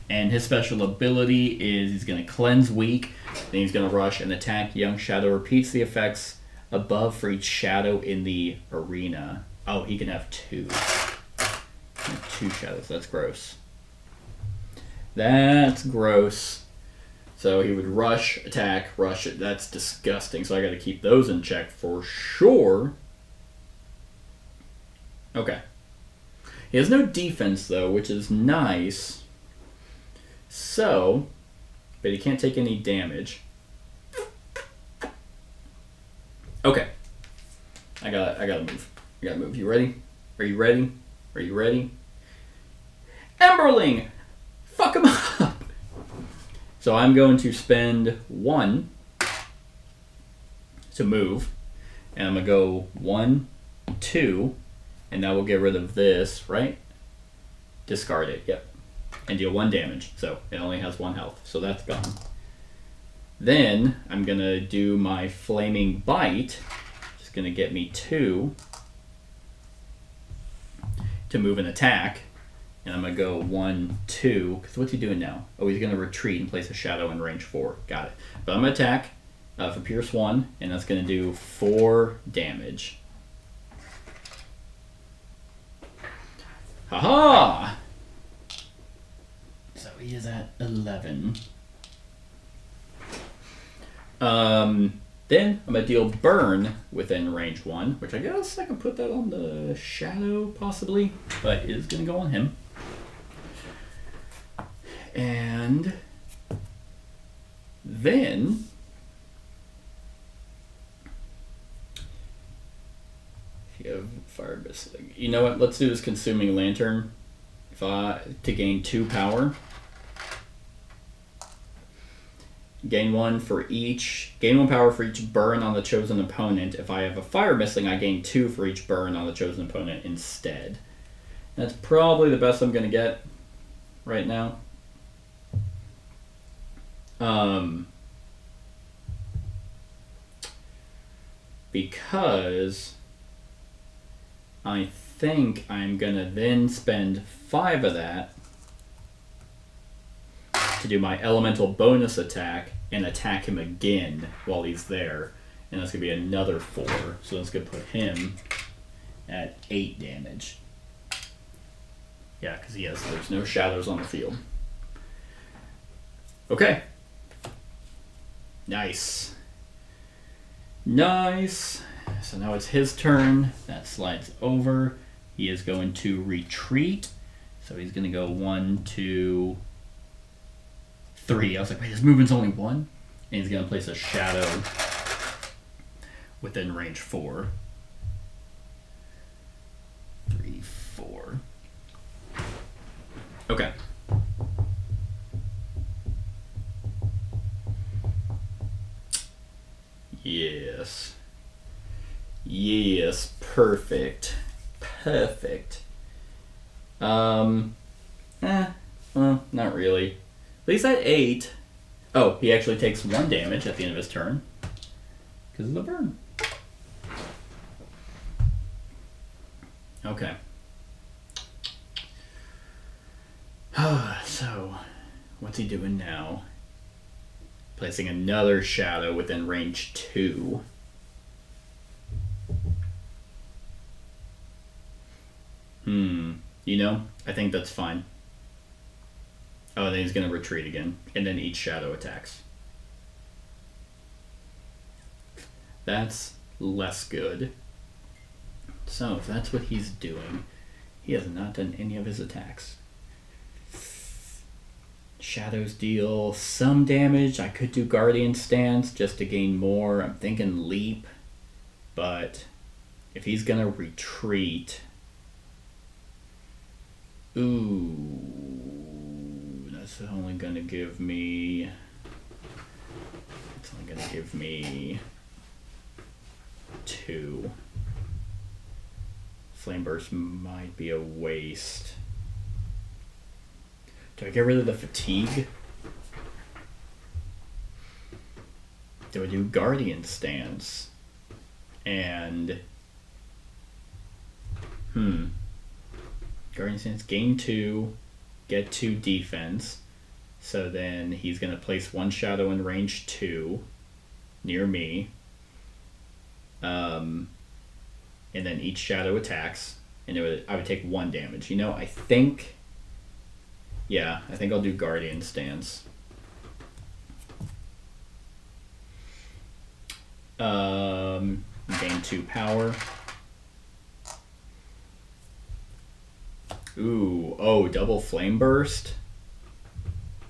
And his special ability is he's going to cleanse weak, then he's going to rush and attack. Young shadow repeats the effects above for each shadow in the arena. Oh, he can have 2. Two shadows. That's gross. That's gross. So he would rush, attack, rush it. That's disgusting. So I got to keep those in check for sure. Okay. He has no defense though, which is nice. So, but he can't take any damage. Okay. I gotta move. I gotta move. You ready? Are you ready? Are you ready? Emberling! Fuck him up! So I'm going to spend 1 to move. And I'm going to go 1, 2, and that will get rid of this, right? Discard it, yep. And deal 1 damage. So it only has 1 health. So that's gone. Then I'm going to do my Flaming Bite. Just going to get me 2 to move and attack. And I'm going to go 1, 2. Because what's he doing now? Oh, he's going to retreat and place a shadow in range 4. Got it. But I'm going to attack for Pierce 1. And that's going to do 4 damage. Haha! So he is at 11. Then I'm going to deal Burn within range 1. Which I guess I can put that on the shadow possibly. But it is going to go on him. And then if you have Fire Mistling, you know what? Let's do this Consuming Lantern. To gain 2 power, gain 1 power for each burn on the chosen opponent. If I have a Fire Mistling, I gain 2 for each burn on the chosen opponent instead. That's probably the best I'm gonna get right now. Because I think I'm gonna then spend 5 of that to do my elemental bonus attack and attack him again while he's there. And that's gonna be another 4. So that's gonna put him at 8 damage. Yeah, because there's no shadows on the field. Okay. Nice. Nice. So now it's his turn. That slides over. He is going to retreat. So he's going to go 1, 2, 3. I was like, wait, his movement's only 1? And he's going to place a shadow within range 4. 3, 4. Okay. Yes. Yes, perfect. Perfect. Well, not really. At least at 8. Oh, he actually takes 1 damage at the end of his turn. Because of the burn. Okay. So, what's he doing now? Placing another shadow within range 2. You know, I think that's fine. Oh, then he's going to retreat again. And then each shadow attacks. That's less good. So, if that's what he's doing, he has not done any of his attacks. Shadows deal some damage. I could do Guardian Stance just to gain more. I'm thinking Leap. But if he's going to retreat... Ooh, that's only going to give me... It's only going to give me 2. Flame Burst might be a waste. Do I get rid of the fatigue? Do I do Guardian Stance? And Guardian Stance, gain 2, get 2 defense. So then he's gonna place 1 shadow in range 2 near me. And then each shadow attacks, and I would take 1 damage. You know, I think I'll do Guardian Stance. Gain 2 power. Double Flame Burst.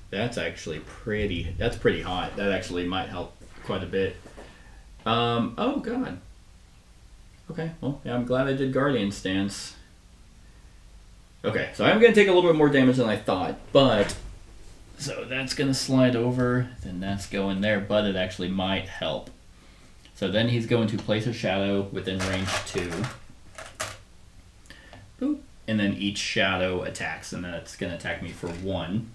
That's actually pretty hot. That actually might help quite a bit. Oh god. Okay, well, yeah, I'm glad I did Guardian Stance. Okay, so I'm going to take a little bit more damage than I thought, but... So that's going to slide over, then that's going there, but it actually might help. So then he's going to place a shadow within range 2. Boop. And then each shadow attacks, and then it's going to attack me for 1.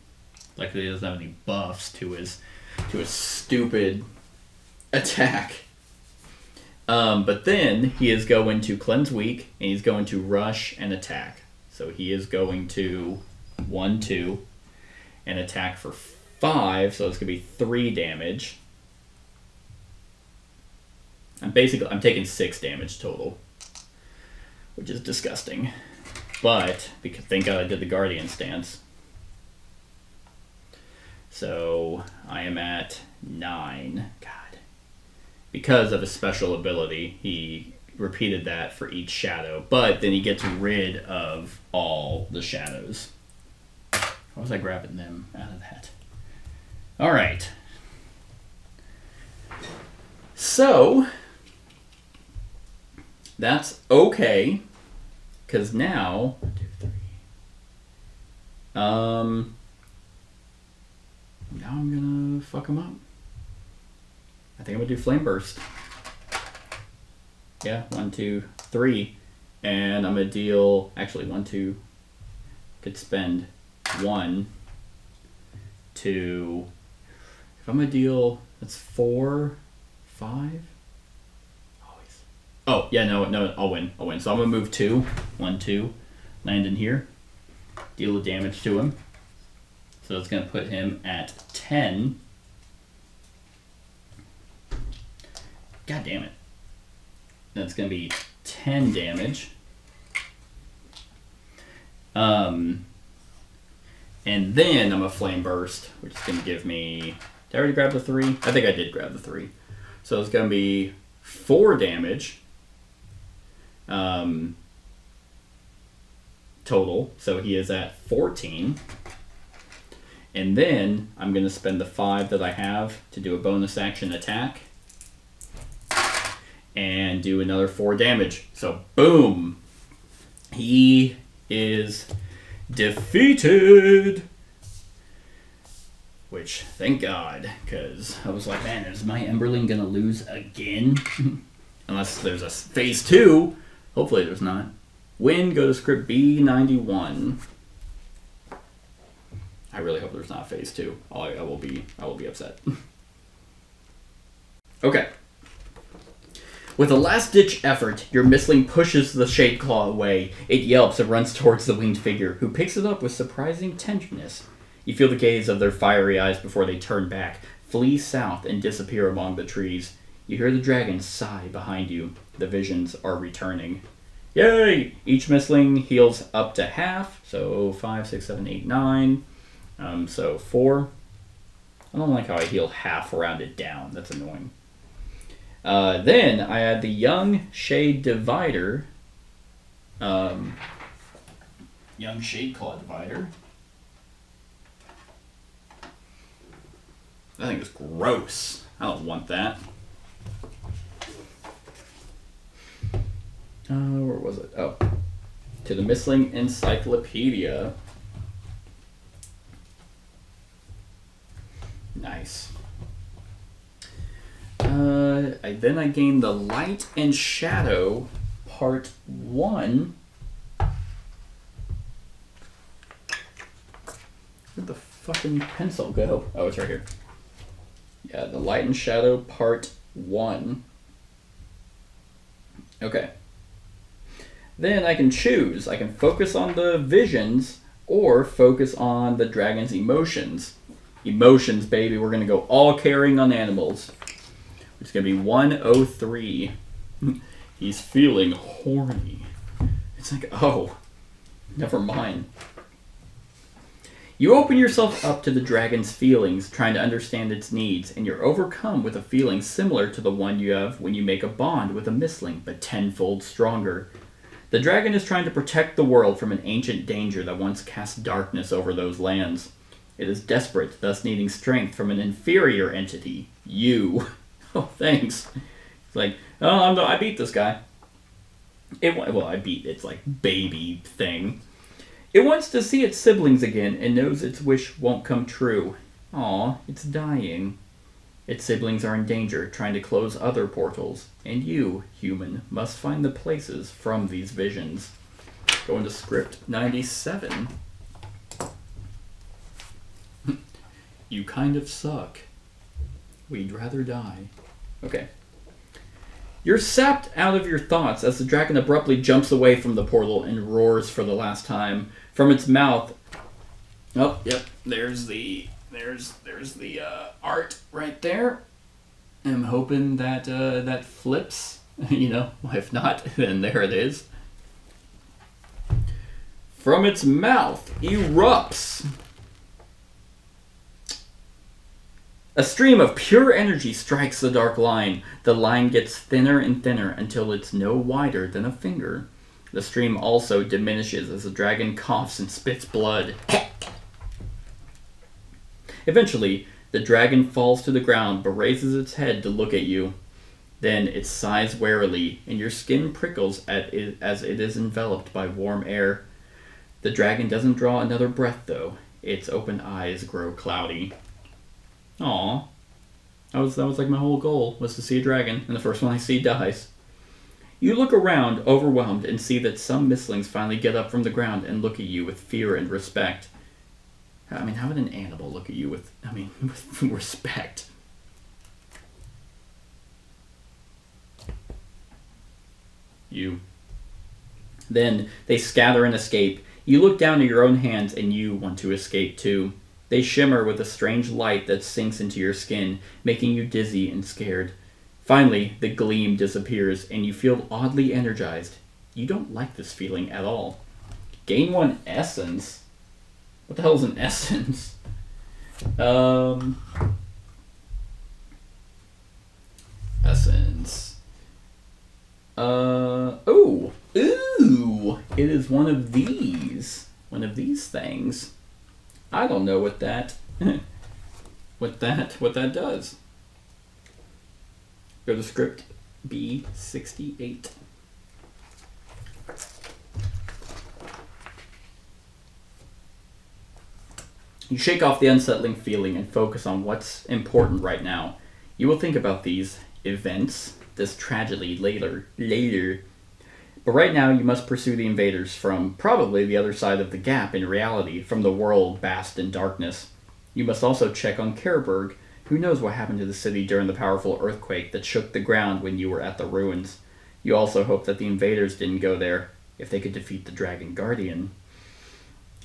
Luckily he doesn't have any buffs to his stupid attack. But then he is going to cleanse weak, and he's going to rush and attack. So he is going to 1, 2, and attack for 5. So it's going to be 3 damage. I'm taking 6 damage total, which is disgusting. But because thank God I did the Guardian Stance. So I am at 9. God. Because of his special ability, he repeated that for each shadow, but then he gets rid of all the shadows. How was I grabbing them out of that? All right. So that's okay, because now 1, 2, 3. Now I'm gonna fuck him up. I think I'm gonna do Flame Burst. Yeah, 1, 2, 3. And I'm gonna deal, actually 1, 2, could spend 1, 2, if I'm gonna deal, that's 4, 5? Always. Oh, yeah, no, I'll win. So I'm gonna move 2, 1, 2, land in here, deal the damage to him. So it's gonna put him at 10. God damn it. That's going to be 10 damage. And then I'm a Flame Burst, which is going to give me... Did I already grab the 3? I think I did grab the 3. So it's going to be 4 damage. Total. So he is at 14. And then I'm going to spend the 5 that I have to do a bonus action attack. And do another 4 damage. So, boom! He is defeated! Which, thank God, because I was like, man, is my Emberling gonna lose again? Unless there's a phase 2. Hopefully there's not. Win, go to script B91. I really hope there's not phase 2. I will be upset. Okay. With a last-ditch effort, your Mystling pushes the Shade Claw away. It yelps and runs towards the winged figure, who picks it up with surprising tenderness. You feel the gaze of their fiery eyes before they turn back, flee south, and disappear among the trees. You hear the dragon sigh behind you. The visions are returning. Yay! Each Mystling heals up to half, so 5, 6, 7, 8, 9. So 4. I don't like how I heal half rounded down. That's annoying. Then I add the Young Shade Divider. Young Shade Claw Divider. That thing is gross. I don't want that. Where was it? Oh. To the Mystling Encyclopedia. Nice. Then I gain the Light and Shadow Part 1 Where'd the fucking pencil go? Oh, it's right here. Yeah, the Light and Shadow Part 1. Okay. Then I can choose. I can focus on the visions or focus on the dragon's emotions. Emotions, baby. We're going to go all carrying on animals. It's going to be 103. He's feeling horny. It's like, oh, never mind. You open yourself up to the dragon's feelings, trying to understand its needs, and you're overcome with a feeling similar to the one you have when you make a bond with a Mystling, but tenfold stronger. The dragon is trying to protect the world from an ancient danger that once cast darkness over those lands. It is desperate, thus needing strength from an inferior entity, you. Oh, thanks. It's like, oh, I beat this guy. I beat its, like, baby thing. It wants to see its siblings again and knows its wish won't come true. Aw, it's dying. Its siblings are in danger, trying to close other portals. And you, human, must find the places from these visions. Going to script 97. You kind of suck. We'd rather die. Okay. You're sapped out of your thoughts as the dragon abruptly jumps away from the portal and roars for the last time. From its mouth... Oh, yep. There's the art right there. I'm hoping that that flips. You know, if not, then there it is. From its mouth erupts a stream of pure energy strikes the dark line. The line gets thinner and thinner until it's no wider than a finger. The stream also diminishes as the dragon coughs and spits blood. Eventually, the dragon falls to the ground but raises its head to look at you. Then it sighs warily, and your skin prickles as it is enveloped by warm air. The dragon doesn't draw another breath, though. Its open eyes grow cloudy. Aw. That was like my whole goal, was to see a dragon, and the first one I see dies. You look around, overwhelmed, and see that some Mystlings finally get up from the ground and look at you with fear and respect. I mean, how would an animal look at you with respect? You. Then they scatter and escape. You look down at your own hands and you want to escape too. They shimmer with a strange light that sinks into your skin, making you dizzy and scared. Finally, the gleam disappears and you feel oddly energized. You don't like this feeling at all. Gain 1 essence? What the hell is an essence? Essence. Ooh. It is one of these. One of these things. I don't know what that what that does. Go to script B68. You shake off the unsettling feeling and focus on what's important right now. You will think about these events, this tragedy later. But right now you must pursue the invaders from probably the other side of the gap in reality, from the world bathed in darkness. You must also check on Kerberg. Who knows what happened to the city during the powerful earthquake that shook the ground when you were at the ruins. You also hope that the invaders didn't go there, if they could defeat the Dragon Guardian.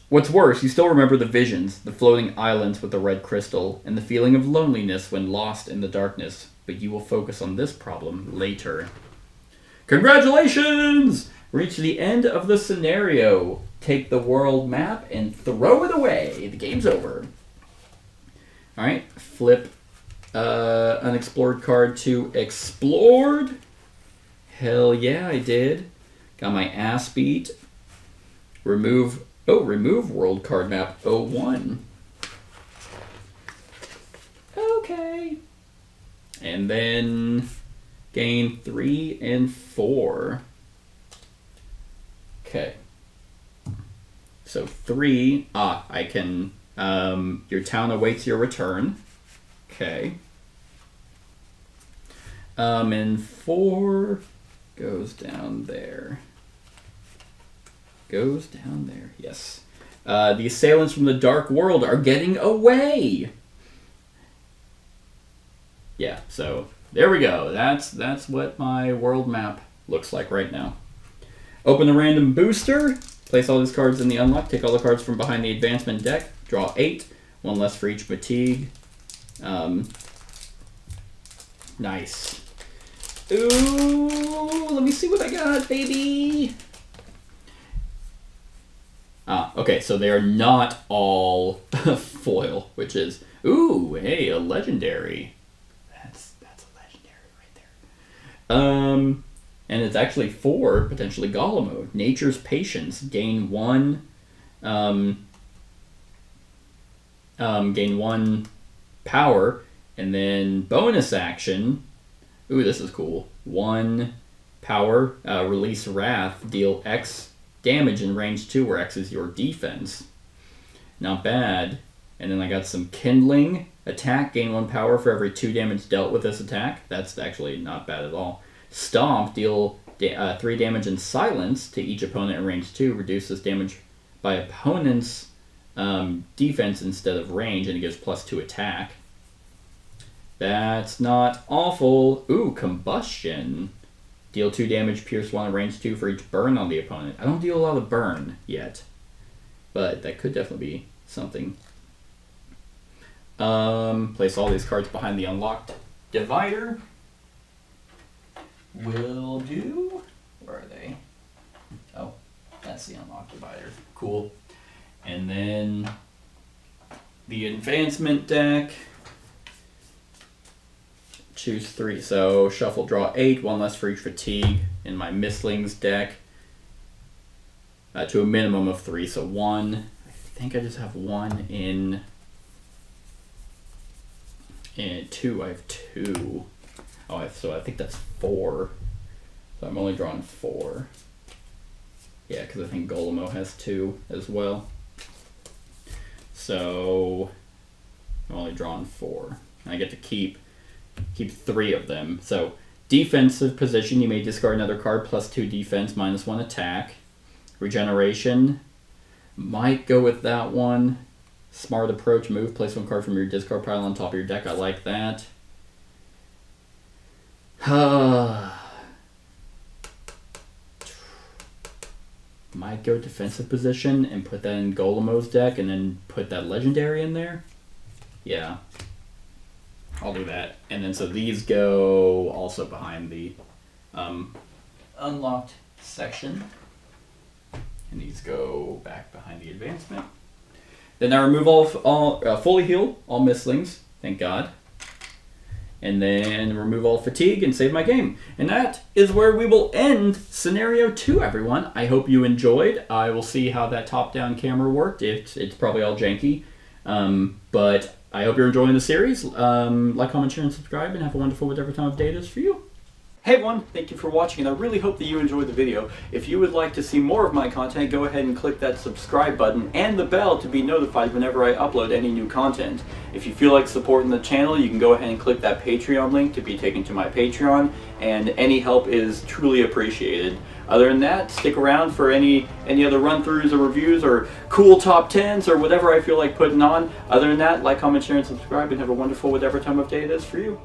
What's worse, you still remember the visions, the floating islands with the red crystal, and the feeling of loneliness when lost in the darkness, but you will focus on this problem later. Congratulations! Reach the end of the scenario. Take the world map and throw it away. The game's over. Alright, flip unexplored card to explored. Hell yeah, I did. Got my ass beat. Remove world card map 01. Okay. And then gain 3 and 4. Okay. So 3, I can, your town awaits your return. Okay. And 4 goes down there. Goes down there, yes. The assailants from the Dark World are getting away. Yeah, so there we go. That's what my world map looks like right now. Open the random booster. Place all these cards in the unlock. Take all the cards from behind the advancement deck. Draw 8. One less for each fatigue. Nice. Ooh, let me see what I got, baby. Okay, so they are not all foil, which is, ooh, hey, a legendary. That's a legendary right there. And it's actually 4, potentially Golemo. Nature's Patience. Gain 1. Gain 1 power, and then bonus action. Ooh, this is cool. 1 power, release Wrath, deal X damage in range 2, where X is your defense. Not bad. And then I got some Kindling. Attack, gain 1 power for every 2 damage dealt with this attack. That's actually not bad at all. Stomp, deal 3 damage in silence to each opponent in range 2. Reduce this damage by opponent's defense instead of range, and it gives +2 attack. That's not awful. Ooh, Combustion. Deal 2 damage, pierce 1 in range 2 for each burn on the opponent. I don't deal a lot of burn yet, but that could definitely be something. Place all these cards behind the unlocked divider. Will do. Where are they? Oh, that's the unlocked divider. Cool. And then the advancement deck. Choose 3. So shuffle, draw 8, 1 less for each fatigue in my Mystlings deck. To a minimum of 3. So 1. I think I just have 1 in 2. I have 2. Oh, so I think that's 4. So I'm only drawing 4. Yeah, because I think Golemo has 2 as well. So I'm only drawing 4. I get to keep 3 of them. So defensive position, you may discard another card, +2 defense, -1 attack. Regeneration, might go with that one. Smart approach, move, place 1 card from your discard pile on top of your deck. I like that. Might go defensive position and put that in Golemo's deck and then put that legendary in there. Yeah. I'll do that. And then so these go also behind the unlocked section. And these go back behind the advancement. Then I remove all fully heal all Mystlings, thank God. And then remove all fatigue and save my game. And that is where we will end scenario 2, everyone. I hope you enjoyed. I will see how that top-down camera worked. It's probably all janky. But I hope you're enjoying the series. Like, comment, share, and subscribe, and have a wonderful whatever time of day it is for you. Hey everyone, thank you for watching, and I really hope that you enjoyed the video. If you would like to see more of my content, go ahead and click that subscribe button and the bell to be notified whenever I upload any new content. If you feel like supporting the channel, you can go ahead and click that Patreon link to be taken to my Patreon, and any help is truly appreciated. Other than that, stick around for any other run-throughs or reviews or cool top 10s or whatever I feel like putting on. Other than that, like, comment, share, and subscribe, and have a wonderful whatever time of day it is for you.